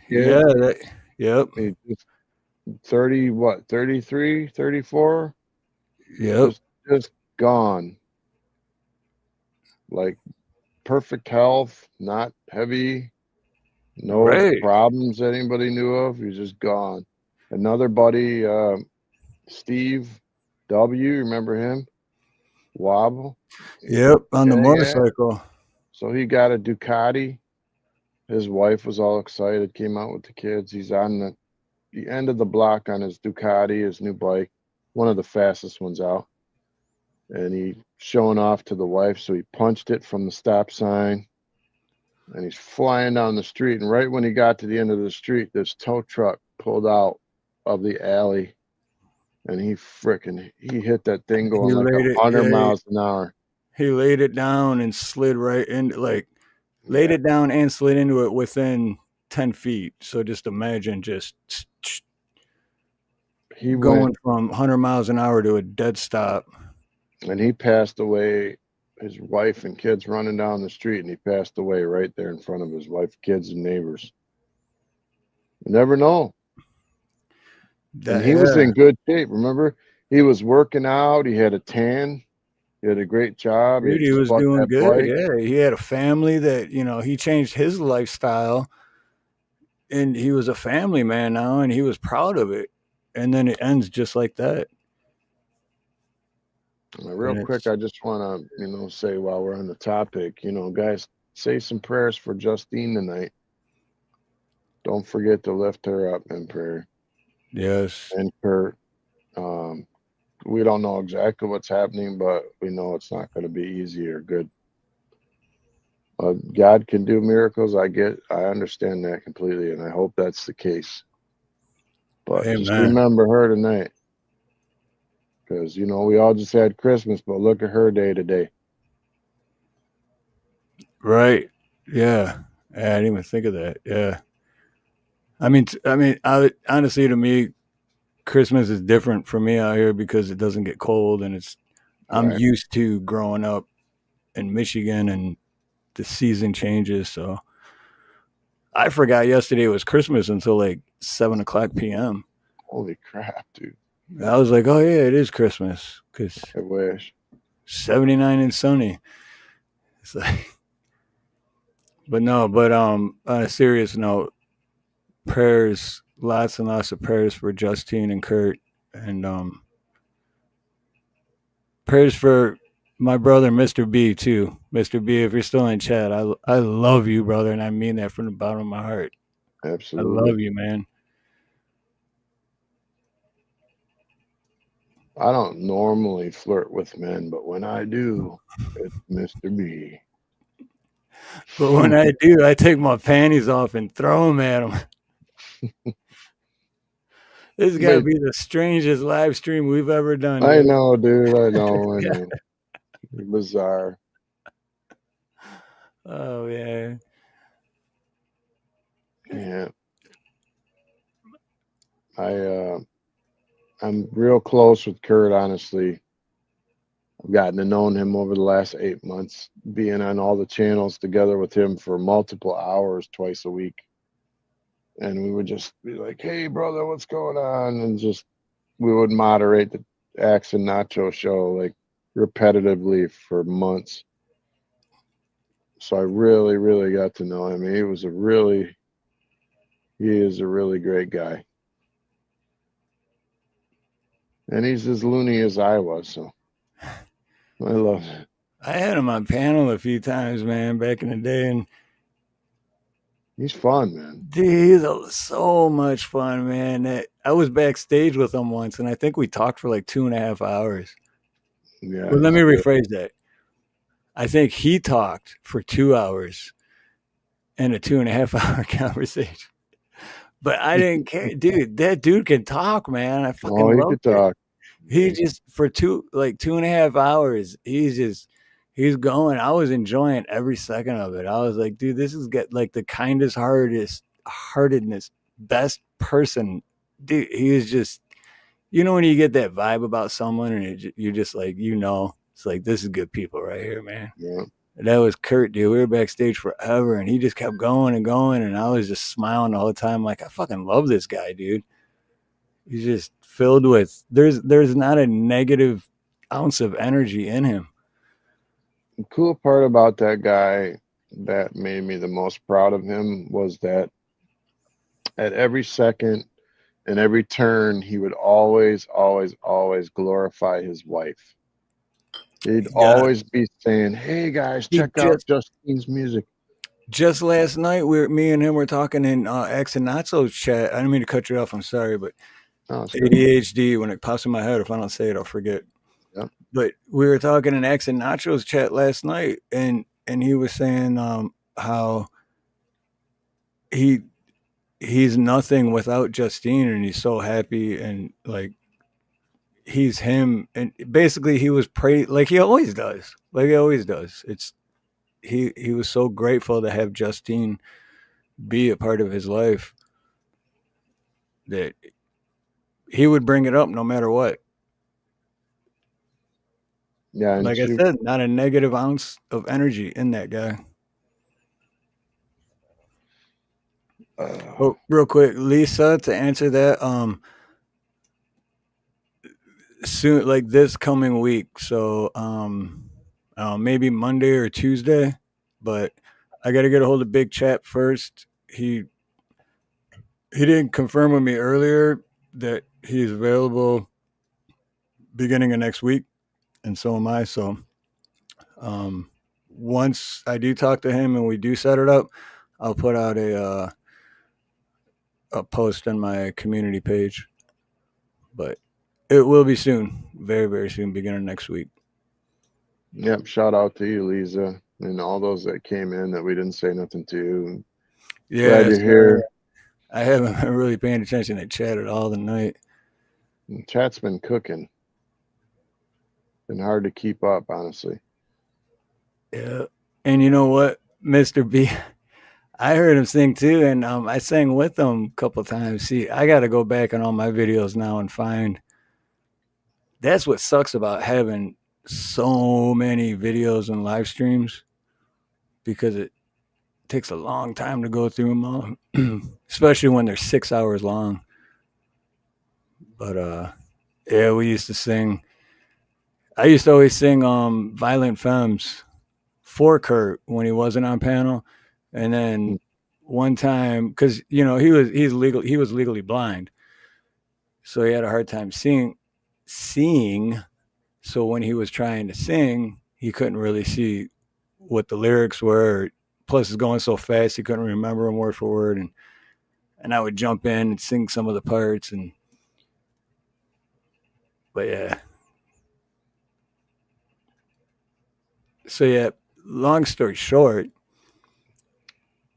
yeah, kids. yep, He just 30, what, 33, 34? yep, Just gone. Like perfect health, not heavy, no right, problems that anybody knew of. He's just gone. Another buddy, Steve W. Remember him? Wobble. yep, on the Yeah. motorcycle. So he got a Ducati. His wife was all excited, came out with the kids. He's on the end of the block on his Ducati, his new bike, one of the fastest ones out. And he showing off to the wife. So he punched it from the stop sign and he's flying down the street. And right when he got to the end of the street, this tow truck pulled out of the alley and he hit that thing going He like laid it, 100 yeah, miles an hour. he laid it down and slid right into, like, laid Yeah. it down and slid into it within 10 feet. So just imagine just He going went from 100 miles an hour to a dead stop. and he passed away. His wife and kids running down the street, and he passed away right there in front of his wife, kids, and neighbors. You never know. And he was Yeah, in good shape. Remember, he was working out. He had a tan. He had a great job. He dude, had he just was bought doing that good. bike. Yeah, he had a family that, he changed his lifestyle and he was a family man now and he was proud of it. And then it ends just like that. Real And quick, it's, I just want to, say while we're on the topic, guys, say some prayers for Justine tonight. Don't forget to lift her up in prayer. yes. And Kurt, we don't know exactly what's happening, but we know it's not going to be easy or good. God can do miracles. I understand that completely, and I hope that's the case. But just Amen. remember her tonight, because we all just had Christmas, but look at her day today. Right. Yeah. I didn't even think of that. Yeah. Honestly, to me, Christmas is different for me out here because it doesn't get cold and I'm Right. used to growing up in Michigan and the season changes. So I forgot yesterday was Christmas until like 7:00 p.m. Holy crap, dude. I was like, oh yeah, it is Christmas because I wish. 79 and sunny. It's like, but no, but on a serious note, prayers, lots and lots of prayers for Justine and Kurt, and prayers for my brother, Mr. B, too. Mr. B, if you're still in chat, I love you, brother, and I mean that from the bottom of my heart. I Absolutely. love you, man. I don't normally flirt with men, but when I do, it's Mr. B. But when I do, I take my panties off and throw them at him. This has got to But be the strangest live stream we've ever done. I Dude. know, dude. I know. Bizarre. Oh, yeah. Yeah. I'm real close with Kurt, honestly. I've gotten to know him over the last 8 months, being on all the channels together with him for multiple hours twice a week. And we would just be like, hey, brother, what's going on? And just, we would moderate the Axe and Nacho show like repetitively for months. So I really, really got to know him. He is a really great guy. And he's as loony as I was, so I love it. I had him on panel a few times, man, back in the day, and he's fun, man. Dude, he's so much fun, man. I was backstage with him once, and I think we talked for like 2.5 hours. Yeah. Well, let me rephrase that. I think he talked for 2 hours in a 2.5 hour conversation. But I didn't care, dude. That dude can talk, man. I fucking love he could talk. He just for 2.5 hours. He's going. I was enjoying every second of it. I was like, dude, this is like the kindest, heartedness, best person, dude. He was just, when you get that vibe about someone, and you're just like, it's like this is good people right here, man. Yeah. That was Kurt, dude. We were backstage forever, and he just kept going and going, and I was just smiling the whole time, like I fucking love this guy, dude. He's just filled with there's not a negative ounce of energy in him. The cool part about that guy that made me the most proud of him was that at every second and every turn, he would always glorify his wife. He'd always be saying, hey guys, check out Justine's music. Just last night, me and him were talking in X and Nacho's chat. I didn't mean to cut you off. I'm sorry, but ADHD, when it pops in my head, if I don't say it, I'll forget. Yeah. But we were talking in X and Nacho's chat last night, and he was saying how he's nothing without Justine, and he's so happy, and like he's him, and basically he was like he always does. It's he was so grateful to have Justine be a part of his life that he would bring it up no matter what. Yeah, like I said, not a negative ounce of energy in that guy. Real quick, Lisa, to answer that, soon, like this coming week, so maybe Monday or Tuesday, but I got to get a hold of Big Chap first. He didn't confirm with me earlier that he's available beginning of next week, and so am I. So once I do talk to him and we do set it up, I'll put out a post on my community page. But it will be soon, very, very soon, beginning next week. Yep, shout out to you, Lisa, and all those that came in that we didn't say nothing to. Yeah, glad you're here. I haven't been really paying attention to chat at all tonight. Chat's been cooking. Been hard to keep up, honestly. Yeah, and you know what, Mr. B, I heard him sing too, and I sang with him a couple times. See, I got to go back on all my videos now and find. That's what sucks about having so many videos and live streams. because it takes a long time to go through them all, especially when they're 6 hours long. But yeah, we used to sing. I used to always sing Violent Femmes for Kurt when he wasn't on panel, and then one time, because he was legally blind, so he had a hard time seeing. So when he was trying to sing, he couldn't really see what the lyrics were. Plus, it's going so fast he couldn't remember them word for word, and I would jump in and sing some of the parts, but yeah. So yeah, long story short,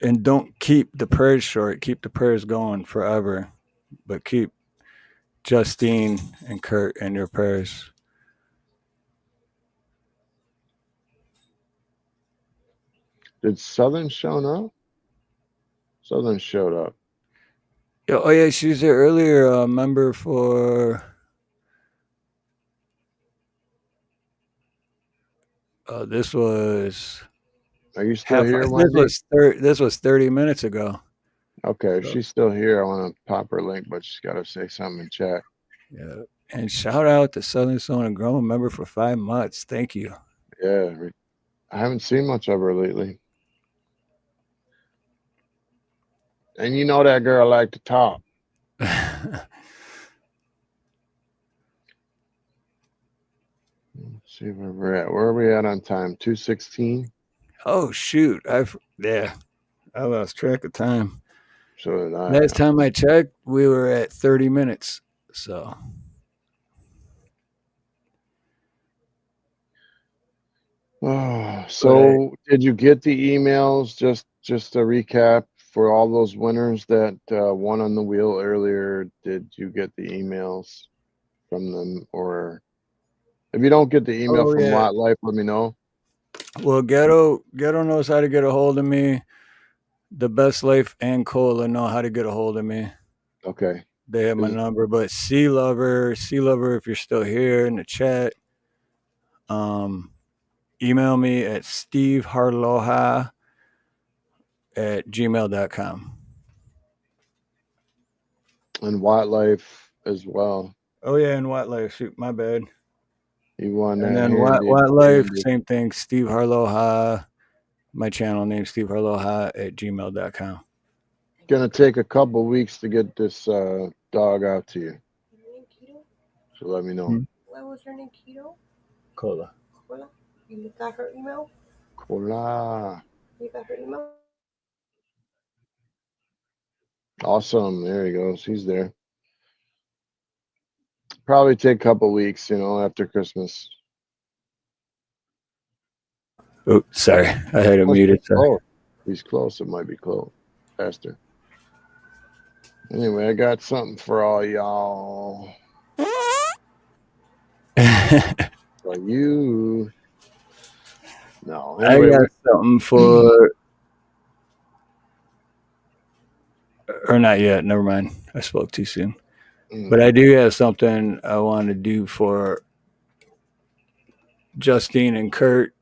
and don't keep the prayers short. Keep the prayers going forever, but keep Justine and Kurt in your prayers. Did Southern show up? Southern showed up. Oh yeah, she was there earlier. Member for this was Are you still here, This Wendy? was this was 30 minutes ago. Okay, if So, she's still here, I want to pop her link, but she's got to say something in chat. yeah, and shout out to Southern Soul and Grown member for 5 months. Thank you. Yeah, I haven't seen much of her lately. And you know that girl like to talk. Let's see where we're at. Where are we at on time? 2:16. Oh shoot! I lost track of time. So did I. Last time I checked, we were at 30 minutes. So Oh, so did you get the emails? Just a recap for all those winners that won on the wheel earlier. Did you get the emails from them, or if you don't get the email from yeah. Watt Life, let me know. Well, Ghetto knows how to get a hold of me. The Best Life and Cola know how to get a hold of me. Okay. They have my number. But Sea Lover, if you're still here in the chat, email me at steveharloha@gmail.com. And Watt Life as well. Oh yeah, and Watt Life. Shoot, my bad. You won And that then handy Watt Life, dandy. same thing. Steve Harloha. My channel name steveharloha@gmail.com. Gonna take a couple weeks to get this dog out to you. So let me know. What was her name? Keto? Cola. Cola? You got her email? Cola. You got her email? Awesome. There he goes. He's there. Probably take a couple weeks, after Christmas. Oh, sorry. I had it muted. Sorry. He's close. It might be close. Faster. Anyway, I got something for all y'all. For you. No. Anyway, I got something for. Or not yet. Never mind. I spoke too soon. But I do have something I want to do for Justine and Kurt.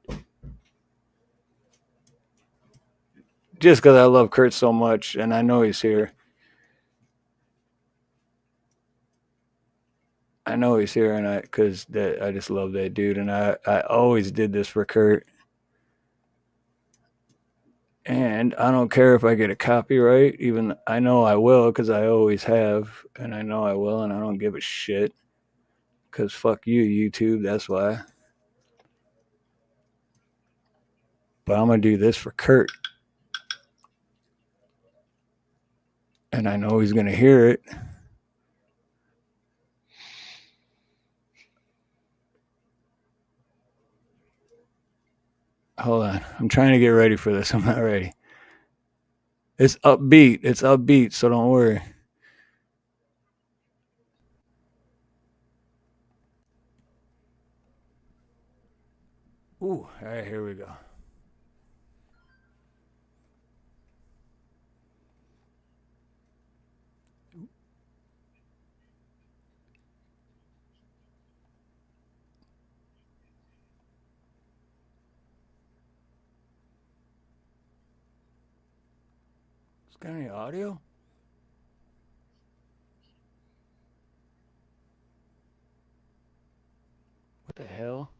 Just because I love Kurt so much, and I know he's here. And I just love that dude, and I always did this for Kurt. And I don't care if I get a copyright, even I know I will because I always have, and I know I will, and I don't give a shit because fuck you, YouTube. That's why. But I'm gonna do this for Kurt, and I know he's gonna hear it. Hold on. I'm trying to get ready for this. I'm not ready. It's upbeat, so don't worry. Ooh, all right, here we go. Got any audio? What the hell?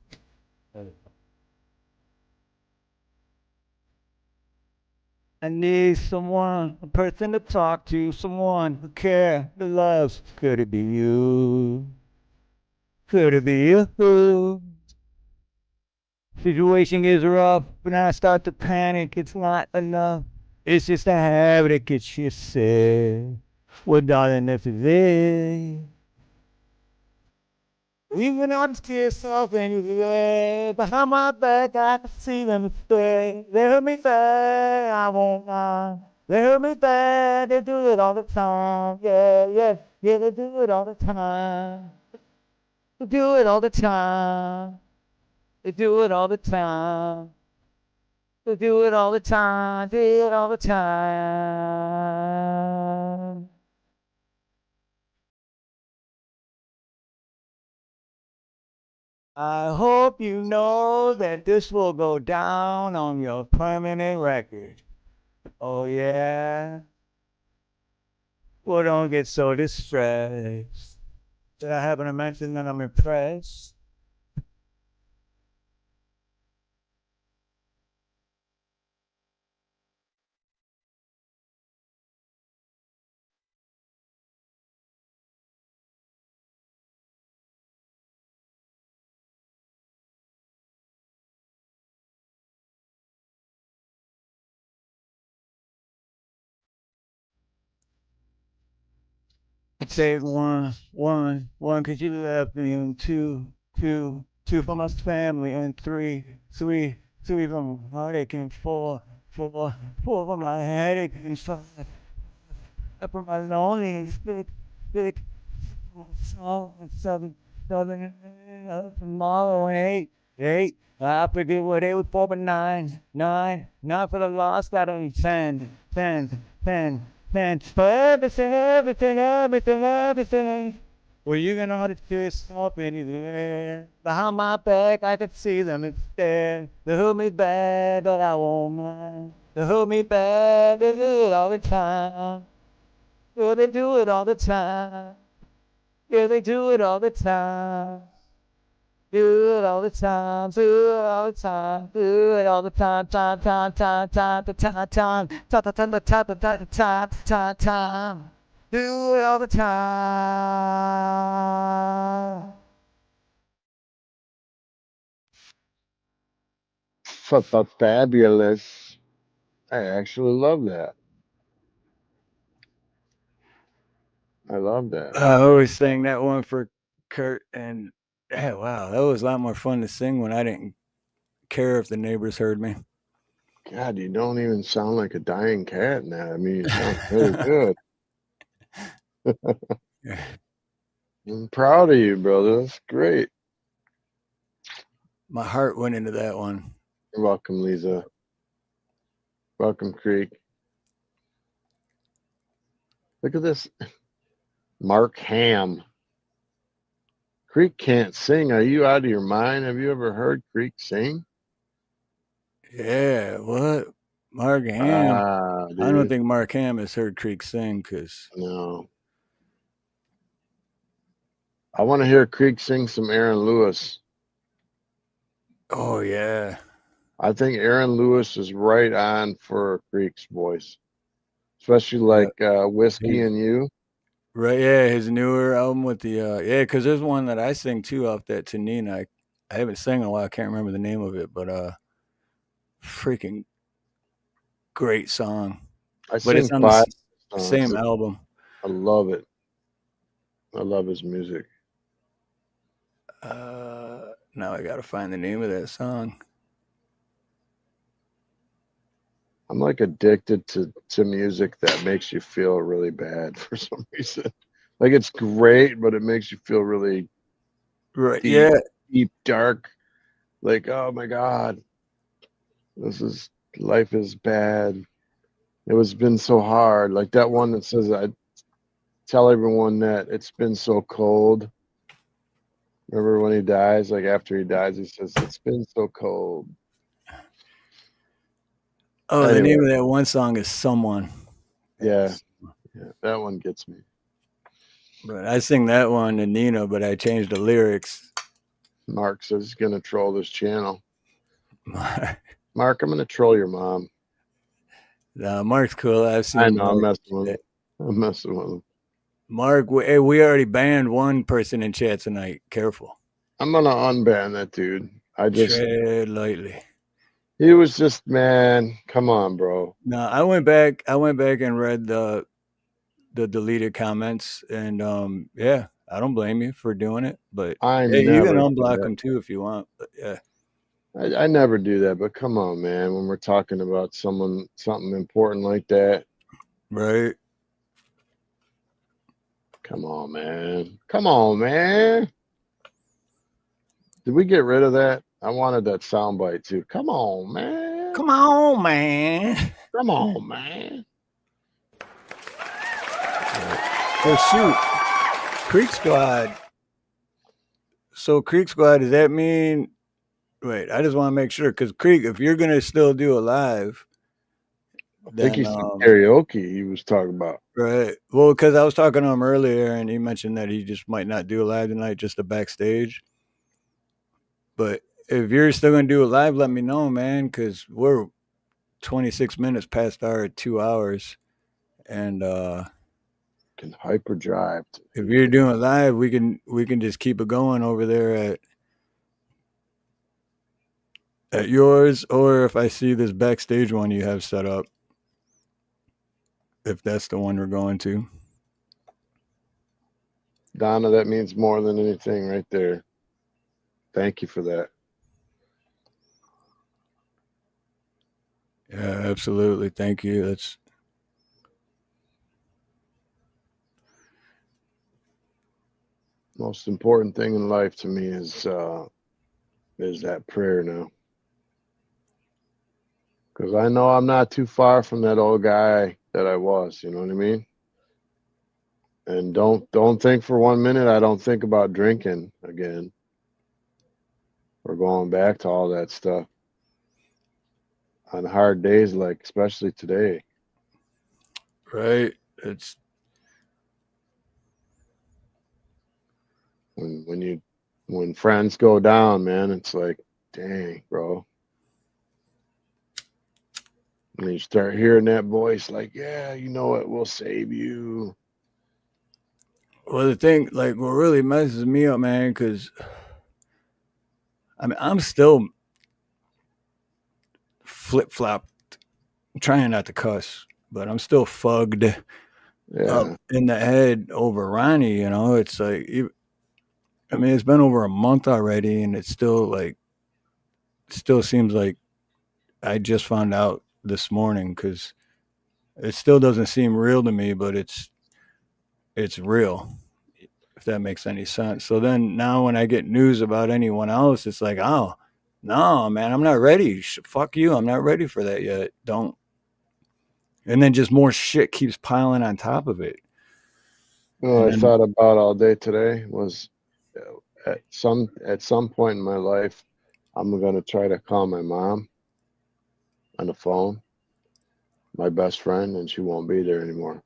I need someone, a person to talk to, someone who cares, who loves. Could it be you? Could it be you? Situation is rough, but I start to panic. It's not enough. It's just a habit that gets you sick. Well, darling, if it is. Even on the yourself and you lay behind my back, I can see them stay. They hurt me bad, I won't lie. They hurt me bad, they do it all the time. Yeah, yeah, yeah, they do it all the time. They do it all the time. They do it all the time. They do it all the time. Do it all the time. I hope you know that this will go down on your permanent record. Oh, yeah? Well, don't get so distressed. Did I happen to mention that I'm impressed? Say one, one, 'cause you left me, and two, for my family, and three, from heartache, and four for my headache, and five, for my loneliness, big, song, and seven, tomorrow, and eight. I forget what eight was for, but nine for the lost, that only 10, for everything. Well, you can know how to do yourself anywhere. Behind my back, I can see them instead. They hurt me bad, but I won't mind. They hurt me bad, they do it all the time. Yeah, they do it all the time. Yeah, they do it all the time. Do it all the time, do it all the time, do it all the time, time. Do it all the time. Fabulous. I actually love that. I love that. I always sang that one for Kurt, and yeah, wow, that was a lot more fun to sing when I didn't care if the neighbors heard me. God, you don't even sound like a dying cat in that. I mean, you sound really good. I'm proud of you, brother. That's great. My heart went into that one. You're welcome, Lisa. Welcome, Creek. Look at this. Mark Ham. Creek can't sing. Are you out of your mind? Have you ever heard Creek sing? Yeah, what? Mark Ham. I don't Dude. think Mark Ham has heard Creek sing, because No. I want to hear Creek sing some Aaron Lewis. oh yeah, I think Aaron Lewis is right on for Creek's voice, especially like Whiskey and You. right. Yeah, his newer album with the yeah, because there's one that I sing too off that Tanina. I haven't sang in a while. I can't remember the name of it, but freaking great song. I But it's sing on 5 the songs. same album. I love it. I love his music. Now I gotta find the name of that song. I'm like addicted to music that makes you feel really bad for some reason. Like it's great, but it makes you feel really Right. deep, Yeah. deep, dark. Like, oh my God, life is bad. It was been so hard. Like that one that says, I tell everyone that it's been so cold. Remember when he dies? Like after he dies, he says, it's been so cold. Oh, the Anyway. name of that one song is Someone. Yeah, that one gets me. But I sing that one to Nina, but I changed the lyrics. Mark says he's gonna troll this channel. Mark, I'm gonna troll your mom. Mark's cool. I've seen I him. know, I'm messing with him. I'm messing with him. Mark, we already banned one person in chat tonight. Careful. I'm gonna unban that dude. Tread lightly. He was just, man, come on, bro. No, I went back and read the deleted comments, and yeah, I don't blame you for doing it. But I yeah, you can never do unblock that. them too if you want. But yeah, I never do that, but come on, man. When we're talking about something important like that, right. come on, man. Come on, man. Did we get rid of that? I wanted that soundbite too. Come on, man. Come on, man. Come on, man. Oh shoot, Creek Squad. So Creek Squad, does that mean? Wait, I just want to make sure because Creek, if you're gonna still do a live, I think then he said karaoke he was talking about. right. Well, because I was talking to him earlier, and he mentioned that he just might not do a live tonight, just a backstage. But if you're still gonna do a live, let me know, man, because we're 26 minutes past our 2 hours, and Can hyperdrive. if you're doing live, we can just keep it going over there at yours, or if I see this backstage one you have set up, if that's the one we're going to. Donna, that means more than anything right there. Thank you for that. Yeah, absolutely. Thank you. That's most important thing in life to me is that prayer now. Because I know I'm not too far from that old guy that I was, you know what I mean? And don't think for 1 minute I don't think about drinking again. Or going back to all that stuff. On hard days like especially today. right. It's when friends go down, man, it's like, dang, bro. And you start hearing that voice like, yeah, you know what, we'll save you. well, the thing, like, what really messes me up, man, because I mean, I'm still flip flopped, trying not to cuss, but I'm still fugged up in the head over Ronnie. You know, it's like, I mean, it's been over a month already, and it's still like, still seems like I just found out this morning because it still doesn't seem real to me, but it's real, if that makes any sense. So then now when I get news about anyone else, it's like, oh, no, man, I'm not ready. Fuck you. I'm not ready for that yet. Don't. And then just more shit keeps piling on top of it. What I thought about all day today was at some point in my life, I'm going to try to call my mom on the phone, my best friend, and she won't be there anymore.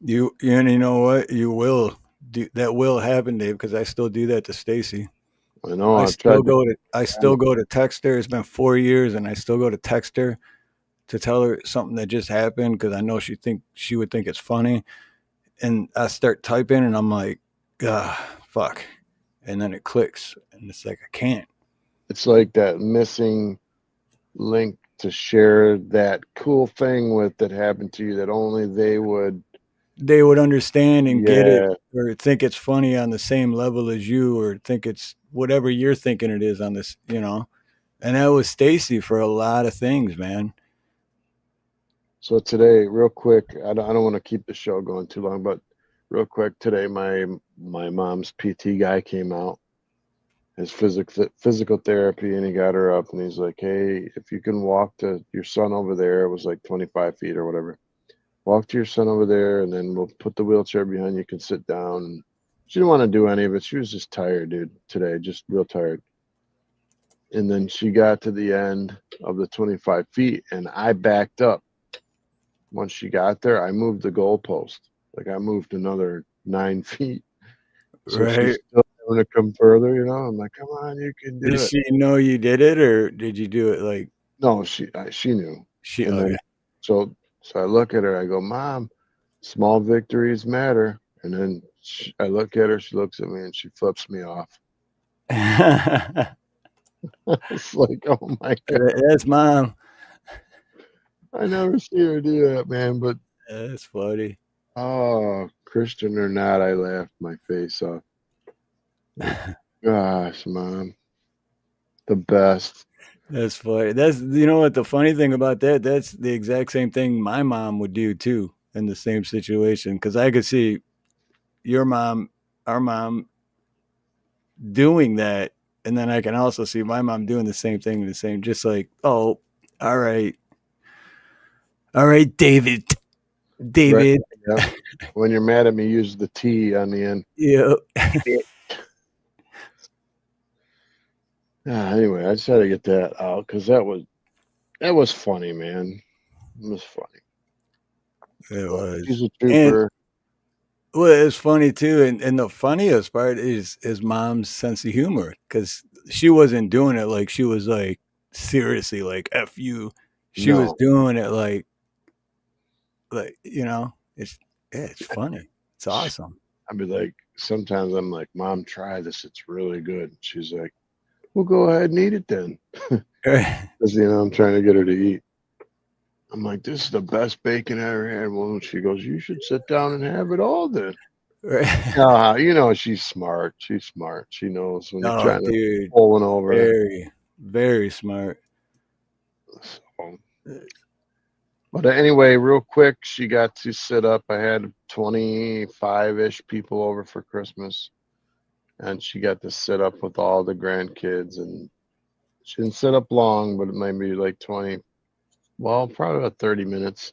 You know what? You will do that. Will happen, Dave, because I still do that to Stacy. I know. I still go to text her. It's been 4 years, and I still go to text her to tell her something that just happened because I know she would think it's funny. And I start typing, and I'm like, fuck, and then it clicks, and it's like I can't. It's like that missing link to share that cool thing with that happened to you that only they would understand and get it, or think it's funny on the same level as you, or think it's whatever you're thinking it is on this, you know. And that was Stacy for a lot of things, man. So today, real quick, I don't want to keep the show going too long, but real quick today, my mom's PT guy came out, his physical therapy, and he got her up, and he's like, hey, if you can walk to your son over there, it was like 25 feet or whatever. Walk to your son over there, and then we'll put the wheelchair behind you. You can sit down. She didn't want to do any of it. She was just tired, dude, today, just real tired. And then she got to the end of the 25 feet, and I backed up once she got there, I moved the goalpost. Like I moved another 9 feet. So she's Right. still going to come further, you know. I'm like, come on, you can do Did it. she know you did it, or did you do it like No, she knew. she? And Okay. then so I look at her. I go, Mom, small victories matter. And then I look at her. She looks at me and she flips me off. It's like, oh my god, That's mom. I never see her do that, man. But That's funny. oh, Christian or not, I laughed my face off. Like, gosh, Mom, the best. That's funny. That's what the funny thing about that. That's the exact same thing my mom would do too in the same situation. Because I could see your mom, our mom, doing that, and then I can also see my mom doing the same thing. The same, just like, oh, all right, David, Right? David. Yeah. When you're mad at me, use the T on the end. Yeah. Anyway, I just had to get that out because that was funny, man. It was funny. It But was. she's a And trooper. well, it's funny too, and the funniest part is mom's sense of humor, because she wasn't doing it like she was like seriously like F you. She was No, doing it like it's it's funny. It's awesome. I'd be like, sometimes I'm like, Mom, try this. It's really good. She's like, well, go ahead and eat it then. Because, I'm trying to get her to eat. I'm like, this is the best bacon I ever had. Well, she goes, you should sit down and have it all then. She's smart. She's smart. She knows when you're Oh, trying to dude, pull one over. very, very smart. So, but anyway, real quick, she got to sit up. I had 25-ish people over for Christmas, and she got to sit up with all the grandkids. And she didn't sit up long, but it might be like 20, well, probably about 30 minutes.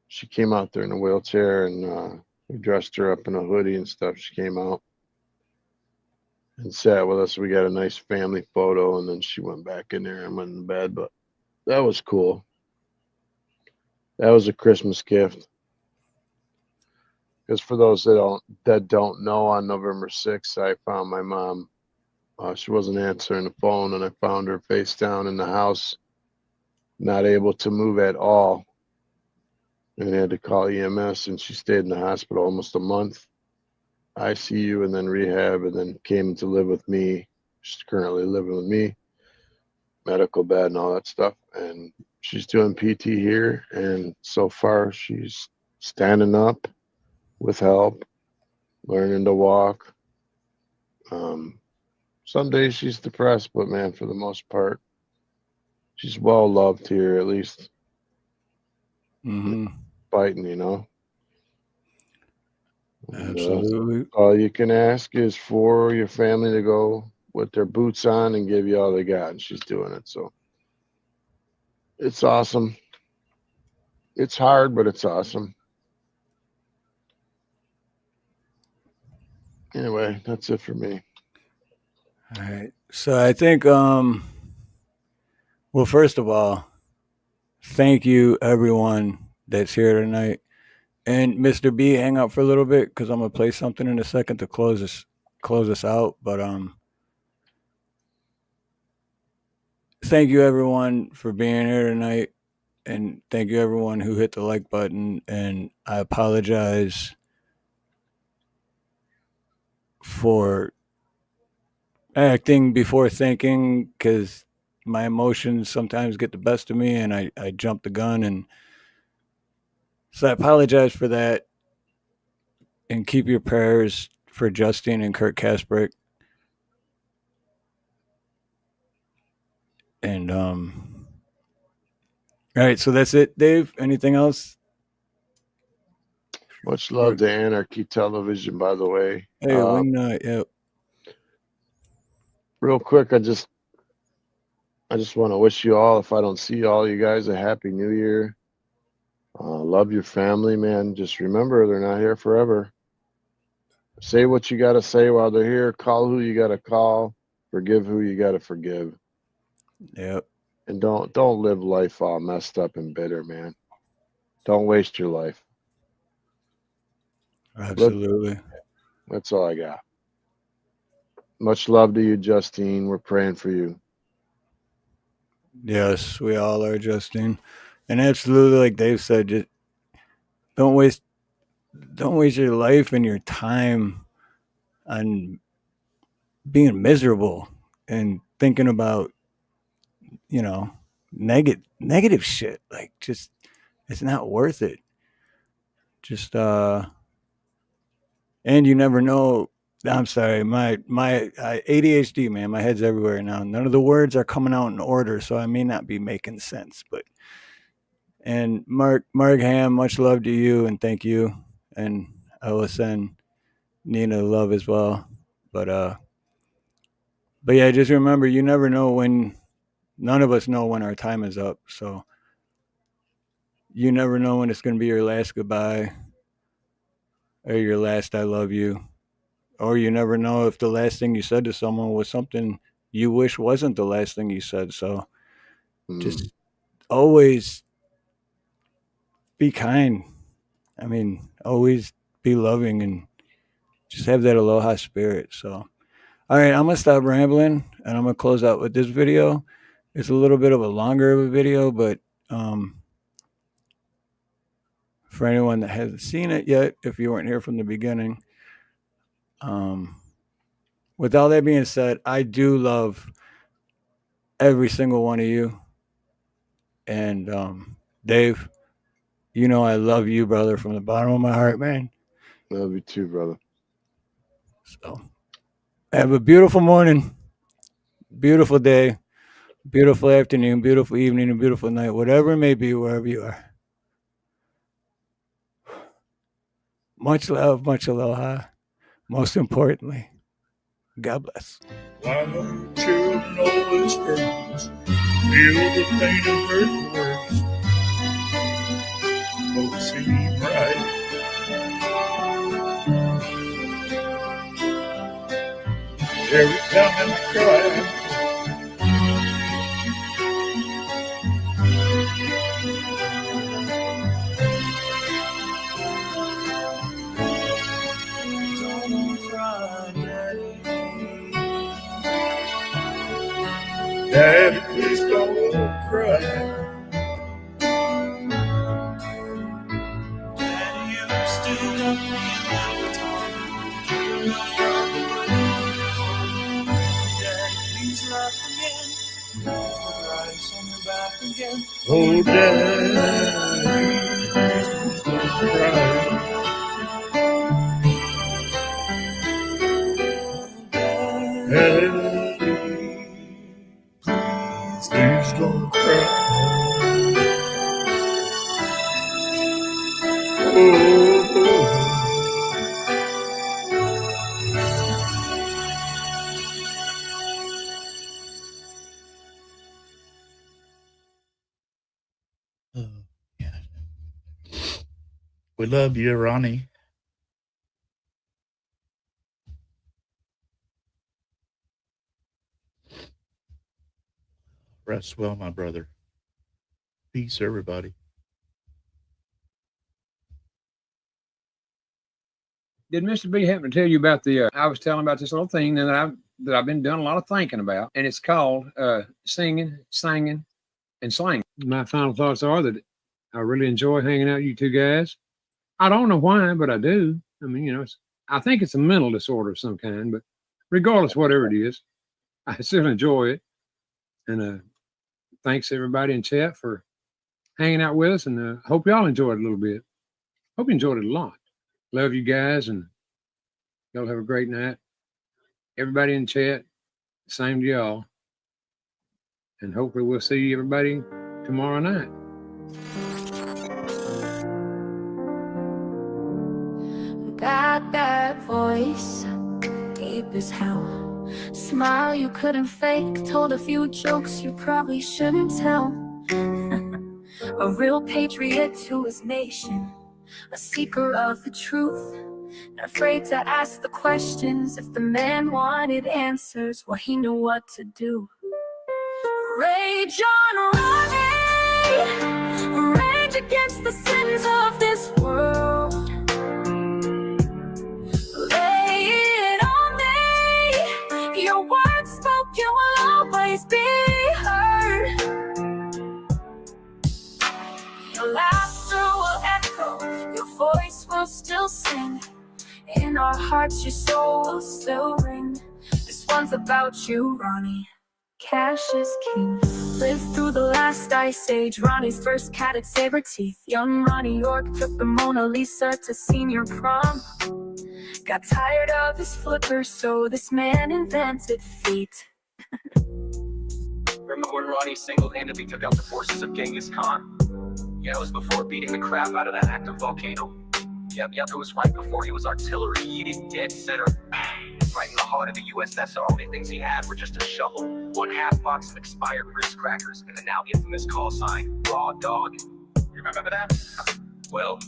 She came out there in a wheelchair, and we dressed her up in a hoodie and stuff. She came out and sat with us. We got a nice family photo, and then she went back in there and went in bed. But that was cool. That was a Christmas gift. Because for those that don't know, on November 6th, I found my mom. She wasn't answering the phone, and I found her face down in the house, not able to move at all, and had to call EMS. And she stayed in the hospital almost a month, ICU, and then rehab, and then came to live with me. She's currently living with me, medical bed and all that stuff. And she's doing PT here, and so far she's standing up with help, learning to walk. Some days she's depressed, but man, for the most part, she's well loved here, at least Mm-hmm. fighting, And, Absolutely. all you can ask is for your family to go with their boots on and give you all they got, and she's doing it. So it's awesome. It's hard, but it's awesome. Anyway, that's it for me. All right. So I think well, first of all, thank you everyone that's here tonight. And Mr. B, hang out for a little bit because I'm gonna play something in a second to close us out. But thank you everyone for being here tonight, and thank you everyone who hit the like button. And I apologize for acting before thinking, because my emotions sometimes get the best of me, and I jump the gun, and so I apologize for that. And keep your prayers for Justine and Kurt Kasprick. And all right, so that's it, Dave. Anything else? Much love to Anarchy Television, by the way. Hey, Wingnut, yeah. Real quick, I just want to wish you all, if I don't see all you guys, a happy new year. Love your family, man. Just remember, they're not here forever. Say what you got to say while they're here. Call who you got to call. Forgive who you got to forgive. Yep. And don't live life all messed up and bitter, man. Don't waste your life. Absolutely. That's all I got. Much love to you, Justine. We're praying for you. Yes, we all are, Justine. And absolutely, like Dave said, just don't waste your life and your time on being miserable and thinking about, you know, negative shit. Like, just it's not worth it. Just and you never know. I'm sorry, my ADHD, man, my head's everywhere now. None of the words are coming out in order, so I may not be making sense. But and Mark Ham, much love to you and thank you, and I will send Nina love as well. But yeah, just remember, you never know when. None of us know when our time is up, so you never know when it's going to be your last goodbye or your last I love you. Or you never know if the last thing you said to someone was something you wish wasn't the last thing you said. So just always be kind. I mean, always be loving and just have that aloha spirit. So, all right, I'm going to stop rambling and I'm going to close out with this video. It's a little bit of a longer of a video, but for anyone that hasn't seen it yet, if you weren't here from the beginning, with all that being said, I do love every single one of you. And Dave, you know I love you, brother, from the bottom of my heart, man. Love you too, brother. So have a beautiful morning, beautiful day, beautiful afternoon, beautiful evening, and beautiful night, whatever it may be, wherever you are. Much love, much aloha. Most importantly, God bless. Why don't you know it's hurts? Feel the pain and hurt worse. Don't seem right. Every time I cry, don't cry, Daddy. Daddy, please don't cry. Daddy, you still got me left. Daddy, please laugh again. Put rice on your back again. Oh, Daddy, please don't cry. Daddy, please don't cry. Oh. Oh, God. We love you, Ronnie. Rest well, my brother. Peace, everybody. Did Mr. B happen to tell you about the? I was telling about this little thing that I've been doing a lot of thinking about, and it's called singing, singing, and slang. My final thoughts are that I really enjoy hanging out with you two guys. I don't know why, but I do. I mean, you know, I think it's a mental disorder of some kind, but regardless, whatever it is, I still enjoy it. And thanks everybody in chat for hanging out with us, and hope y'all enjoyed it a little bit. Hope you enjoyed it a lot. Love you guys, and y'all have a great night. Everybody in chat, same to y'all. And hopefully we'll see everybody tomorrow night. Got that voice, deep as hell. Smile you couldn't fake, told a few jokes you probably shouldn't tell. A real patriot to his nation, a seeker of the truth, not afraid to ask the questions. If the man wanted answers, well, he knew what to do. Rage on, Ronnie, rage rage against the sins of this world. Lay it on me. Your words spoken will always be heard. Your laughter will echo, your voice will still sing. In our hearts, your soul will still ring. This one's about you, Ronnie. Cash is king. Lived through the last ice age. Ronnie's first cat had saber teeth. Young Ronnie York took the Mona Lisa to senior prom. Got tired of his flipper, so this man invented feet. Remember when Ronnie single-handedly took out the forces of Genghis Khan? Yeah, it was before beating the crap out of that active volcano. Yep, it was right before he was artillery eating dead center. Right in the heart of the US, that's the only things he had were just a shovel, 1/2 box of expired Ritz crackers, and the now infamous call sign, Raw Dog. You remember that? Well,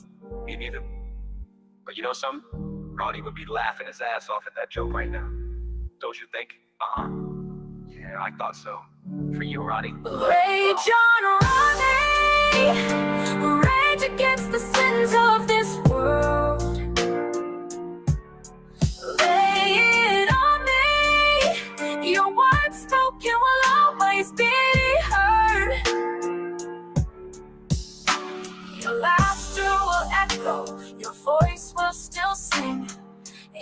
me neither. But you know something? Ronnie would be laughing his ass off at that joke right now. Don't you think? Yeah, I thought so. For you, Ronnie. Rage on Ronnie. Rage against the sins of this world. Lay it on me. Your words spoken will always be heard. Your laughter will echo, your voice will still sing.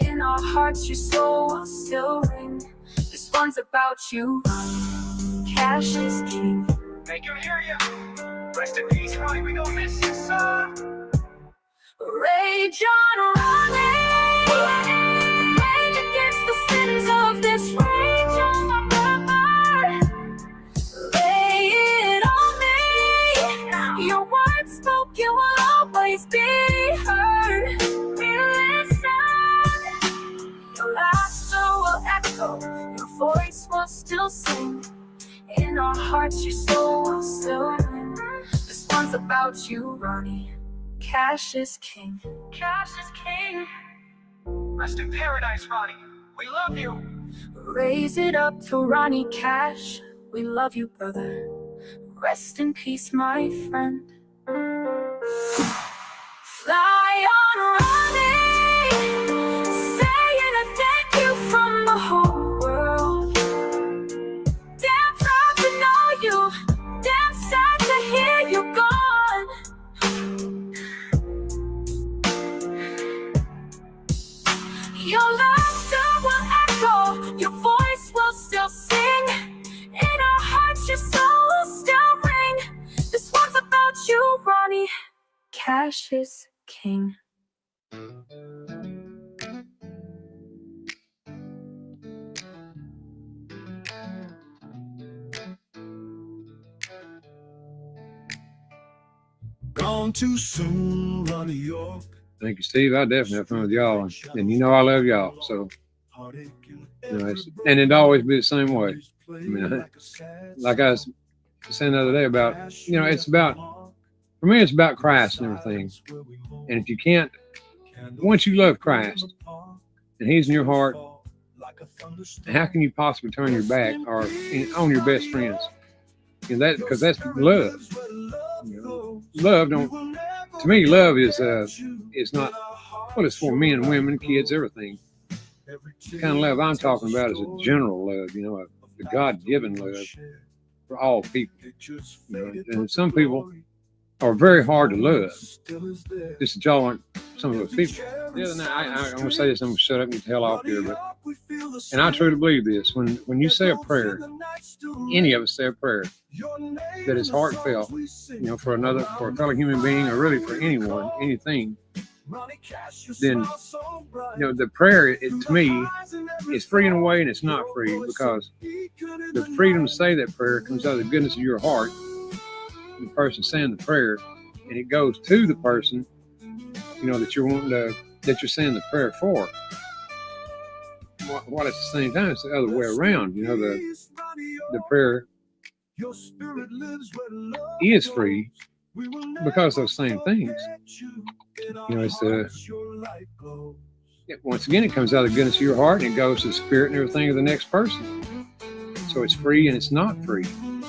In our hearts, your soul will still ring. This one's about you, Ronnie. Cash is king. Thank you, hear ya. Rest in peace, Ronnie, we gon' miss you, son. Rage on Ronnie. Rage against the sins of this rage on my brother. Lay it on me. Your words spoken will always be heard. Listen. Your laughter will echo, your voice will still sing. In our hearts, your soul will still ring. This one's about you, Ronnie. Cash is king. Cash is king. Rest in paradise, Ronnie. We love you. Raise it up to Ronnie Cash. We love you, brother. Rest in peace, my friend. Fly on, Ronnie. Saying a thank you from the whole world. Damn proud to know you. Damn sad to hear you gone. Your laughter will echo, your voice will still sing. In our hearts, your soul will still ring. This one's about you, Ronnie. Cash is king. Gone too soon, Ronnie York. Thank you, Steve. I definitely have fun with y'all, and you know I love y'all. So, you know, and it'd always be the same way. I mean, like I was saying the other day about, you know, it's about, for me, it's about Christ and everything. And if you can't, once you love Christ and He's in your heart, how can you possibly turn your back or on your best friends? And that, because that's love. You know, love don't. To me, love is not, well, it's for men, women, kids, everything. The kind of love I'm talking about is a general love, you know, a God-given love for all people. You know, and some people are very hard to love. Just that y'all aren't some of those people. The other night, I'm going to say this, I'm going to shut up and get the hell off here, and I truly believe this. When you say a prayer, any of us say a prayer that is heartfelt, you know, for a fellow human being, or really for anyone, anything, then, you know, the prayer, to me, is free in a way and it's not free, because the freedom to say that prayer comes out of the goodness of your heart, the person saying the prayer, and it goes to the person, you know, that you're wanting to, that you're saying the prayer for. While at the same time, it's the other way around. You know, the prayer is free because of those same things. You know, it's once again, it comes out of the goodness of your heart, and it goes to the spirit and everything of the next person. So it's free and it's not free.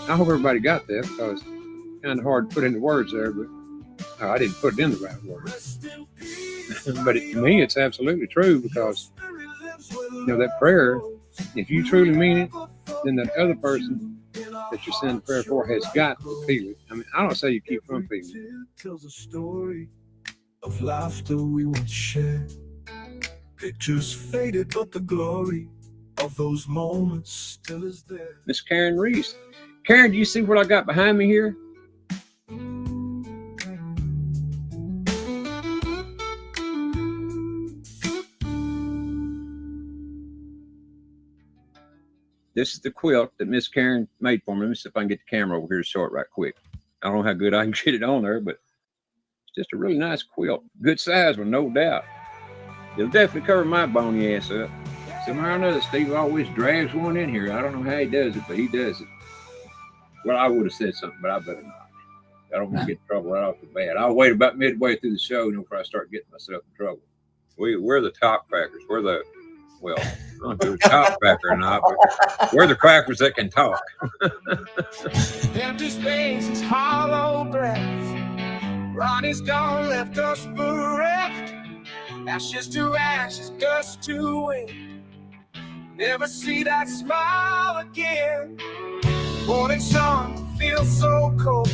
I hope everybody got that, because it's kind of hard to put into words there, but Oh, I didn't put it in the right word. But to me, it's absolutely true because, that prayer, if you truly mean it, then that other person that you're saying the prayer for has got to feel it. I mean, I don't say you keep from feeling it. Tells a story of laughter we once shared. Pictures faded, but the glory of those moments still is there. Miss Karen Reese. Karen, do you see what I got behind me here? This is the quilt that Miss Karen made for me. Let me see if I can get the camera over here to show it right quick. I don't know how good I can get it on there, but it's just a really nice quilt. Good size one, no doubt. It'll definitely cover my bony ass up. Somehow or another, Steve always drags one in here. I don't know how he does it, but he does it. Well, I would have said something, but I better not. I don't want to get in trouble right off the bat. I'll wait about midway through the show before I start getting myself in trouble. We're the top crackers. We're the, well, I don't know if they're top cracker or not, but we're the crackers that can talk. Empty spaces, hollow breath. Ronnie's gone, left us bereft. Ashes to ashes, dust to wind. Never see that smile again. Morning sun feels so cold.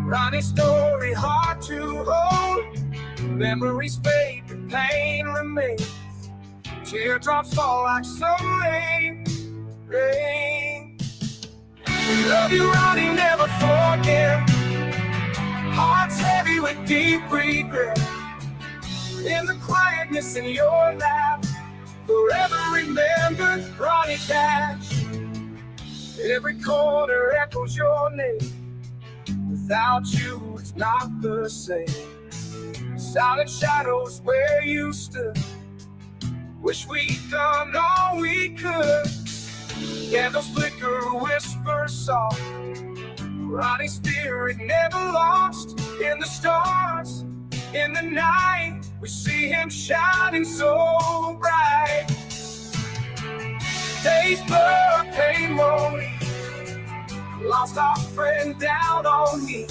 Ronnie's story hard to hold. Memories fade, but pain remains. Teardrops fall like some rain. We love you, Ronnie, never forget. Hearts heavy with deep regret. In the quietness in your laugh, forever remembered, Ronnie Cash. Every corner echoes your name. Without you, it's not the same. Silent shadows where you stood. Wish we'd done all we could. Candles flicker, whispers soft. Ronnie's spirit never lost. In the stars, in the night, we see him shining so bright. Days blur, pain won't leave. Lost our friend down on me.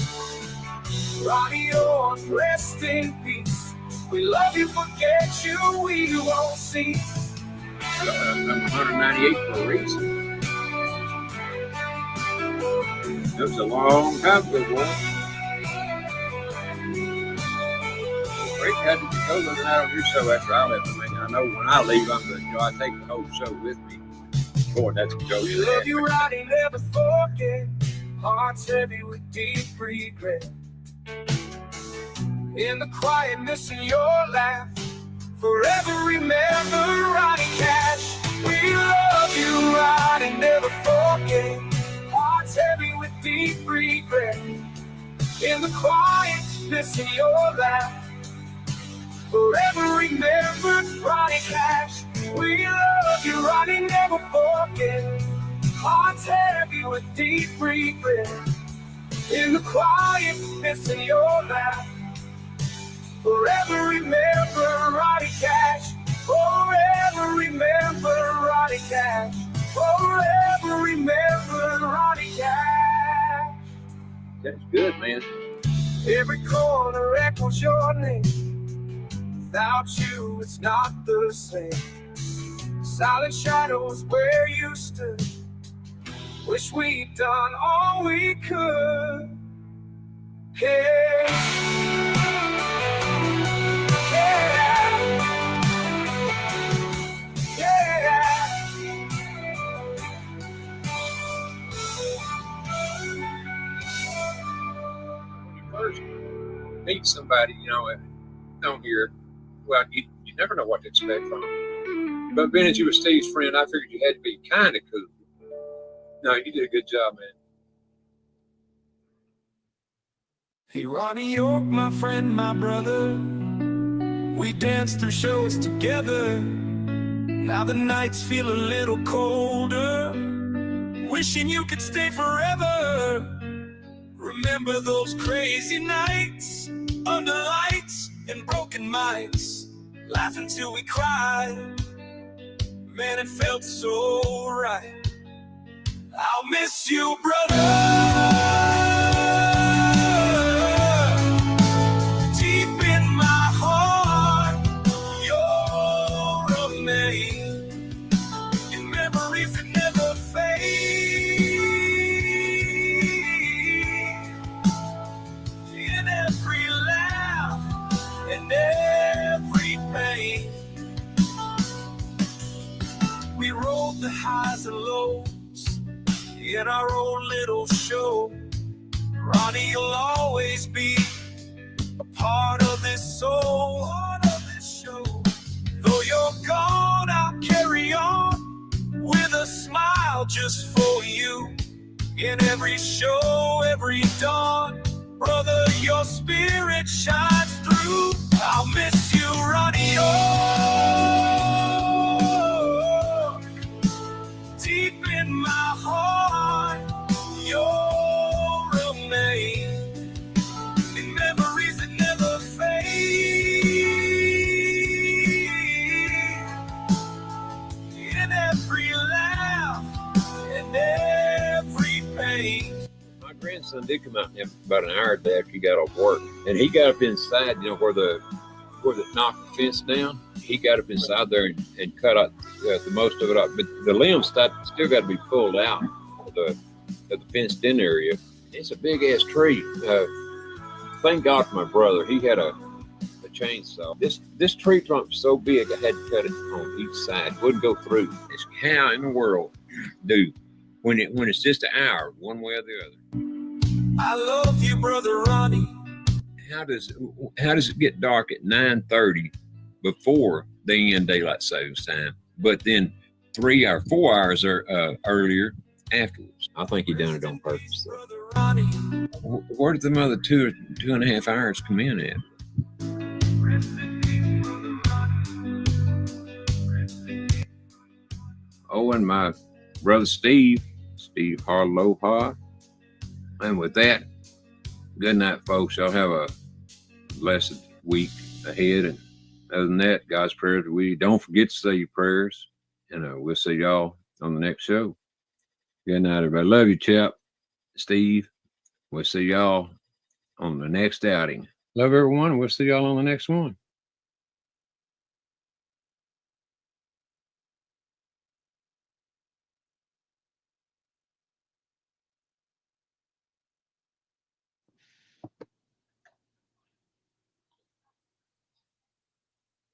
Ronnie, yours, rest in peace. We love you, forget you, we won't see. I'm 198 for a reason. That was a long time ago, boy. Great, how did you go looking out on your show after I left? I mean, I know when I leave, I take the whole show with me. Boy, that's a joke. We love you, Ronnie, never forget. Hearts heavy with deep regret. In the quietness in your laugh, forever remember, Ronnie Cash. We love you, Ronnie, never forget. Hearts heavy with deep regret. In the quietness in your laugh, forever remember, Ronnie Cash. We love you, Ronnie, never forget. Hearts heavy with deep regret. In the quietness in your laugh, forever remember, Ronnie Cash. Forever remember, Ronnie Cash. Forever remember, Ronnie Cash. That's good, man. Every corner echoes your name. Without you, it's not the same. Silent shadows where you stood. Wish we'd done all we could. Yeah. When you first meet somebody, on here, well, you never know what to expect from them. But being that you were Steve's friend, I figured you had to be kind of cool. No, you did a good job, man. Hey, Ronnie York, my friend, my brother. We danced through shows together. Now the nights feel a little colder. Wishing you could stay forever. Remember those crazy nights under lights and broken mics, laughing till we cried. Man, it felt so right. I'll miss you, brother. pain. We rode the highs and lows in our own little show. Ronnie, you'll always be a part of this soul, part of this show. Though you're gone, I'll carry on with a smile just for you. In every show, every dawn, brother, your spirit shines through. I'll miss you, Ronnie. Oh, deep in my heart, you'll remain in memories that never fade. In every laugh and every pain. My grandson did come out about an hour after he got off work, and he got up inside, where the knocked the fence down. He got up inside there and cut out the most of it up, but the limbs still got to be pulled out of the fenced in area. It's a big ass tree. Thank God for my brother. He had a chainsaw. This tree trunk was so big I had to cut it on each side. It wouldn't go through. It's how in the world do when it's just an hour one way or the other. I love you, brother Ronnie. How does it get dark at 9:30 before the end daylight savings time, but then 3 or 4 hours earlier afterwards? I think he done it on purpose. Where did the other 2.5 hours come in at? Oh, and my brother Steve Harloha. And with that, good night, folks. Y'all have a blessed week ahead. And other than that, God's prayers. We don't forget to say your prayers. And we'll see y'all on the next show. Good night, everybody. Love you, Chap. Steve. We'll see y'all on the next outing. Love everyone. We'll see y'all on the next one.